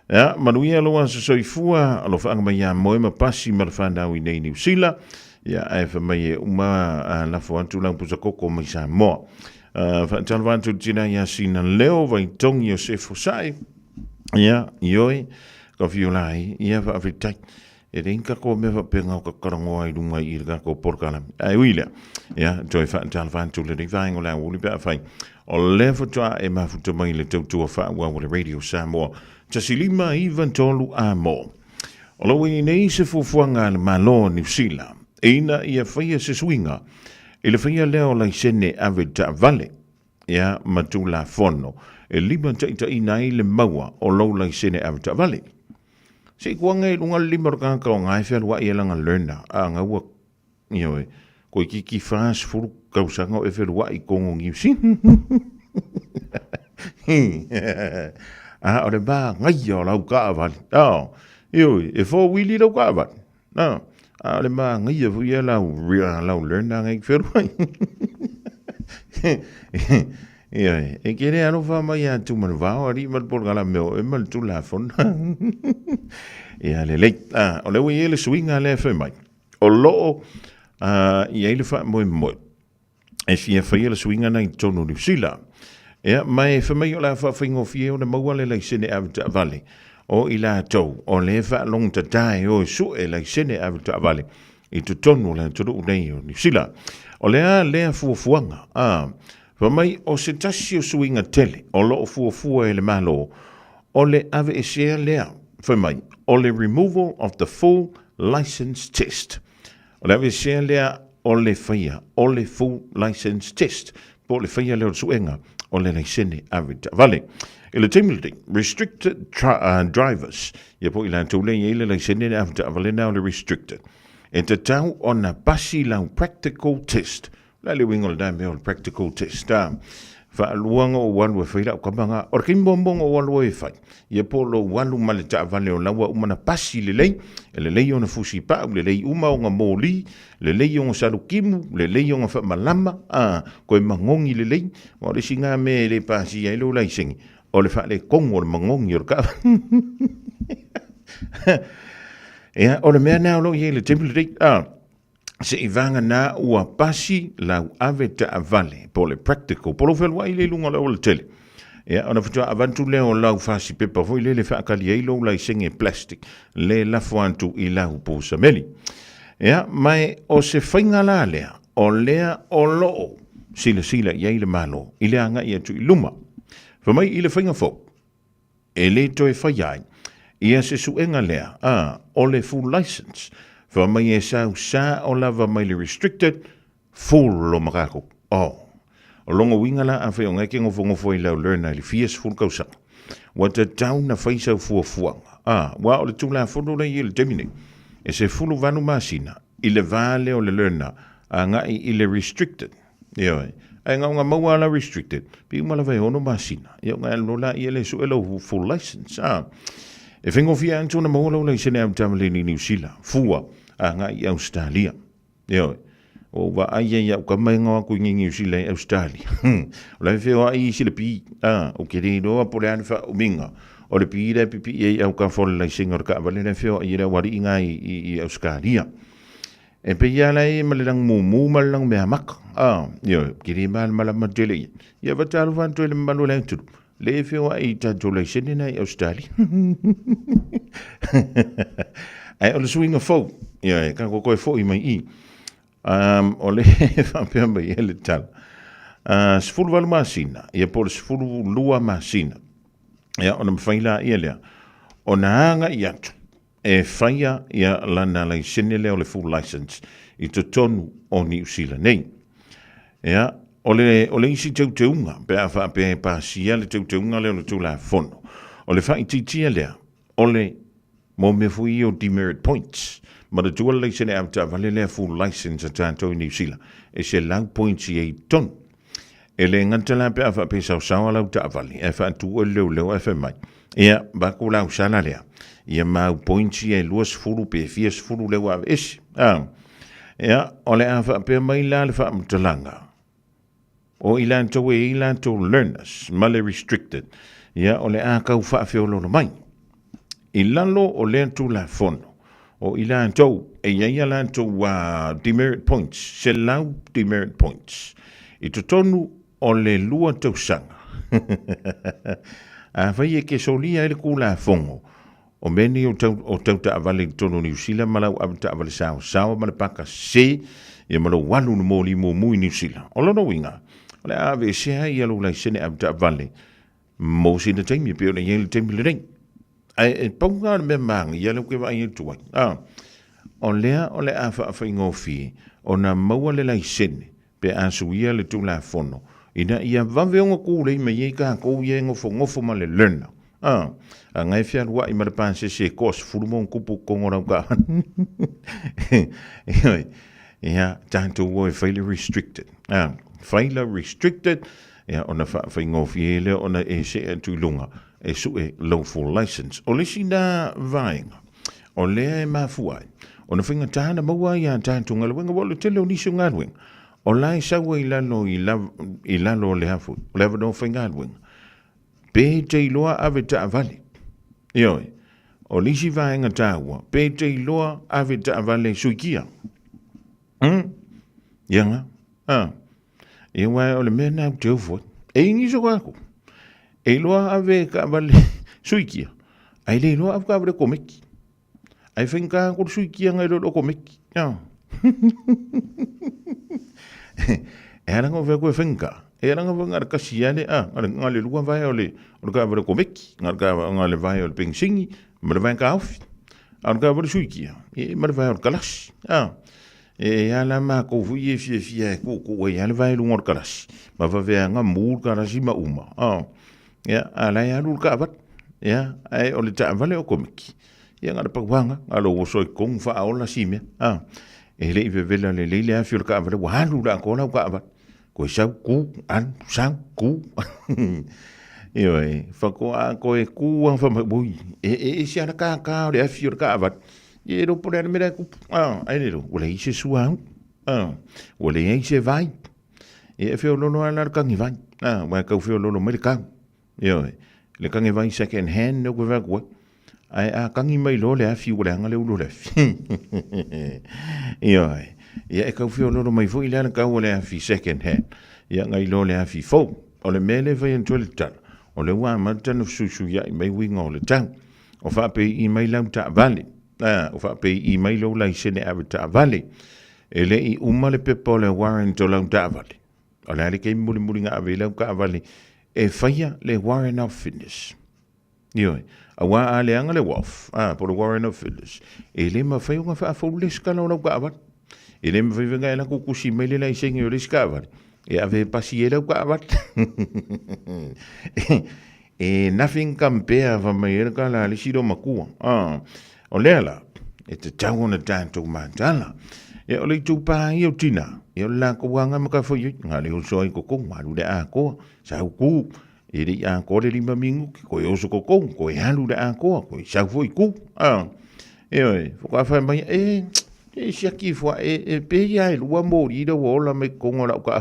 ya manuia lo wa so ifua alofa anga ya moe ma pasi ma fanda wi nei New Zealand ya e fa me uma la fo antu la pusa koko me sa mo Whaatala wātu tina ia sina leo vai tongi o se fosai. Ia, ioi, ka fiolai, ia whaawitai. E rinka ko me whapenga o ka karangoa I runga I rika ko porkalami. Ai uila. Ia, toi whaatala wātu le rivaingo la uli pia whai. O lefa toa e mafuta mai le tautua whaua o le Radio Samoa. Tasilima Ivan Tolu a mo. O lo i nei se fufuanga le malo New Zealand. Eina ia whaia se swinga. I le whaia leo lai sene ave ta vale. Ia matu la fono. E lima taita I nai le maua o lo lai sene ave ta vale. Se kuanga I lunga lima raka o ngai whea lua ia langa lerna. A ngaua, ioe, koe kiki fast furu kausanga o e whea lua I kongo ngiusi. O le ba ngai o lau ka avali. Ioe, e fo wili lau ka avali. O le ba ngai o fuia lau lerna ngai whea lua. Ioe, e kere anu wha mai a tu manu vau, ari malpol gala meo, e mal tu la fon. Ia le lei, o le ui ele swinga le whai mai. O loo, I ele wha moe moe. E fia whai ele swinga nei tono New Zealand. Ia, mai wha mai o la wha whaingo fie o na maua le lai sene avita vale. O I la tau, o le wha long ta tae o su e lai sene avita vale. I tu tono la tono unei o New Zealand. O lea fuafuanga, Wa mai o se tasi o suinga tele, o lo o fuafua e le malo, o le ave e sea lea, wha mai, o le removal of the full license test. O le ave e sea lea, o le whaia, o le full license test, po le whaia leo suenga, o le leisene ave ta vale. I le teimildi, restricted drivers, ia po I la tūle I le leisene ave ta vale na o le restricted. E te tau o na basi lau practical test, la le wingo le dame o practical test. Fa luanga o walu e whaira o kamanga. O raki mbongbong o walu e whai. Ia po lo walu male ta vale o lawa umana pasi le lei. E le lei o na fusi pau, le lei uma o nga mōli, le lei o nga sarukimu, le lei o nga whamalama. Koe mangongi le lei. O le singa me le pasi ai lo lai singi. O le wha le kongo le mangongi o le ka. Ea, o le mea nao lo i le temple rei. Se I vanga na ua pasi lau ave ta avale po le practical po lo felwa I le lunga lau le tele. Ea, ona fitua avantu leo lau fasi pepa foi le whaakali ei lo lai senge plastic le lafo antu I lau po sameli. Ea, mai o se whainga la lea o lea o loo sila iei le malo I le anga I atu I luma. Whamai I le whainga fo e le toi whaiai ia se suenga lea o le full license. Fa mai e sa o lava mai le restricted, full lo makako. O longo wingala a whai o ngai kengo fongo foi lau lerna li fies full kausa. Wata tau na whaisa fuafuanga. Wa o le tula fono le le temine. E se fulu vanu masina, I le vale o le lerna, a ngai I le restricted. Ioi, ai nga maua la restricted, pi umala vai ono masina. Ioi ngai lola I le su elo full license. E whengo fia anto na maua lau le sene am tamale ni New Zealand. Fua. Nga I Australia. Ioi. O wa ai ai au ka mai ngā kui ngingi usila I Australia. O lai wheo ai isi le pi. O kere roa po le ane wha uminga. O le pi re pipi ei au ka whole lai singa o ka wale le wheo I re wari inga I Australia. E pe ia lai ma le lang mumu ma le lang mea maka. Ioi. Kere ma le malama tele. Ia wataru vanto le manu le turu. Le wheo ai tato lai sinina I Australia. Ai o le swinga fau. Ia, ka koe fo I mai I. O le whampea mai e le tala. Sifuru walu masina. Ia po le sifuru lua masina. Ia, o na mwhaila ia lea. O na hanga I atu. E whaia ia lana lai sene leo le full license. I to tonu o New Zealand nei. Ia, o le isi tauteunga. Pea whaapea pasia le tauteunga leo le tula fono. O le whai titia lea. O le mo me fui o demerit points. Ma le tua le sene amta vale le full license a tātou I New Zealand. E se lau points I ton. E le ngantala pe afa pe sau lau ta vale. E fa tu o leo e fa mai. Ia, bako lau sana lea. Ia mau points I luas furu pe fies furu leo a esi. Ia, o le afa pe mai la le fa mtalanga. O ilanto e ilanto learners. Ma le restricted. Ia, o le a kau fa feolo no mai. I lalo o le tu la fono. O I lantou, e ia lantou demerit points, se lau demerit points. I to tonu o le lua tausanga. A whai e ke solia ele kula fongo. O meni o tau ta avale tono New Zealand malau au ta avale sao ma le paka se ia malo walu no moli mo mui New Zealand. O lono winga. O le ave se hai ia lo lai sene au ta avale. Mo si na taimi pe o le yele taimi le rei. Ai ponga me mang ia lo ke vai e tuai. O lea o le afa afa ingofi o na maua le lai sene pe asuia le tula fono. Ina ia vaveonga ku le me ye ka ko ye ngofo ma le learner. A ngai fia rua i marapan se kos fulumon kupu kongora ka. Ia tanto wo failure restricted. Failure restricted. Ia ona fa ingofi ele ona e se tu lunga e su e lawful license. O le sina vainga. O le mafuai. Ona finga tana maua ia tanto ngala wolo tele o nisu ngalwing. O lai sawa i lalo le hafu. O le avano finga ngalwing. Pe te loa ave ta avale. Ioi. O lisi vaenga taua. Pe te loa ave ta avale suikia. Ianga. Iwa o le mena au te ufo. E ingi so kako. E loa ave ka avale suikia. Ai le loa ave ka avale komeki. Ai finga ko suikia ngai lo komeki. Era ngo ve ko finga. Era nga vanga kasiane ngale lua vai ole o ka vere komeki ngale vai ole pensingi maar vai ka af an ka vere suikia e maar vai ole kalas e ala ma ko fuie fie ko e ala vai lu ngor kalas ma va ve nga mur kalas ma uma ya ala ya lu ka vat ya ai ole ta vale o komeki ya ngale pa wanga alo wo so kong fa ola sime e le ve vela le le afio ka vere wa lu la ko la ka vat ko sau ku an sang ku ioi fa ko e ku an fa bui e si ana ka le afio ka avat e ro por me ku ai ro o le ise suan o le ise vai e fio no ana ka ni vai wa ka fio no me ka ioi le ka ni vai second hand no ko va ko ai a ka ni mai lo le afio le anga le ulo le ioi ia e kau fio loro mai fo ilana kau ole afi second hand. Ia ngai lo le afi fo. O le mele vai en tole tala. O le wa matanu susu ia i mai winga o le tau. O fa pe i mai lau ta vale. O fa pe i mai lo lai sene ave ta vale. E le i uma le pepo le warren to lau ta vale. O le ale kei muri nga ave lau ka vale. E faia le warren of fitness. Ioi. A wa ale anga le waf. Po le warren of fitness. E le ma fai unga fa fo le skala o lau ka vale. E le me venga ela ko kusi mele la isengi o riskavar. E ave pasiera o kavat. E nothing compare va mai ka la lisiro makua. O lela. E te tau na tanto mantala. E o le tupa i o tina. E o la ko wanga maka fo yu. Nga le o soi ko ko malu de a ko. Sa ku. E ri a ko le lima mingu. Ko e oso ko ko e halu de a ko. Ko e sa fo i ku. E oi. Fo ka fa mai e si aki fua e pe ia e lua mori da wola me kongo la ka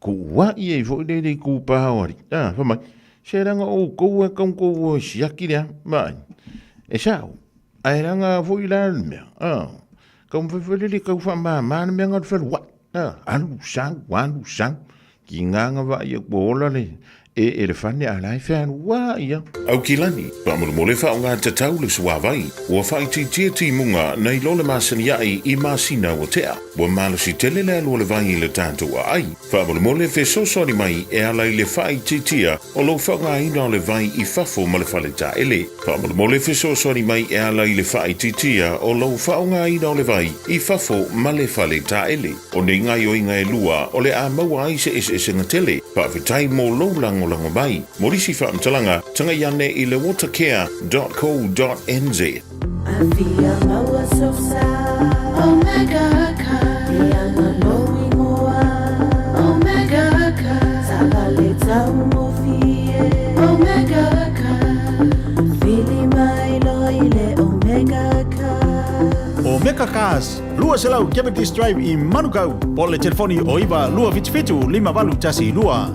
ku wa i e fo de ku pa ori fa mai se ranga o ko e kon ko si aki dia mai e sao ai ranga fo i la me kom fo le ka fa ma me ngot fa wa anu sang ki nganga va i bola le e le fane ala e fan wa ia au kilani pa mo le fa nga te tau le swa vai o fa ti munga nei lo le masania i masina o tea o malo si tele le lo le vai le tanto ai fa mo le fe so ni mai e ala le fa tia o lo fa nga ina le vai i fafo mo le fa le ta ele fa mo le fe so ni mai e ala le fa tia o lo fa nga ina le vai i fafo ma le fa le ta ele o nei nga yo inga e lua o le a maua i se ngatele pa vitai mo lo lango mai morisi fa mtalanga tanga yane i le watercare.co.nz Afia maua sosa Omega Ka Diana Loi Moa Omega Ka Sabaleta Umofie Omega Ka Fili mai loile Omega Ka Omega Cars Lua selau Diabetes Drive i Manukau Pole telefoni o iwa lua vitfitu 5 tasi lua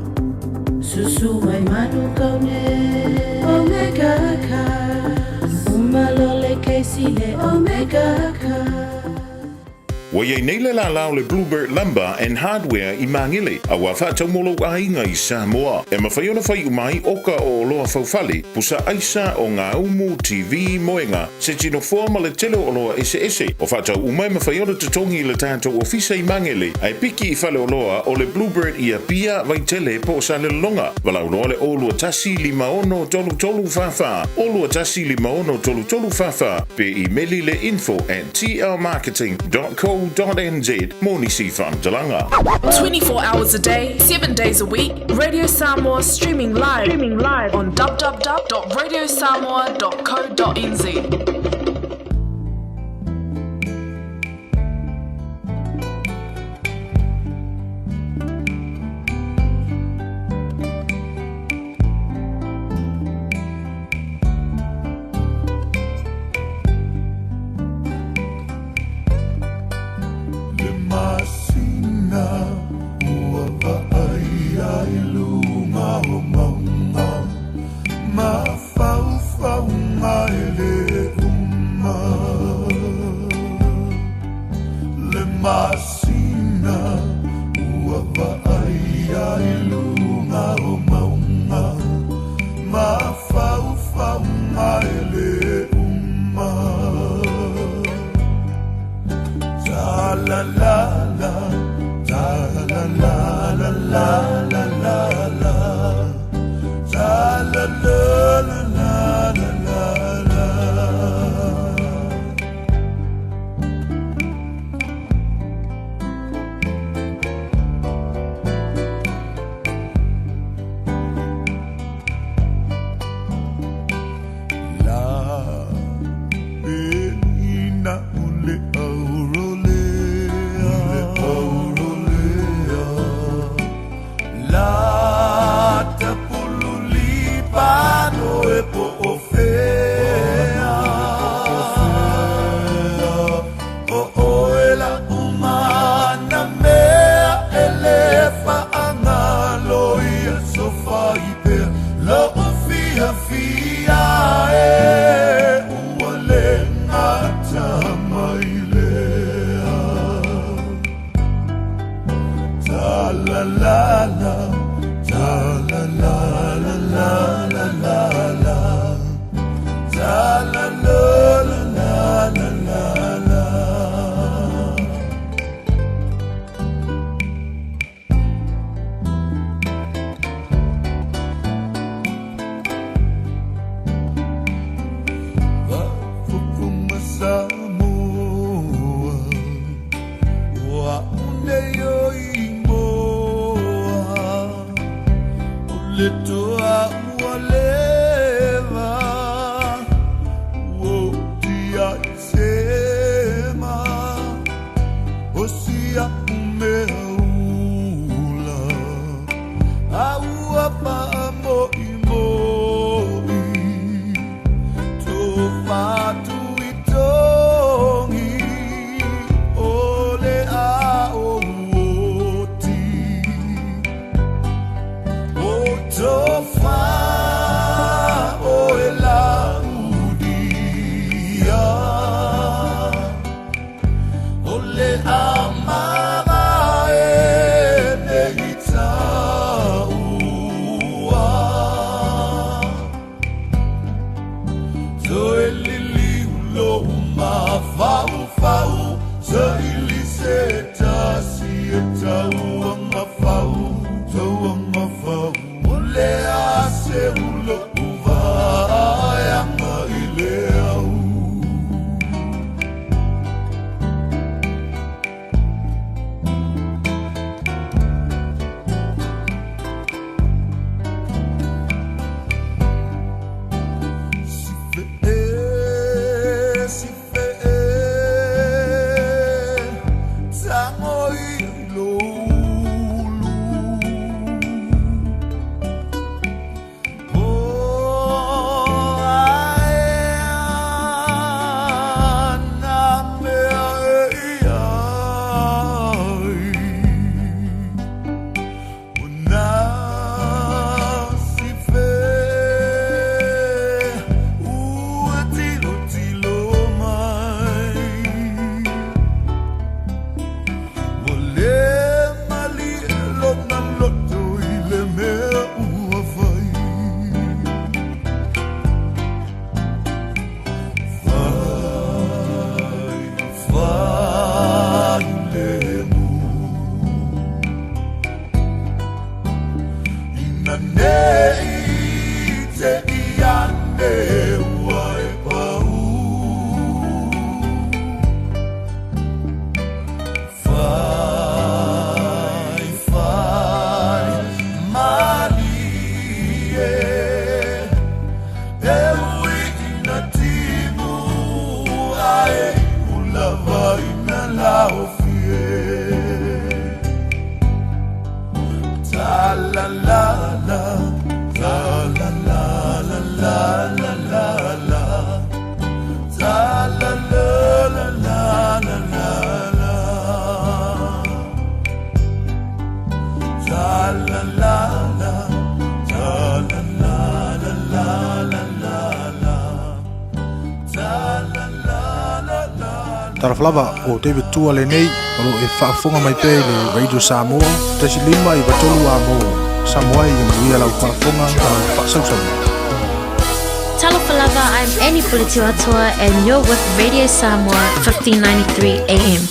Susu mai Manukau ne Omega Ka Umalole keisile Omega Ka Wa ye nei le la lao le Bluebird Lumber and Hardware I mangile. A wa fa tau molo ainga I Samoa. E mawhaiona whai umai oka o loa faufale. Pusa aisa o ngā umu TV moenga. Se tino forma le telo o loa ese. O fa tau umai mawhaiona tutongi le tātou ofisa I mangile. Ai piki I whale o loa o le Bluebird ia pia vai tele po sa le longa. Walau noa le olua tasi 5 fafa. Olua tasi 5 fafa. Pe emaili le info@tlmarketing.co.nz. Moni si whaamtalanga. 24 hours a day, 7 days a week. Radio Samoa streaming live on www.radiosamoa.co.nz. Ole Taraflava o David Tua le nei o e whaafonga mai pe le Radio Samoa tasi lima i batolu a mo Samoa i manuia lau whaafonga a whaasausamu. Talafalava, I'm Annie Pulitiwatua and you're with Radio Samoa 1593 AM.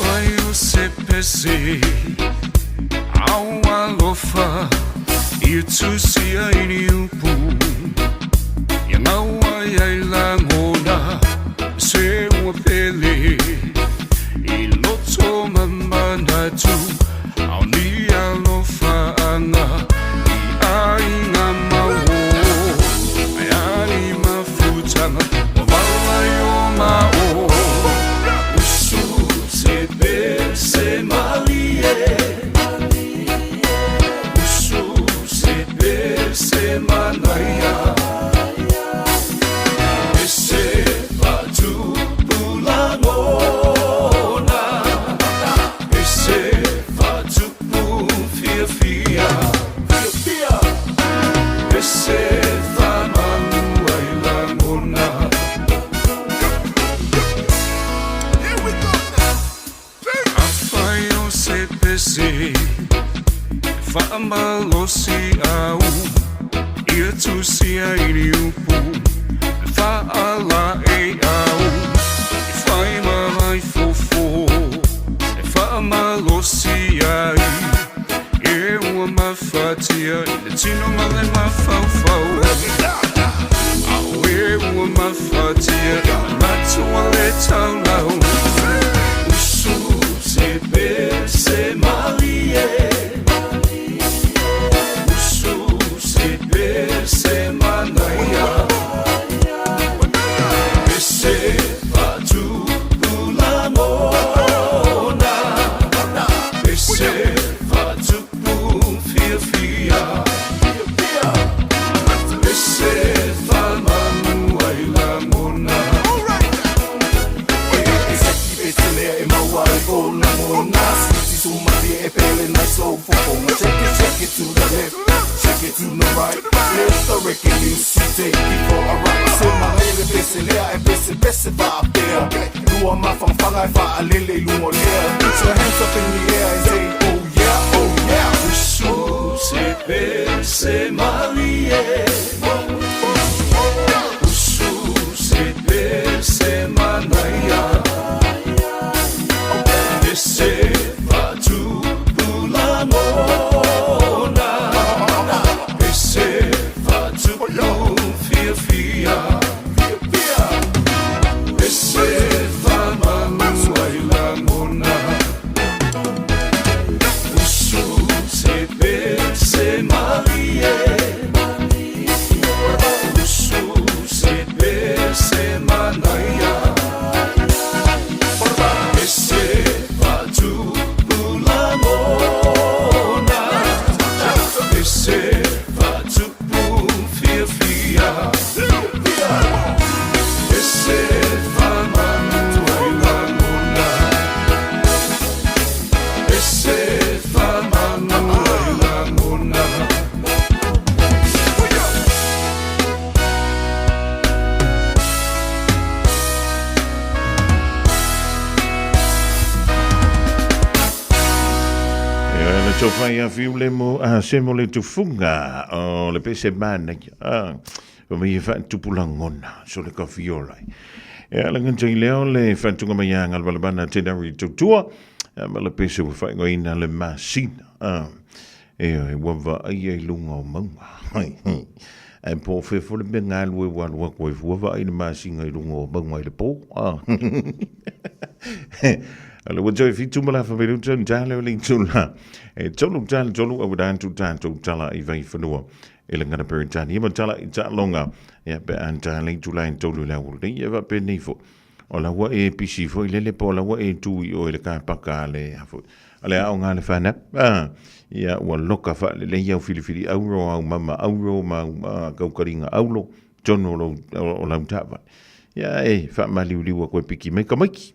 Semo le tufunga o le pese mana o me fa tupulangona so le kafiola la nganta leo le fantunga mayanga balbana tenari tutua ma le pese fa ngoina le masina e wa ai lunga mau e po fe fo le benga lu wa ko fu va ina ma singa lunga mau mai le po ala wa joy fi tumala fa be tun jale ling tula e tolu o dan tu tan tu tala I vai fo e le ngana per tan ima tala I ta longa ya be an tan ling tula in tolu la wo ni eva pe ni fo o la wa e pisi fo le po la wa e tu o le ka paka le fo ale au ngale fa na ia wa loka fa le ia filifili auro au mama auro ma kaukaringa aulo jono o la mtava ia fa mali uliwa ko piki me kamaki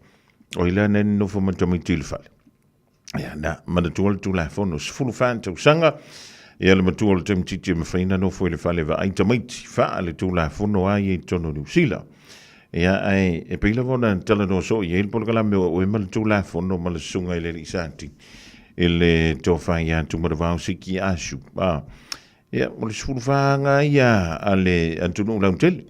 o ila nen no fo matami tilfa ia na mana tu la fono fulu fan tu sanga ia le matua tem titi me faina no fo le fale va ai tamiti fa le tu la fono ai jono lu sila ia e pila vona tala no so ia il polkala me o mal tu la fono mal sunga ile risanti ele tofa ia tu marvau siki asu ia mo le sulfanga ia ale antunu launtel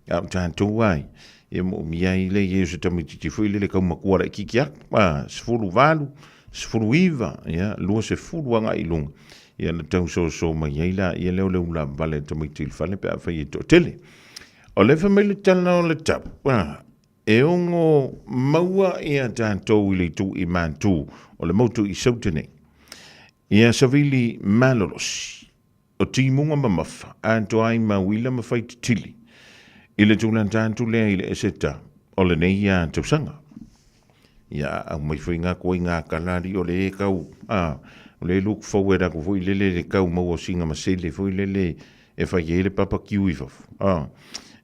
ia tanto wai ia mo mia ile ia se tamiti foi le ka makua kikia sfulu valu sfulu iva ia lo se fulu anga ilung ia na tau so mai ia le la vale tamiti fale pe fa to tele o le family tala o le tap e ongo maua ia tanto ili tu I mantu o le motu I sautene ia savili malolos o timunga mamafa anto ai mawila mafai tili ile tulan tantu le ile eseta o le nei ia tausanga ia au mai whainga ko inga kalari o le kau o le look forward ako fo le kau mau o singa masele fo le e whaiele papa kiwi fafu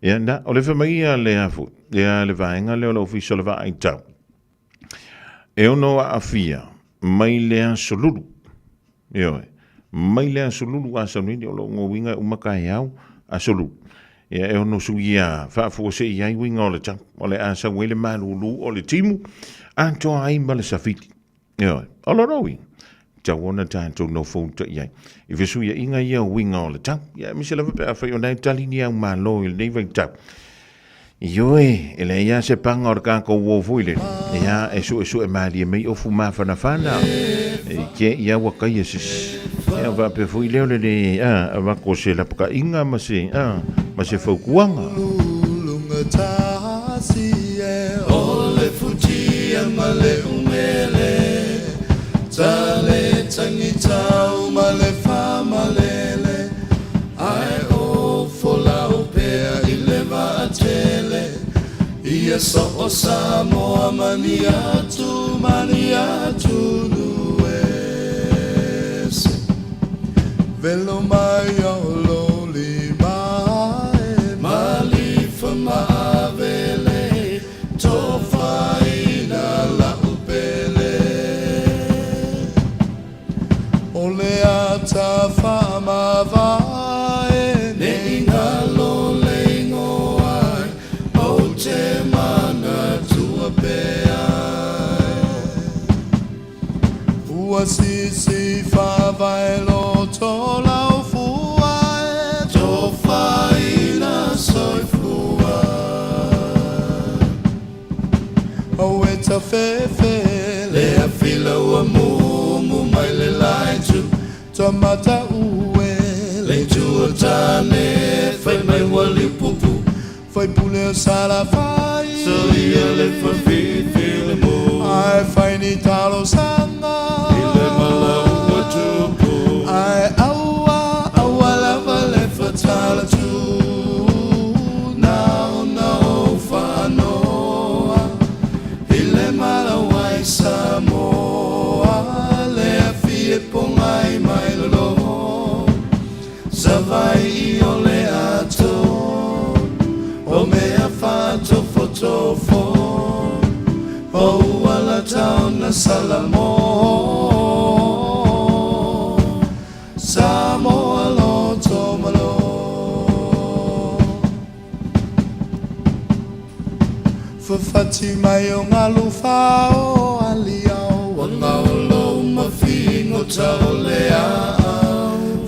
ia na o le whamaia le afu ia le vaenga le o la ofisa le va ai tau e ono a afia mai le asolulu ioe mai le asolulu a sanini o lo ngowinga umakai au asolulu ia e ono suia fa fo se ia winga o le tau o le asa wele malulu o le timu anto ai male safiti ioe o lo rowi tawona tanto no fonta ia I vesu ia inga ia winga o le tau ia mi se lava pe a fai o nai talini au malo il nei vai tau ioe ele ia se panga o ka ko wo fuile ia e su e mali me o fuma fana ke ia wa kai esis ia va pe fuile le va ko se la paka inga ma se fokuanga lunga tasi e ole futi male umele tale tangi tau male fa malele ai o fola o pe ile va tele ia so o samo mania tu nues velo mai o loli mai mali fa mavele to faina la upele ole ata fama vai nenga lo lengo ai o te mana tua pea ua si fa vai lo to lau fua to faina soi flua o eta fefe le afila ua mu mai le lai tu tomata ue le tu tane fai mai wali pupu fai pule sala fai so ia le fa fi le mo ai fai ni talo sanga ile mala ua tupu ai awa lava le fa tala tu now fa noa ile mala wai samoa e pongai mai lo savai o le ato o me a fato fotofo o ala tauna salamo samo alo tomalo fafati mai o ngalu fao aliao wangalo mafingo taolea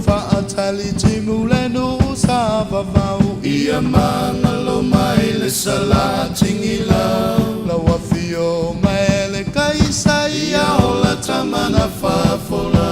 fa atali timule no sa vavau ia mangalo mai le salatingila la wafio mai le kaisa ia ola tamana fa fola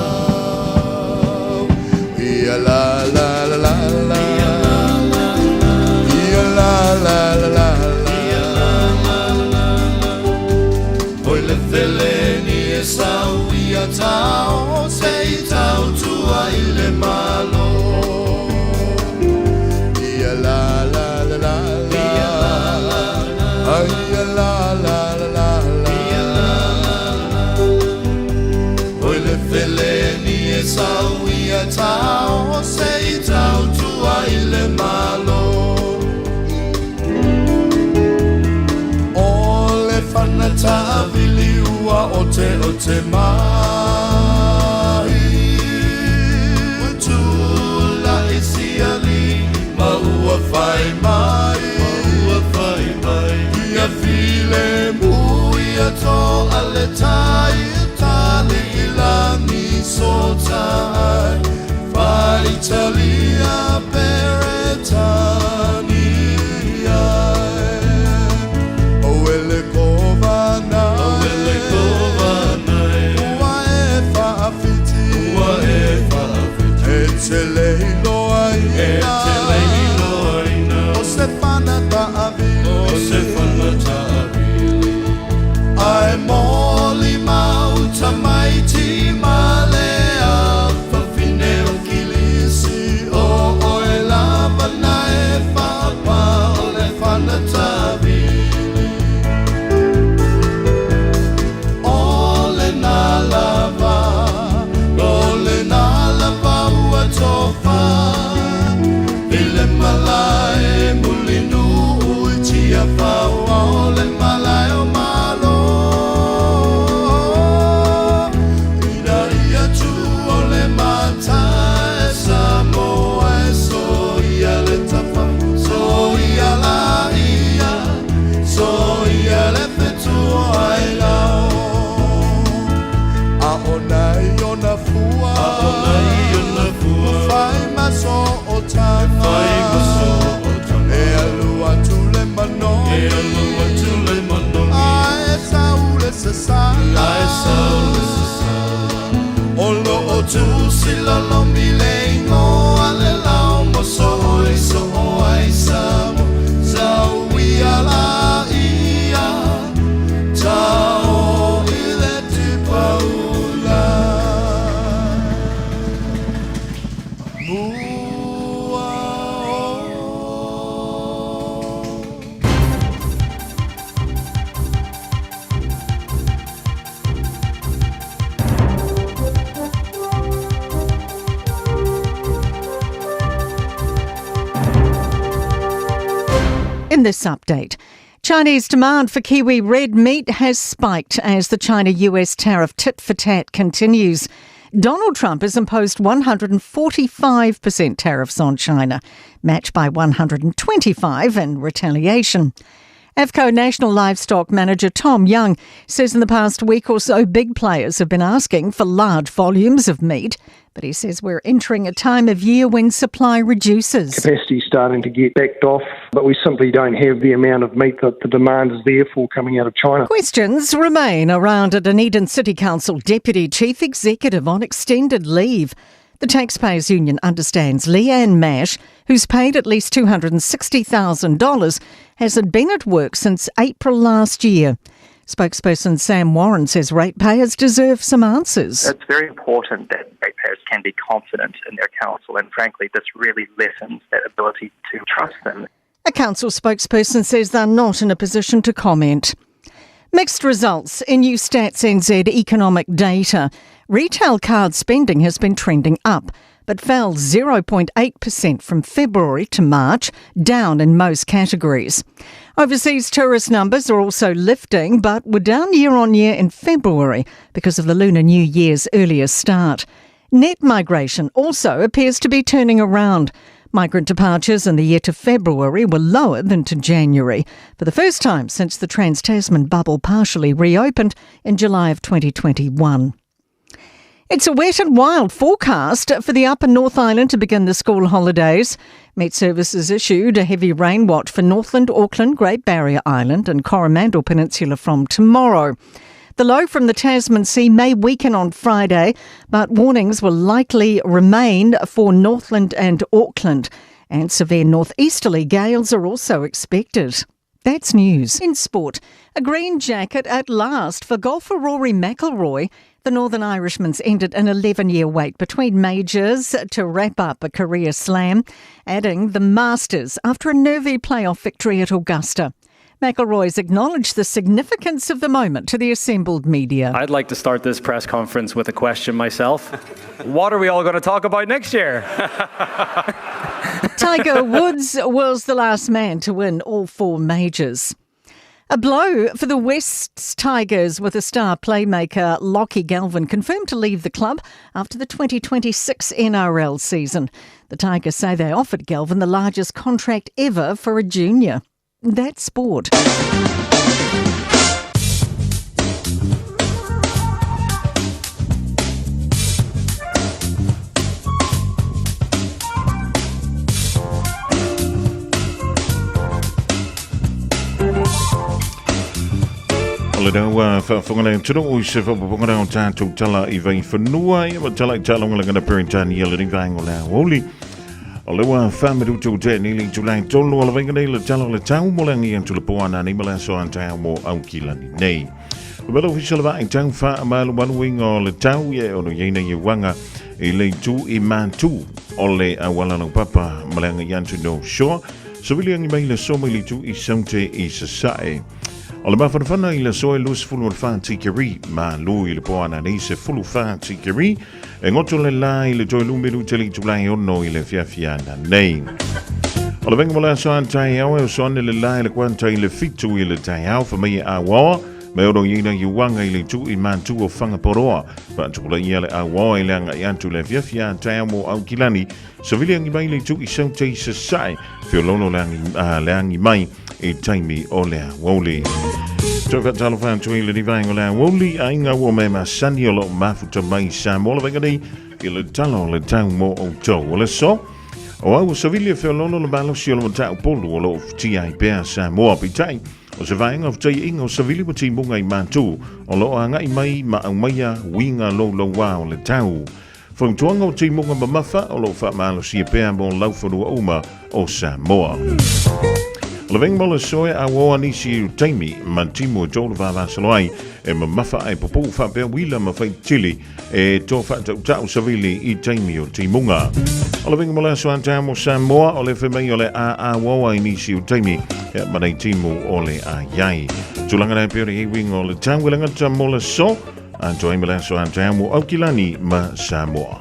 te mahi Tula e siali Maua whai mai Ia file mui ato ale tai Tali ilangi so tai Whai talia peretani Oele kovanai Ua e whaafiti E te leiloa ina O se whanata avili Ai moli mauta maiti malea Whawhine o kilisi O oe lava na e whapa O le whanata avili Ole na lava ua tofa Ile malae mulinu uitia whau Ole malae o malo Ina ia tu ole mata e Samoa e so ia le tafa So ia la ia So ia le fetu ai lao A onai ona fua Fai maso o tana E alua tule mano Ae saule se sana Olo o tu sila lo milengo Ale lao mo so oi samo Zau ia la ia Tao ile ti paula In this update, Chinese demand for Kiwi red meat has spiked as the China-US tariff tit-for-tat continues. Donald Trump has imposed 145% tariffs on China, matched by 125% in retaliation. AFCO National Livestock Manager Tom Young says in the past week or so, big players have been asking for large volumes of meat, but he says we're entering a time of year when supply reduces. Capacity's starting to get backed off, but we simply don't have the amount of meat that the demand is there for coming out of China. Questions remain around a Dunedin City Council Deputy Chief Executive on extended leave. The Taxpayers Union understands Leanne Mash, who's paid at least $260,000, hasn't been at work since April last year. Spokesperson Sam Warren says ratepayers deserve some answers. It's very important that ratepayers can be confident in their council, and frankly, this really lessens that ability to trust them. A council spokesperson says they're not in a position to comment. Mixed results in New Stats NZ economic data. Retail card spending has been trending up, but fell 0.8% from February to March, down in most categories. Overseas tourist numbers are also lifting, but were down year on year in February because of the Lunar New Year's earlier start. Net migration also appears to be turning around. Migrant departures in the year to February were lower than to January, for the first time since the Trans-Tasman bubble partially reopened in July of 2021. It's a wet and wild forecast for the Upper North Island to begin the school holidays. Met Services issued a heavy rain watch for Northland, Auckland, Great Barrier Island and Coromandel Peninsula from tomorrow. The low from the Tasman Sea may weaken on Friday, but warnings will likely remain for Northland and Auckland, and severe northeasterly gales are also expected. That's news. In sport, a green jacket at last for golfer Rory McIlroy. The Northern Irishman's ended an 11-year wait between majors to wrap up a career slam, adding the Masters after a nervy playoff victory at Augusta. McIlroy's acknowledged the significance of the moment to the assembled media. I'd like to start this press conference with a question myself. What are we all going to talk about next year? Tiger Woods was the last man to win all four majors. A blow for the Wests Tigers, with a star playmaker Lockie Galvin confirmed to leave the club after the 2026 NRL season. The Tigers say they offered Galvin the largest contract ever for a junior. That's sport. Le dau whangana tino o se whapapongana o tātou tala I vai whanua I wa tala I tala ngana perintani ala ni vaengo la woli. O le wa whamiru tau te nili tulai tolu ala vaenga nei le tala le tau molangi an tula poana ni mala so an tau mo au kilani nei. Wabela official va I tau wha amalu manuing o le tau ye o no yeina ye wanga I le tu I mantu o le awala no papa malanga yantu no sure. So wili angi mai le soma I le tu I saunte I sasae. O le mawhanawhana I le soe lus fulu al whāti kiri, ma lu I le poana nei se fulu whāti kiri, e ngoto le la I le toi lumiru teli tulai ono I le fiafiana nei. O le venga mola soan tai au e o soane le la I le kwanta I le fitu I le tai au whamai a wawa, me oro yina I wanga I le tu I mantu o whangaporoa, pa tukula I le a wawa I le anga I antu le fiafia tai au mo au kilani, so vili angi mai le tu I saute I se sai, fio lono le angi mai, I taimi o lea woli. Toka talo whan tui le divaing o lea woli, a inga ua me ma sani o lo mafuta mai sa mola vengani, I le talo le tau mo o tau. O le so, o au savilia feo lono le malo si o lo tau polu o lo ti ai pea sa moa pitai, o se vaenga o tai inga o savili mo ti munga I mantu, o lo anga I mai ma au maia winga lo wa o le tau. Fong tuanga o ti munga mamafa, o lo wha malo si pea mo laufanu uma o sa moa. Le veng mola soe a woa nisi I taimi mantimo tolu vavasaloai e mamafa ai popo whapea wila mawhai tili e tō whatau savili I taimi o timunga. O le veng mola soa tamo Samoa o le whemei o le a woa I nisi o taimi e manai timu o le a yai. Tulanga nei pere I wing o le tangwilanga ta mola so a toi mola soa tamo au kilani ma Samoa.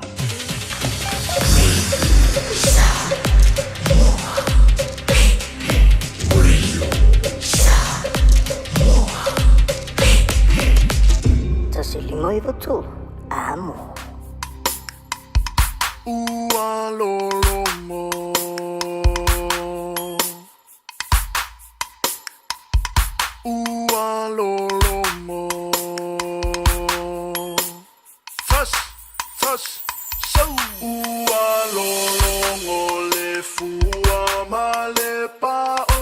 Noivo tu, amo. Ua lolomo. Ua lolomo. Fas, so. Ua lolomo le fua malepa o.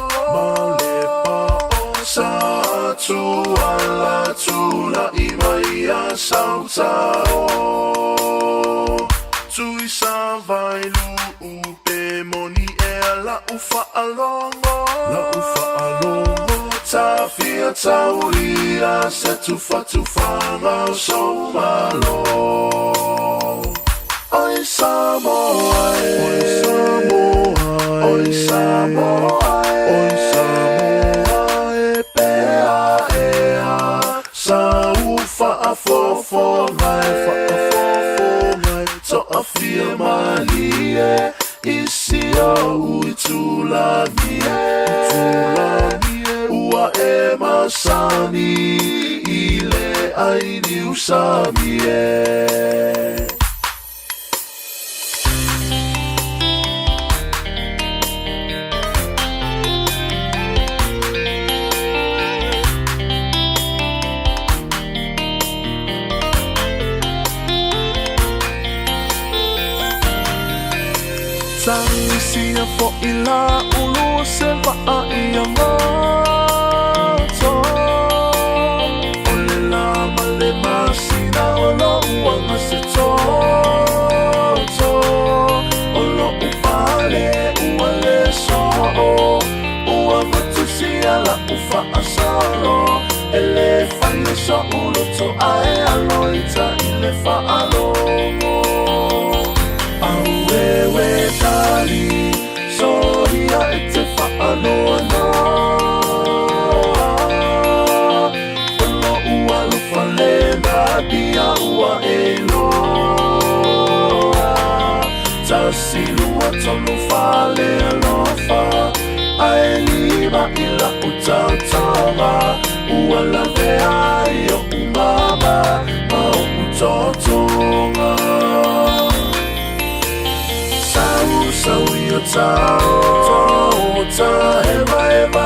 Sa tu ala tula Ia sautao Tui sa vai lu upe moni e la ufa alongo Ta fia tauria se tufa ngau so malo Oi Samoa Oi Samoa e pea ea Sa fo ngai to a fia malie isi au tulani ua e masani ile ai ni usamie Sia fo ila ulu se va ia moto Ole la male masina olo uanga se toto Olo upale uale so Ua matusia la ufa asalo Ele fai so ulu to ae aloita ile fa alomo Auewe tali Soria ete whaanoa Olo ua lufa lena Dia ua e loa Tasi lua tonu whale alofa Ai liba ila utau tawa wala vea yo umama mau utotonga sau yo tao ta eva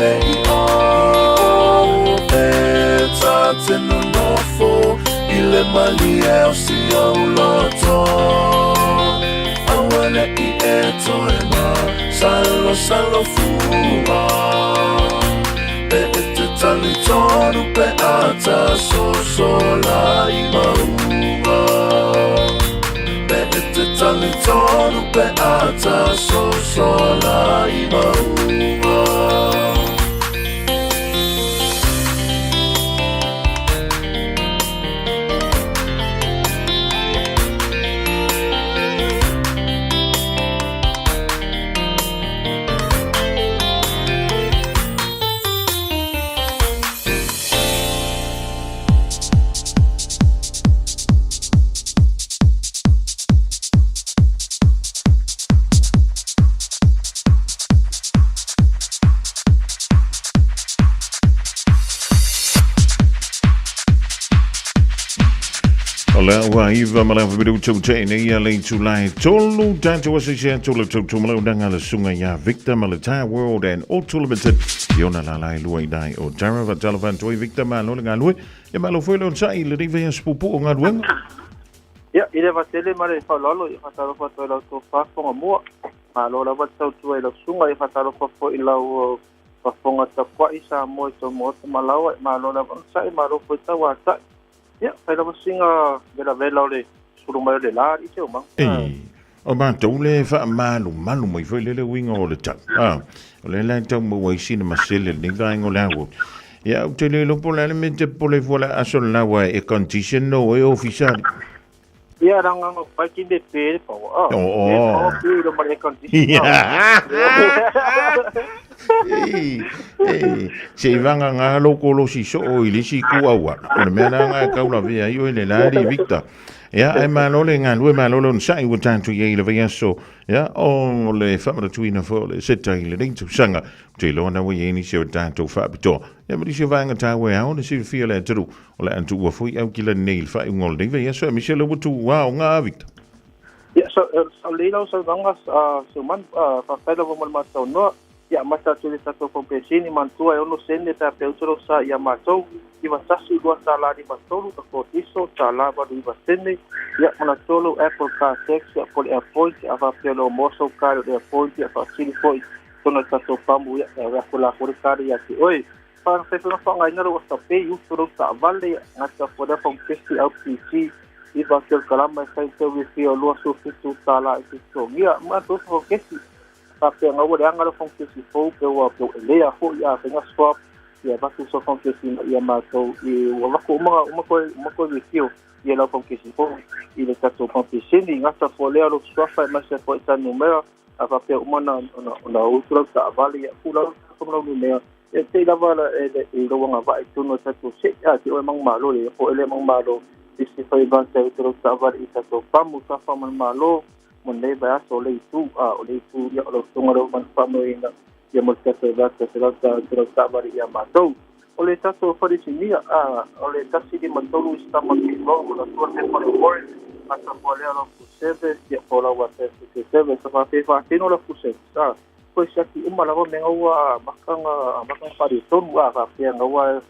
le o peta tenu nofo ile mali e o si o loto awane I eto ema salo fuma pe ete tali tonu pe ata sola I maunga pe ete tali tonu pe ata sola I maunga. Ola wa iva mala fa bidu tau te nei a lei tu lai tolu tanto wasi share tolu tau malau danga la sunga ya Victor Malatai World and Auto Limited Iona la lai luai dai o Tarawa Talavan toi Victor ma lo nga lui e ma lo foi lo sai le rive spupu o nga duenga ya ile va tele mare fa lolo I fatalo fa to la to fa fonga mo ma lo la va tau tu la sunga I fatalo fa fo ila o fa fonga ta kwa isa mo to mo malawa ma lo la va sai ma lo foi ta wa ta ya sai la singa vela le suru mai le la I te o ma o ma tau le fa malu mai foi le winga o le ta o le la tau mo wai sina masele ni ga ngo la wo ya o te le lo po la me te po le vola asol la wa e condition no e official ya ranga ngo pa ki de pe po lo mai condition se vanga nga loko lo si so o ili si ku awa o me na nga ka ula via io le la di Victor ya ai ma lo le nga lu ma lo sai wo tanto ye le via so ya o le famra tuina fo le setta ile ding tu sanga te lo na we ni se tanto fa bito ya mi se vanga ta we ha o si feel le tru o le antu wo fu au kila nail fa ngol ding via so mi se lo tu wa nga Victor ya so le lo so vanga so man fa fa lo mo ma so no ya masa tuli tato kompensini mantua e ono sende ta peutro sa ya matou I va sasu dua sala di batolu ta kotiso sala ba di basende ya mana tolo Apple Car Taxi ya pole airport ya va pelo moso car de airport ya fa sili foi tono tato pamu ya kula kuri ya ki oi pa se no fa ngai no sta pe yu toro sa vale na ta poda kompensini au PC I va kel kalama sai te vi fio lo so fitu sala I so ya ma to kompensini pe nga wo anga fong ke si fo pe wa pe le ya fo ya pe nga swap ya ba so fong ke si ya ma to I wa ko ma ko vi fio ya la fong ke si fo I le tato fong ke si ni nga sa fo le lo swap fa ma se fo ta numero a pe umana na outro ta vale ya kula ko no numero e te la vala e lo nga va tu no tato se ya ti o mang malo le fo ele mang malo si fa I ba te outro ta vale I tato pamu ta fa mang malo mon le ba so le tu o le tu ya lo tongaro man famoina ya mo ka se va ta vari ya matou o le tato fori sinia o le tasi di matolu sta ma ki lo na tu te por favor hasta pole lo kusebe ya pola wa te kusebe sa fa fa tino lo kusebe pues aquí uma la me ngwa makanga pari ton wa fa pe ngwa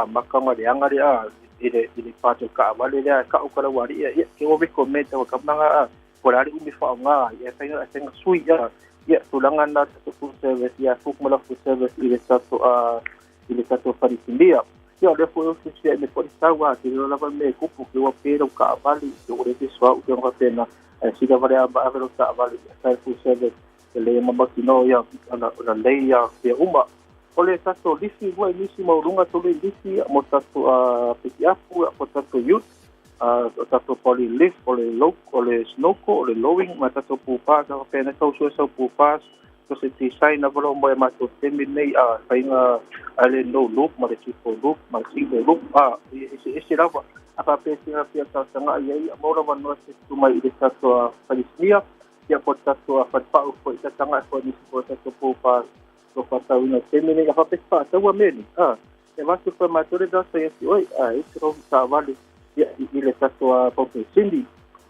makanga de angari ile pato ka vale ya ka ukala wari ya ke o be kometa ka manga Polari umi fa nga ya tenga sui ya tulangan na sa food service ya fuk mala food service ile tato farisindia ya le fo ofisi me por sawa que lo lava me kupu que o pero ka vali o le swa o que pena si da vale a velo sa vali sa food service le mama kino ya na lei ya uma ole tato lisi wa lisi maurunga to le lisi mo tato piafu mo tato youth tato poli lift ole low ole snoko ole lowing ma tato pupa ka pena so pupa so se ti sai na volo mo ma to terminate fainga ale no loop ma le tipo loop ma single loop ese lava apa pesa pia ta sanga ai mo ra no se tu mai de tato palisnia ya po tato fa pa ko ta sanga ko ni po tato pupa so fa ta una terminate apa pesa ta wa meni e vasu fa matore da sa yasi oi ai tro sa vale ia ile tato po sindi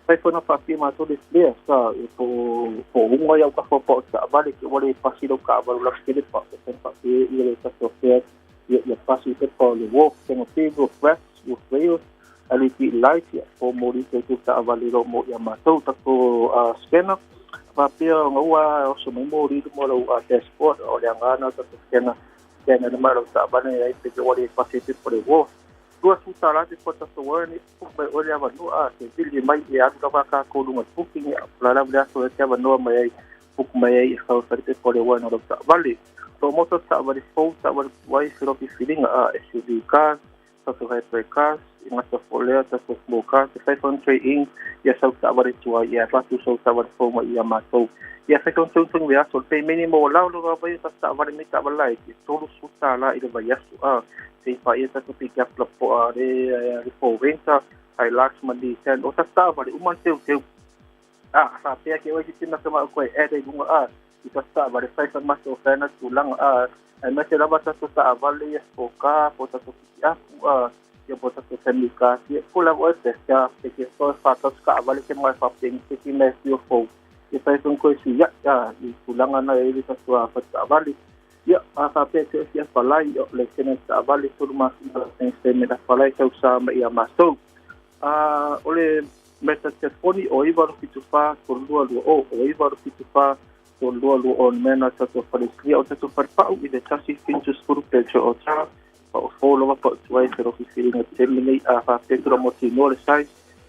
sai fona fa pi matore le sa po unga ya ka po sa vale ke wale pasilo ka vale la skele pa ile tato fe ia pasi pe po le wo tengo pigo fresh wo feo ali ki light ya po mori ke ta vale lo mo ya mato tato scanner pa pia ngua o so mori mo lo dashboard o le ngana tato scanner kena de malo sa bana ai te wale pasite por e wo duas utara de kota so wani pe ole ava no se bili mai e atu ka ko lunga booking la la bla so te ava no mai book mai ai so parte por e wo no sa vale so moto sa vale fo sa vale wai so fi feeling SUV car so high cars in so folea so small car the 500 in ya so sa vale tua ya pa tu so sa vale fo mai ya ma so ia se kon tung via sol pe minimo la lo va ia sa vale mi ta vale ki todo suta la ida vai asu se fa ia sa pick up po re po venta ai lax mandi sen o sa vale uman teu sa pe ke hoje tina kama ko e de lunga ita sa vale sai sa mas o fena tulang ai me se lava sa vale ia foca po ta ya ia po ta semika ia pula o se ya ke so fa ta ska vale ke mai fa ping ke me yo fo e fai con coisa ya e tulanga na ele sa sua fata vale ya a pe se sia falai le kena sa vale todo mas se me da falai sa usa ia maso ole meta telefoni o iva fitu fa con lua o iva fitu fa con lua on mena sa to farislia o sa to farpa i de chasi fintu skuru pecho o tra o folo pa tuai se ro filinga termini a fa petro motinore sai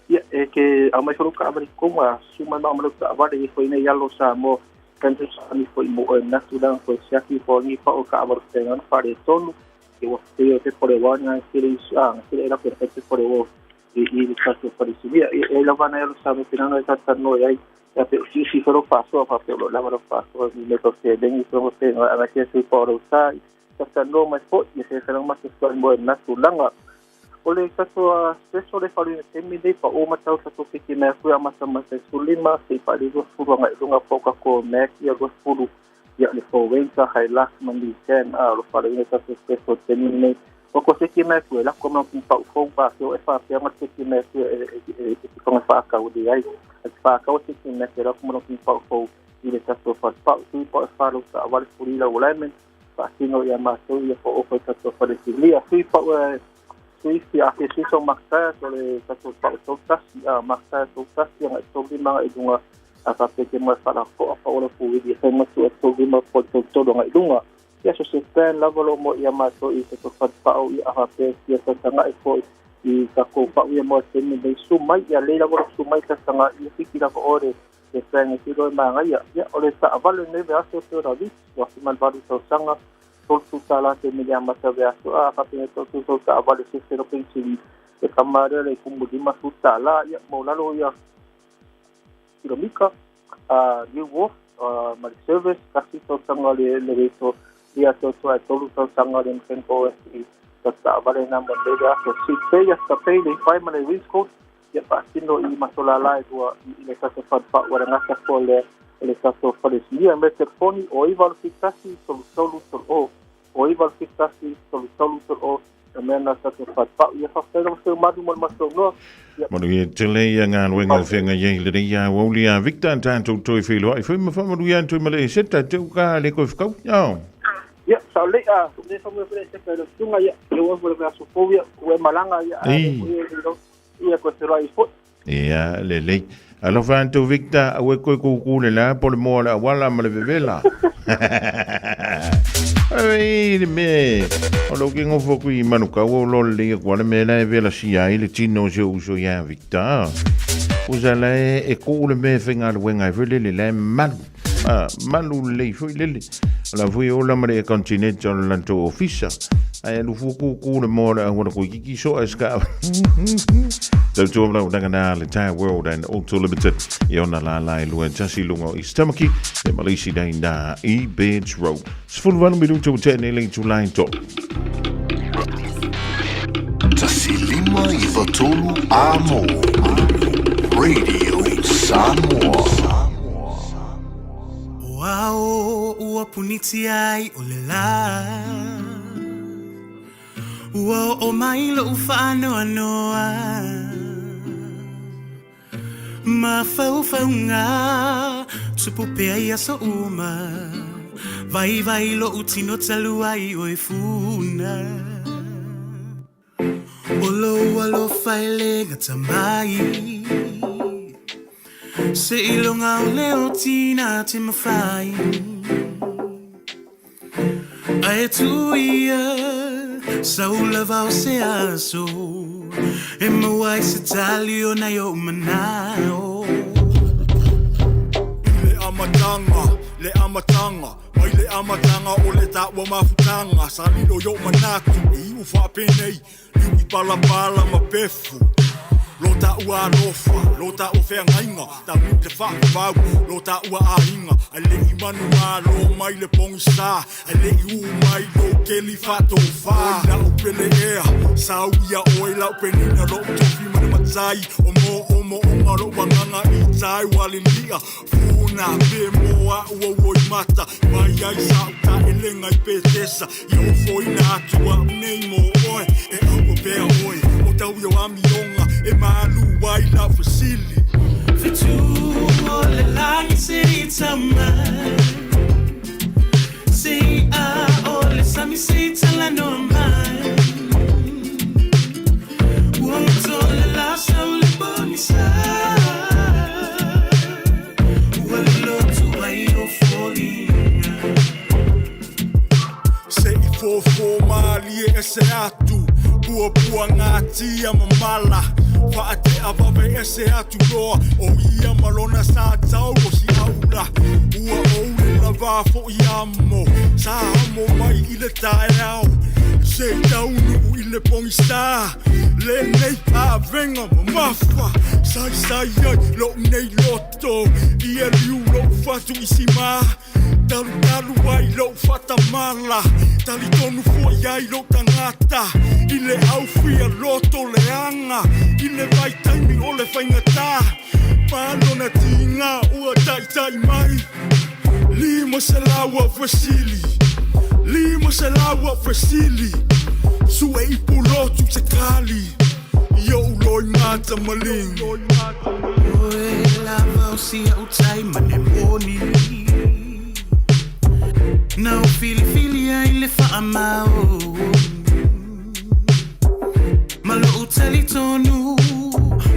ia ke a mai foro ka abri kuma suma ma mo ta vale foi nei yalo sa mo kanto sa mi foi mo na tudan foi siaki foi ni pa o ka abro tengan fare tonu ke o te por wana siri era perfecto por o i caso por subia e la vana yalo sa me pinano esa no ai ya pe si foro paso pa pe lo la varo paso mi le toque den i como te a que se por usar esa no mais foi e se será mais que mo na tulanga ole kato peso le falu te mi de pa o matau sa to ke me fu amasa masa sulima se pa de go furu nga lunga poka ko me ki go furu ya le fo venta highlight mandi ten lo falu ne sa peso te mi ne o ko se ki me fu la ko no pa fo pa se o fa pe ma se ki me fu e ko fa ka o de ai fa ka o se ki me se la ko no pa fo ile sa to fa tu pa fa lo sa vale furi la ulamen pa sino ya ma so ya fo o fa to fa de lia fi pa Suisi a ke suso maksa ole satu pautas maksa pautas yang itu di mga idunga apa ke mas para ko apa ole pu di sama tu itu di ma po to dong idunga ya so se pen la volo mo ya maso i to fat pau i a pe ya ta nga ko i ka ko pa ya mo se ni de sumai ya le la volo sumai ta nga i fikira ko ore se pen ki do ma nga ya ole sa valo ne va so to ravi wa man valu so sanga tu sala te me llama sabe aso kapine to tu ka vale se pero pensi e kamare le kumudi masuta la ya molalo ya kilomika new wolf my service kasi to sangale le reto dia to sangale en ko e ta vale na monde ya so si pe ya sta pe le fai mane risco ya pasino i masolala e le sa fa wa na sa pole le sa to fale sia me telefoni o i val fixasi solo o i val fixasi solo o mena sa to fa ia fa se madu mal maso no mo ye tele ya ngan wenga fenga ye le ya wolia victor tanto to filo ai foi ma fa mo ya to male seta to ka le ko fka ya sa le le fa mo pre se ka tunga ya le wo por la sofobia o malanga ya ia ko se rai fo ia le alo fanto victor awe ko le la por mo la wala male vela ai me o lo que ngo fo qui manuka o lo le ko le me la vela si ai le tino je uso ya victor usa le ko le me fenga le wenga vele le mal malu le foi le la voi o la mare continental lanto officer ai lu fuku ku le mo la ko ki so eska so to la ngana le entire world and auto limited yona la lu tasi lungo istamaki e malisi da e Bench Road full 1 minuto 10 link to line top tasi lima I vatolu amo Radio Samoa Wow, ua puniti ai o le la Ua o mai lo whaanoa noa Ma fau ngā Tupu pea ia so uma Vai vai lo utino talu ai o e funa O lo alo whaile ngata mai Se ilonga o leo tina te mawhai Ae tu ia Saula vau se aso E mawai se tali o na yo manao Le amatanga Mai le amatanga o le taua mafutanga Salino yo manatu I u whapenei Liu I pala ma pefu Lo ta ua alofa, lo ta o fea ngainga Ta mu te whakavau, lo ta ua ainga Ai le I manu lo mai le pongi sa Ai le I u mai lo keli whato wha Na o pele ea, sa uia oi lau penina Lo tofi mani matai, o mo onga ro wanganga I tai wali lia Funa pe moa ua uoi mata Mai ai sa uta e lenga I petesa I o foi na atua nei mo oe E au o pea oi, o tau yo ami onga E malu wai la fasili Fitu o le langi se I tamai Se a o le sami se tala no mai Uoto le lasa o le boni sa Ua le lotu ai o folinga Se I fofo mali e se atu Pua ngā tia mamala Whaate awawe e se atu roa O ia malona sa tau o si aula Ua oule la wafo I amo Sa amo mai I le tae au Se taunu I le pongi sta Le nei a venga mamafa Sai ai lo nei loto I e liu lo fatu I si maa Talu ai lo fata mala Tali tonu foi ai lo tangata I le au fia loto le anga I le vai taimi o le whaingata Pālona tinga ua tai mai Lima se laua fasili Lima se laua fasili Sue I pulotu te kali Yo loi mata maling Oe lava o si au tai mane moni Now fili ai le whaamau Malo utali tonu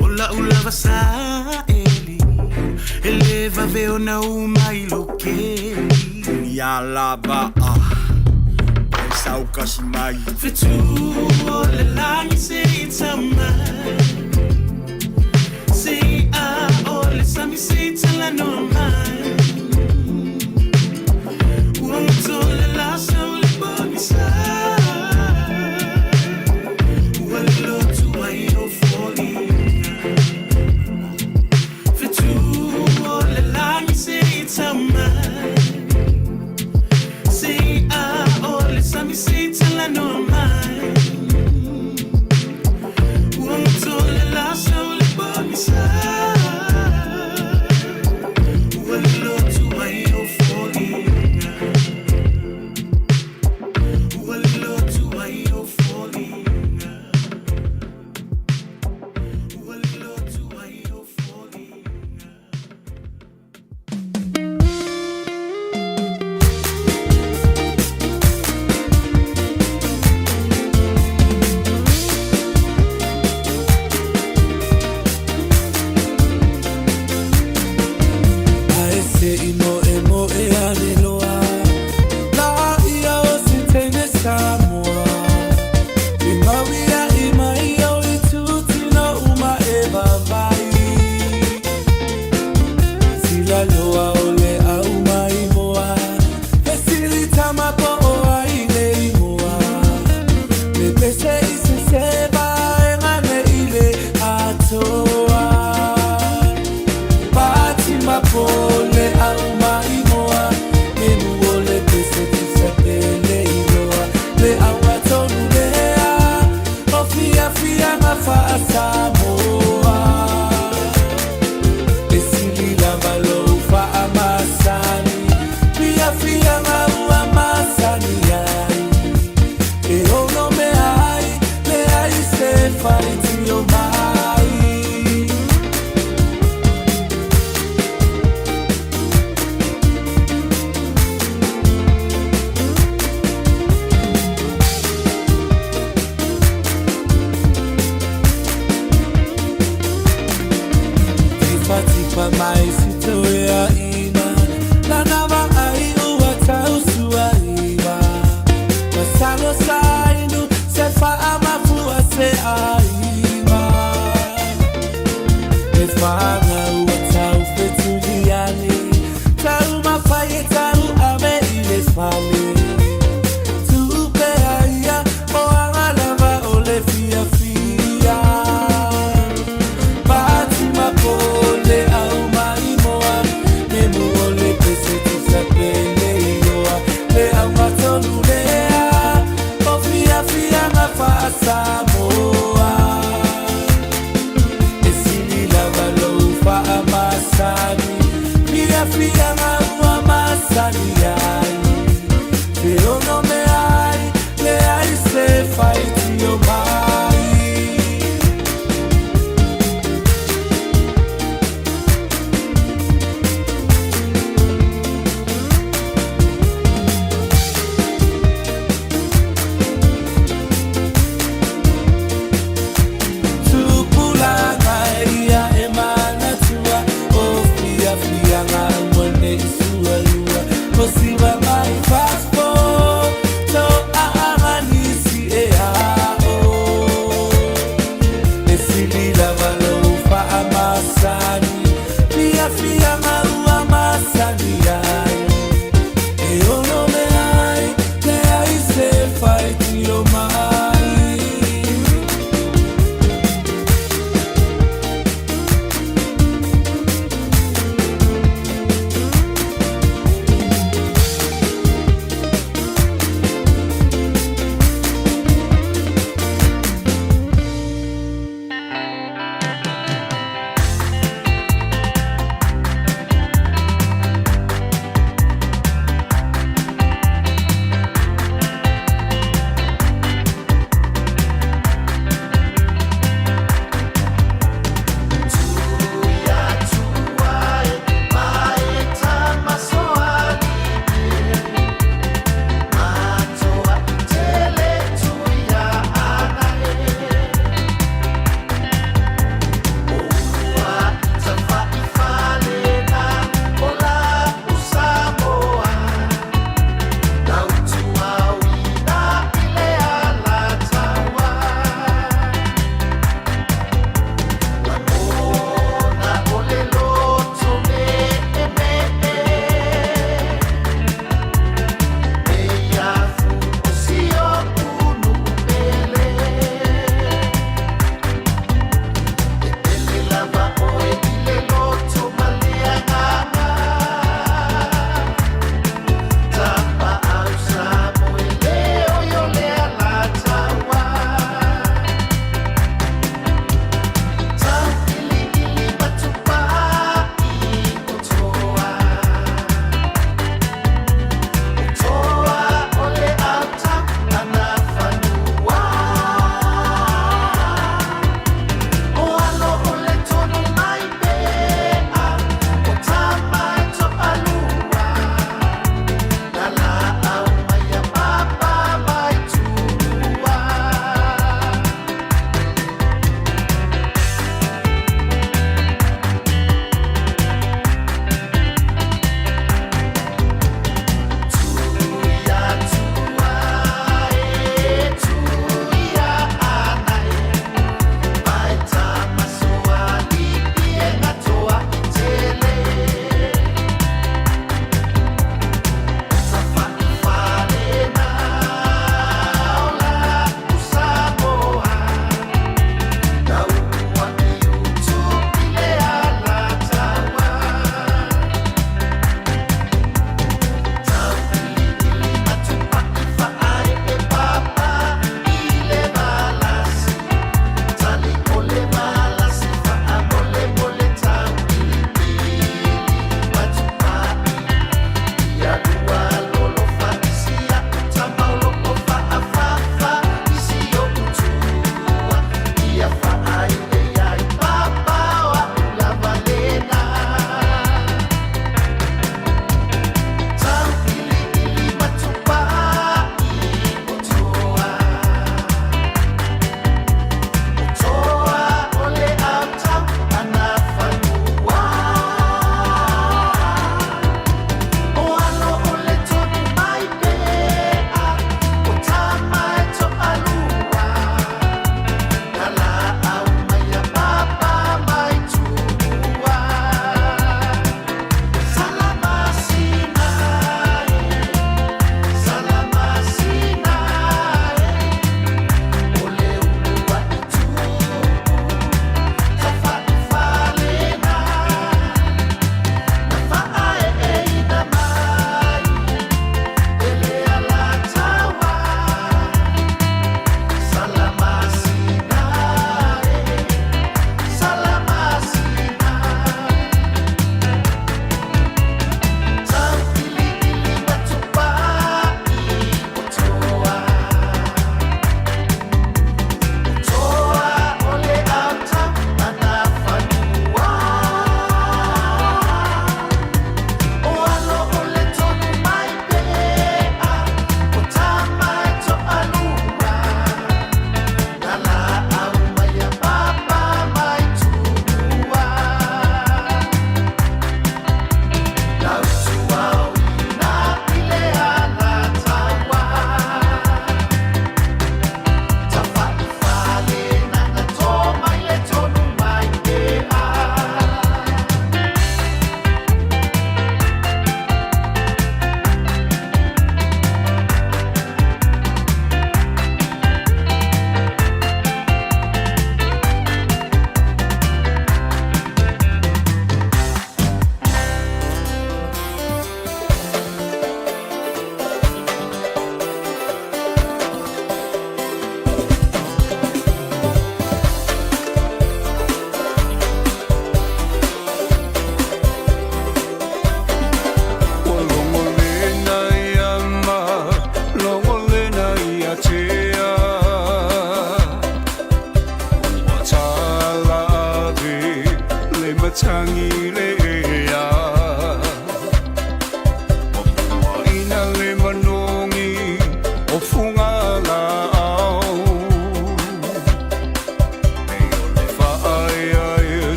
O la ulava sa eli E le vaveo na umai lo keli Ia lava a Ai sau kasi mai Fitu o le langi se I tamai Se a o le sami se tala no mai Uoto le lasa o le boni sa Ua le lotu ai o folinga Fitu o le langi se I tamai Se a o le sami se tala no mai Uoto le lasa o le boni sa Ua le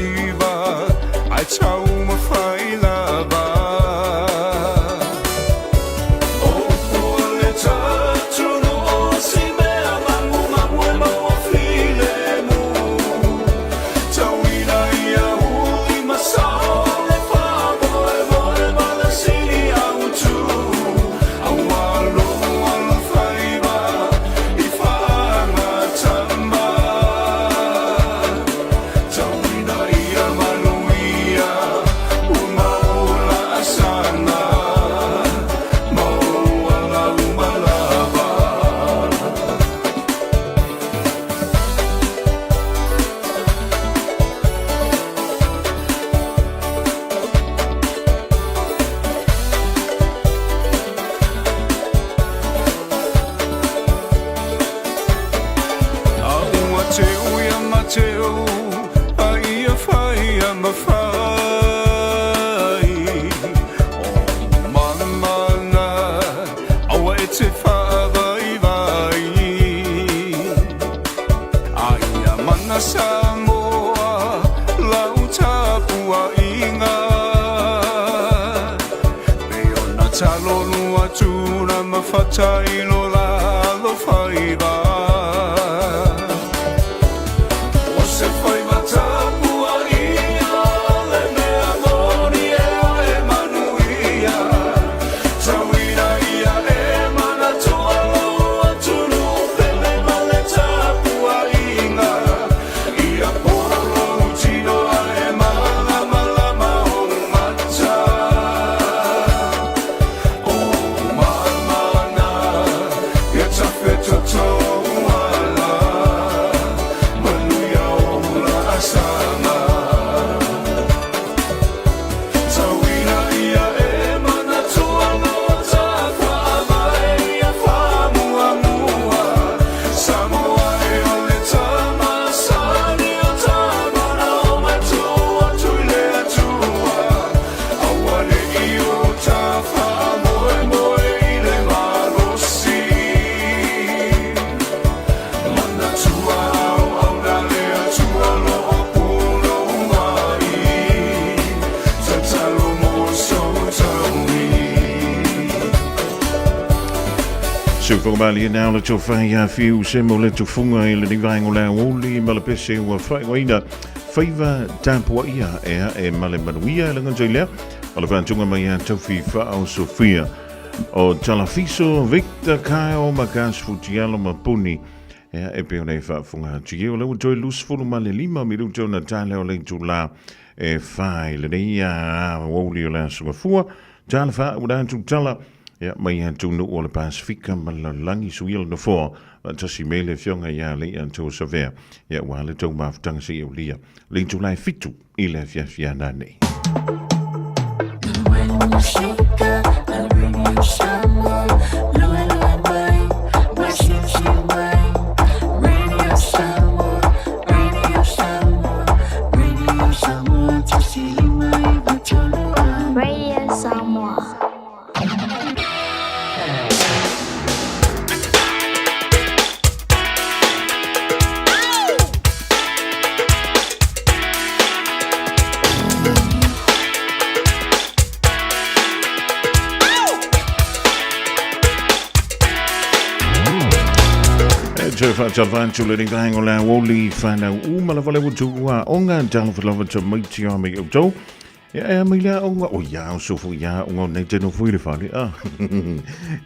iwa ai tau mawhai lava o pua le tatunu o si mea mangu mangu e maua while mu tau ina ia hui masao le whamo e moe mala sili au tu au alo ala whaiwa i whanga tama tau ina ia manuia u maula asana maula umalava Aua teu ia mateu a ia whai a mawhai o mamana aua e te whawai vai a ia mana Samoa lau tapua inga Leo na talo lua tuna mawhatai lo la lo whaiva O se whaiva tapua ia le mea moni e oe manuia Tauina ia e mana toa loa tunu pele male tapua inga Ia polo tino a e mana malama o mata O mamana ia tafe toto ala Manuia ola asama Tauina ia e mana toa loa takwa mai ia whamua mua Samoa e ole tama sani o tamana o matua tuile atua Awane i o ta whamoe moe i le marosi Mana tua au au na lea tua lo o puno mai Tatalo mo so tauni So whakamali nā le tō whai a whiu se mo le tō whunga i le niwaingo la oli ma le pese ua whai waina whaiva tāpua ia ea e male manuia e langa lea o le whantunga mai a tauwhi whaau Sofia o Talafiso Victor Kyle Makas Futialo Mapuni ea e peo nei whaafunga tige o leo toi lus fulu ma le lima mi ruto na tāle o le tū e whai le nei a woli o la sungafua tāle wha ura tu tala Ja, mai han toen de oorle Pasifika, maar lang is heel naar voor. Want als je meele jonge ja le aan toe zover. Ja, waar het ook maar vertang ze jou lia. Leen toe lijf fit toe. Ilef ja na nee. Radio Samoa. Salvantu le ringa la woli fana uma la vale wutu wa onga tala fa lava to mighty army of do ya mai la onga o ya so fu ya onga nei te no fu le fali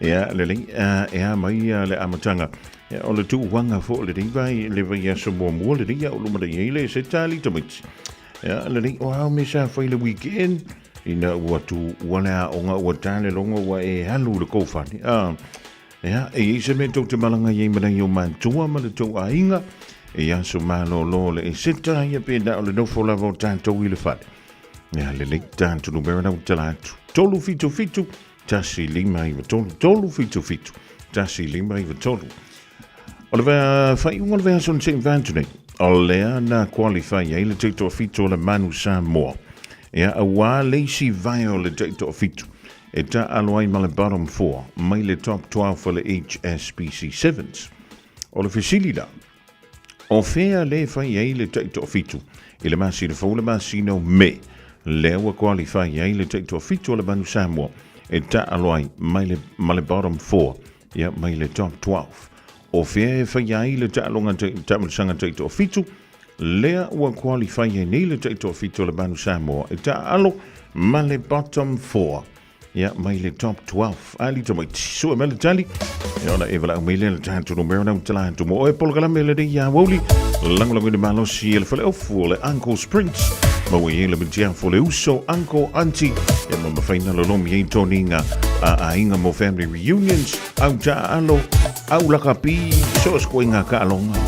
ya le ling ya mai le amatanga ya o le tu wanga fo le ringa le va ya so mo mo le ringa o luma de ile se tali to mit ya le ling o how me sa fa le weekend ina watu wana onga o tale longa wa e halu le ko fani Ja, e se me tau te malanga ye mana yo mantua ma le tau ainga e ya so malo lo le e seta ya pe da le no fola vo tanto i le fat. Ja, le le tanto no bera no tala tolu fitu tasi lima i tolu fitu tasi lima i tolu. Oliver fa un oliver son St. Anthony. Olea na qualify ye le tito fitu le Manu Samoa. Ja, a wa lazy viola tito fitu. E ta aloai ma le bottom 4, mai le top 12 for le HSBC 7s. O le Fasilida. O fea le fai ai le taito fitu. I le masi le fau le masi no me. Le ua qualify ai le taito fitu o le Manu Samoa. E ta aloai mai le bottom 4. Ia mai le top 12. O fea e fai ai le ta alonga tamasanga taito fitu. Lea ua qualify ai nei le taito fitu o le Manu Samoa. E ta alo mai le bottom 4. Ia mai le top 12. Ali to mai sua mele tali. E ona e wala umele le tanto numero na utala to mo e polgala mele de ya woli. Lango de malosi ele fale ofu le Uncle Springs. Ma we ele bitia fo le uso Uncle Auntie. E ma faina lo lomi e toninga a inga mo family reunions. Au ta alo au la kapi so skoinga ka longa.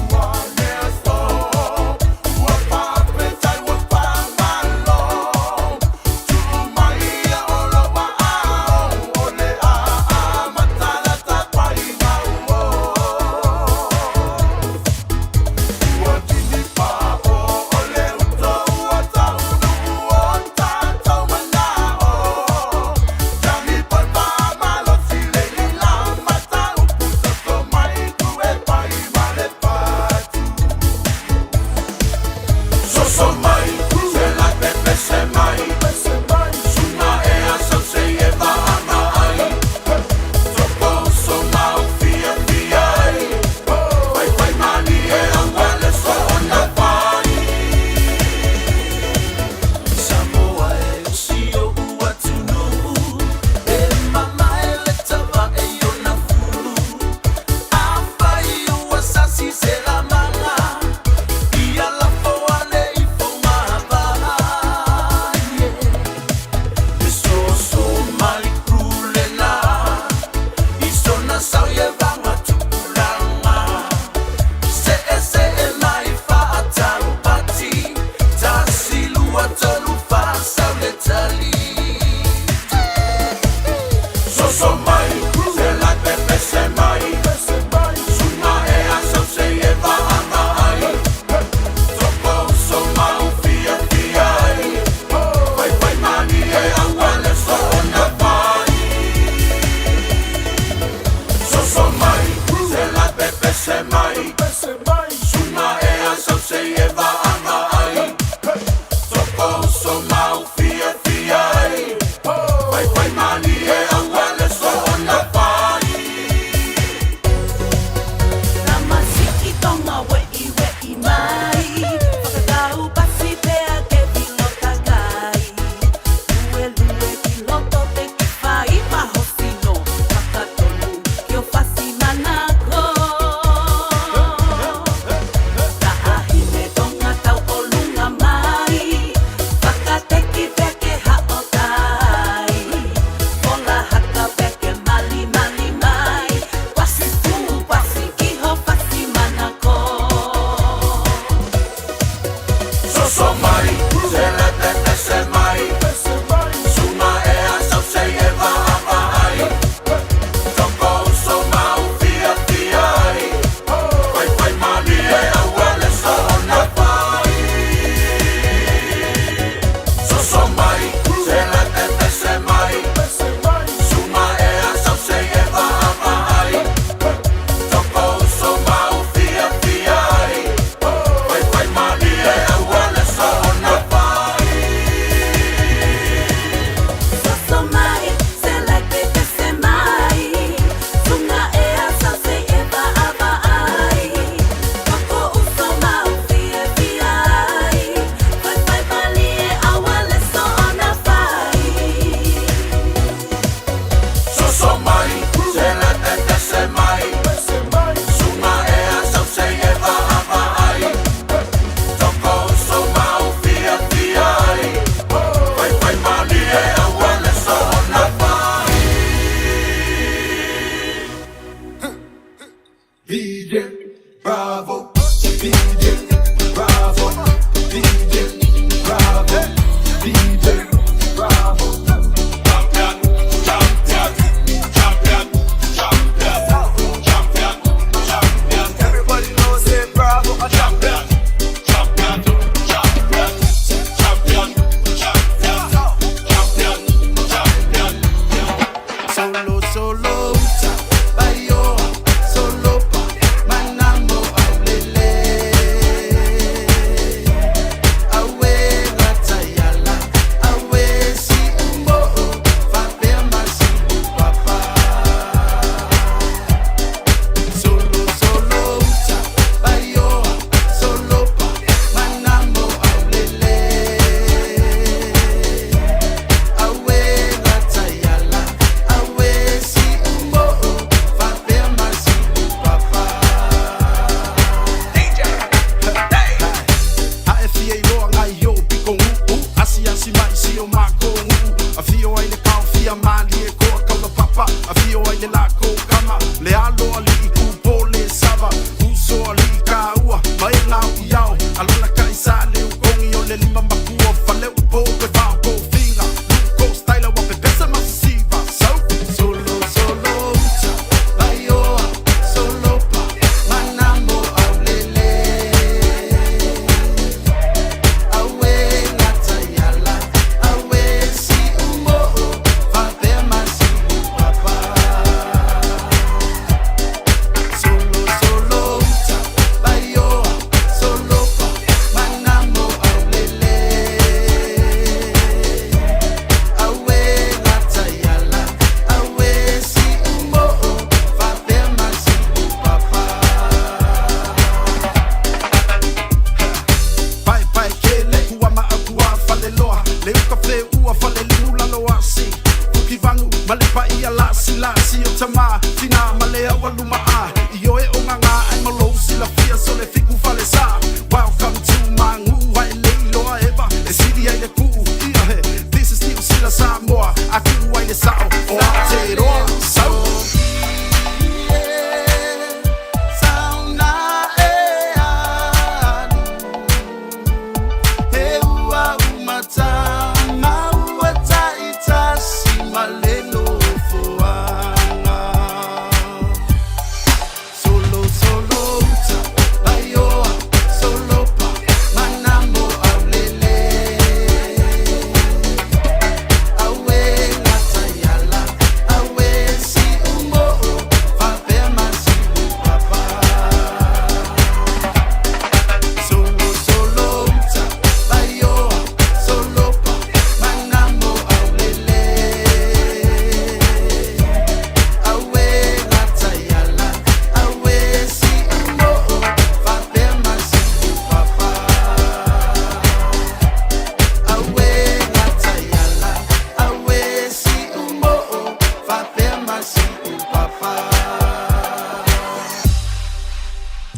Le uka fle ua fale limu lalo asi Puki vangu malepa ia lasi o tama Fina malea waluma a Io e o nganga ai malo sila fia so le fiku fale sa Welcome to Mangu Wai leiloa eva E siri ai le kuu ia he This is New Sila Samoa Aku wai le sao O Aotearoa Sau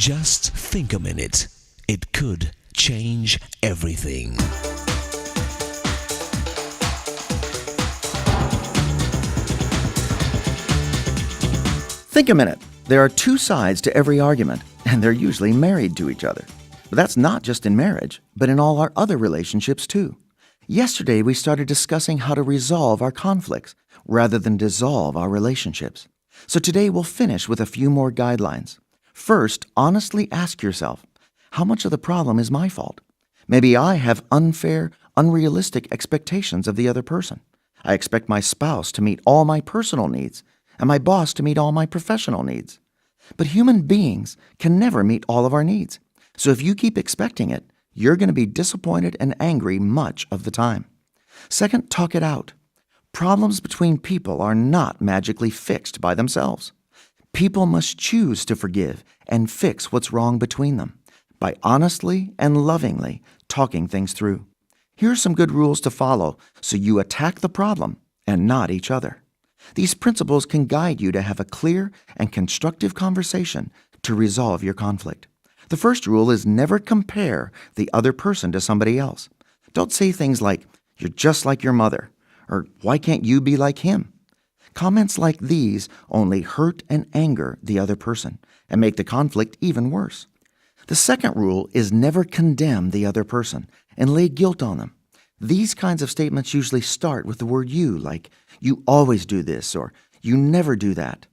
Just think a minute. It could change everything. Think a minute. There are two sides to every argument, and they're usually married to each other. But that's not just in marriage, but in all our other relationships too. Yesterday, we started discussing how to resolve our conflicts rather than dissolve our relationships. So today, we'll finish with a few more guidelines. First, honestly ask yourself, how much of the problem is my fault? Maybe I have unfair, unrealistic expectations of the other person. I expect my spouse to meet all my personal needs and my boss to meet all my professional needs. But human beings can never meet all of our needs. So if you keep expecting it, you're going to be disappointed and angry much of the time. Second, talk it out. Problems between people are not magically fixed by themselves. People must choose to forgive and fix what's wrong between them by honestly and lovingly talking things through. Here are some good rules to follow so you attack the problem and not each other. These principles can guide you to have a clear and constructive conversation to resolve your conflict. The first rule is never compare the other person to somebody else. Don't say things like, "You're just like your mother," or "Why can't you be like him?" Comments like these only hurt and anger the other person and make the conflict even worse. The second rule is never condemn the other person and lay guilt on them. These kinds of statements usually start with the word you, like, "You always do this," or "You never do that."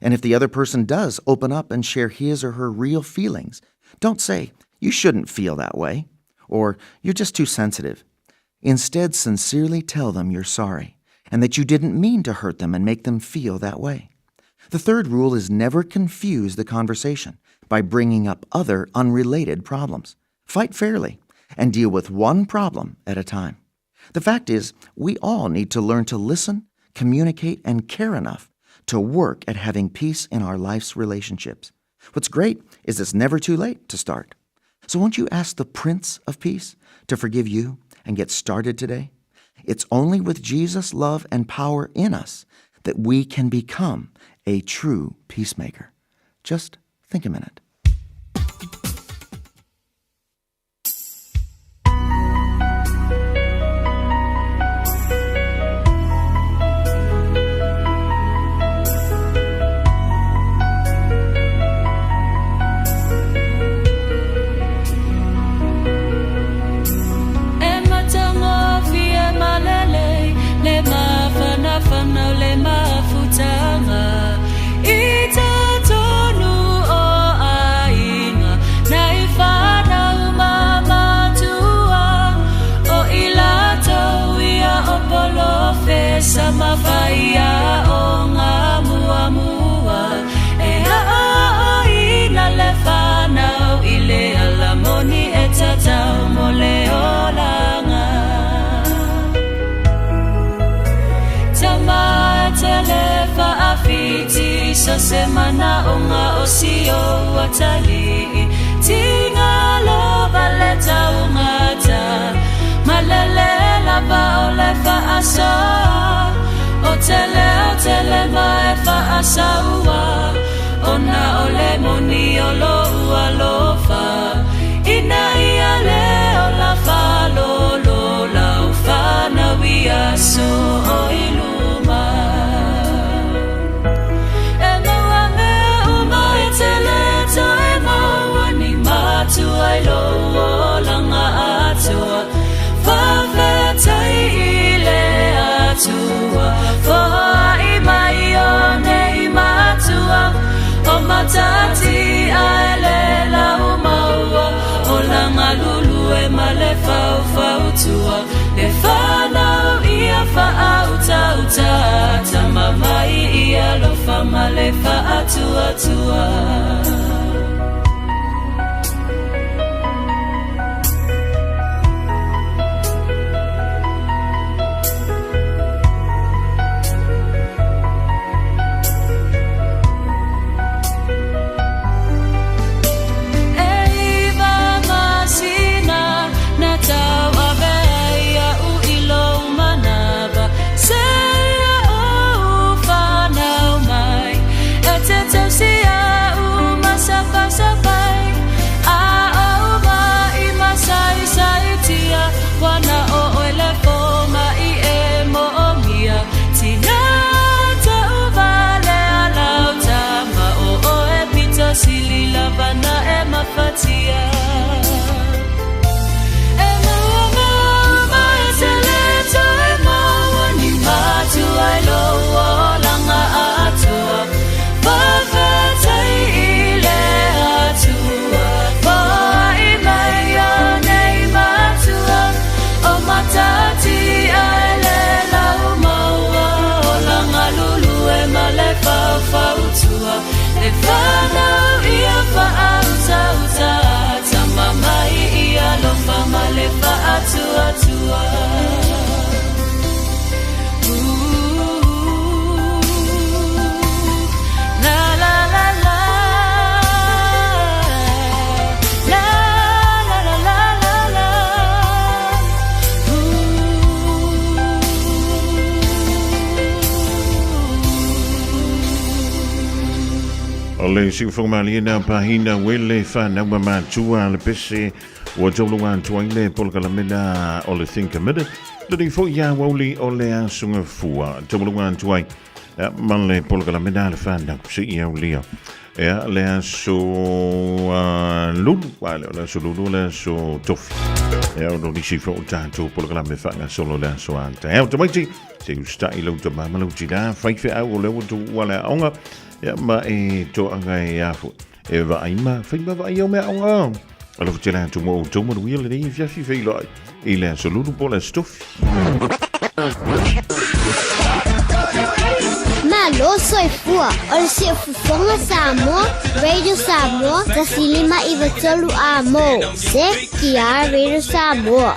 And if the other person does open up and share his or her real feelings, don't say, "You shouldn't feel that way," or "You're just too sensitive." Instead, sincerely tell them you're sorry and that you didn't mean to hurt them and make them feel that way. The third rule is never confuse the conversation by bringing up other unrelated problems. Fight fairly and deal with one problem at a time. The fact is, we all need to learn to listen, communicate, and care enough to work at having peace in our life's relationships. What's great is it's never too late to start. So won't you ask the Prince of Peace to forgive you and get started today? It's only with Jesus' love and power in us that we can become a true peacemaker. Just think a minute. So semana onga osio watali tinga lo baleta ungata malalela ba malefa atua. Le si formali na pahina wele fa na mama tua le pese wa jolunga tuaile polka mena o le think a minute le fo ya woli o le asunga fua jolunga tuai man le polka mena le fa na si ya lio le aso lulu wale le aso lulu le aso tof o di si fo tanto polka me fa na solo le aso anta to mai se ustai lo to mama lo tira fai fe au le to wala onga ma e to angai afu e va ima fai ma va io me anga alo tira to mo to mo wheel le via fi fe lo il è solo un po' la stuff ma lo so e fua o se fufonga Samoa Radio Samoa da silima I vatolu amo se kia Radio Samoa.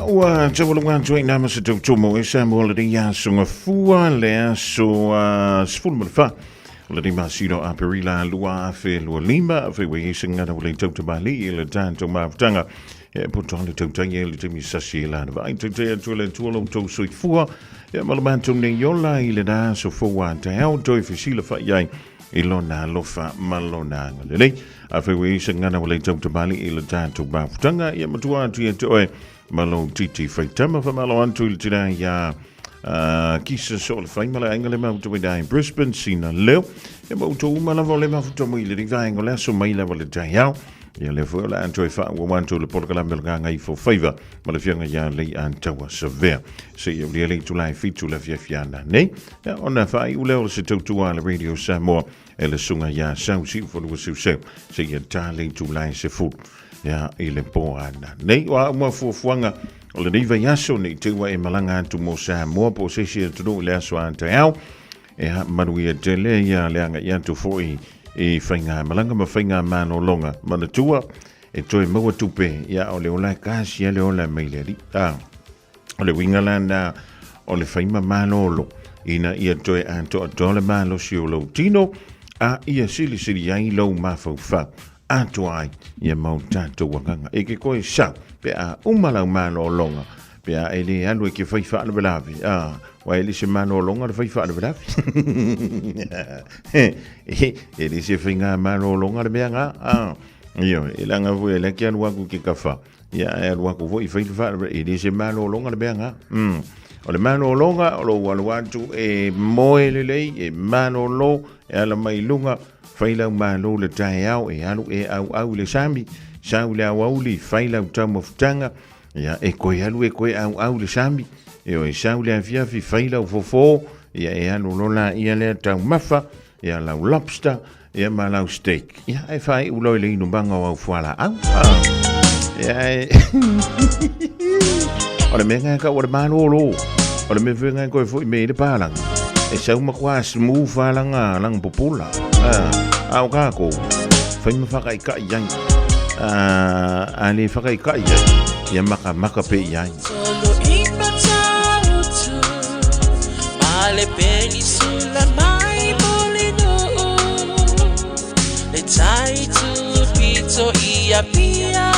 Ua tawalunga join nama se tautomo e Samuel le ria sunga fua le so sfulma fa le di masino a perila lua fe lua lima fe we singa na le tautabali le tanto maftanga e potong tautanga le temi sasi la va inte to le tuolo to sui fua e malamanto ne yola ile da so fua ta auto fe sila fa yai ilona lofa malona le a fe we singa na le tautabali le tanto maftanga e matua to malo titi faitama fa malo antu il tira ya kisa sol fai mala angale ma to da in Brisbane sina leo e mo to mala vole ma futo mo ile va angole so mai la vole ta ya le vo la antu fa wo wantu le porkala melga ngai for favor mala fianga ya le antawa severe se yo le to lai fitu la fiana ne ya ona fa I ule se to le Radio Samoa e le sunga ya sausi fo lo se ya tale to lai se fu ya ile po ana nei wa mo fuanga o le niva yaso nei te wa e malanga tu mo sa mo po se se tu le aso anta au e manuia tele ya le anga ya tu foi e fainga malanga ma fainga mano longa mana tua e toi mo tupe ya o le ola kasi le ola meleri o le wingalanda o le faima mano lo ina ia toi anto dole malo si o lo tino a ia sili ai lo mafa atuai ia mau tato wanganga e ke koe sa pe a umala mano longa pe a ele alu ke fai fa le belavi wa ele se mano longa le fai fa le belavi ele se finga mano longa le beanga io ele nga vo ele ke alu ku ke kafa ia alu ku vo I fai fa ele se mano longa le beanga o le manolonga o lo walu atu e moe lelei e manolo e ala mai lunga whailau malo le tae au e alu e au le sami sau le au li whailau tau mafutanga ia e koe alu e koe au le sami e o e sau le afiafi whailau fofo ia e alu lola ia le tau mafa ia lau lobster ia malau steak ia e whai uloi le inu banga au fuala au ia e o le menga ka o le manolo o le me venga koe fo i me le palang e sau makua smu falanga lang popula au kako fai ma whakai ka iai ale whakai ka iai ia maka pe iai Solo ipa tautu Male penisula mai molino Le tai tu pito ia pia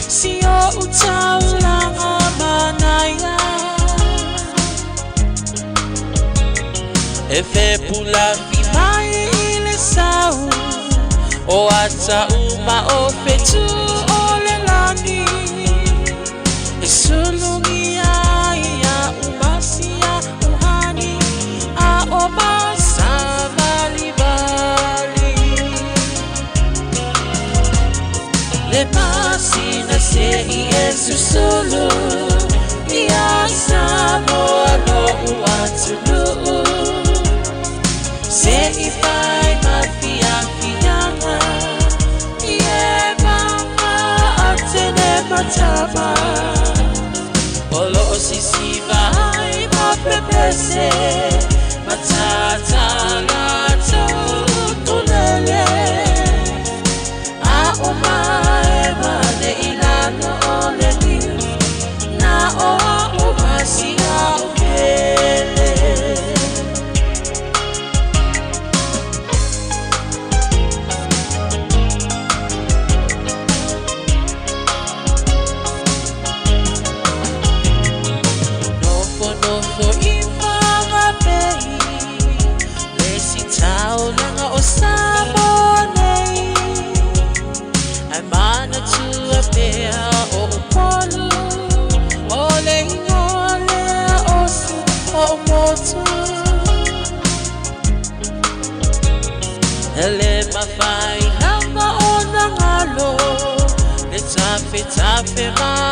Si o utau langa manaya E fe pula fi mai ile sau O ata uma o fetu o le lani E sulungi ia umasia uhani A o masa vali vali Le masina se i esu sulu Ia samoa no uatulu Se i fai mafianga Ie mama atene matama Olo sisi vai mapepese Matata lato tulele A omae mane ilano ole niu Na o umasi au kele Ele mafai nanga ona ngalo Le tape tape ma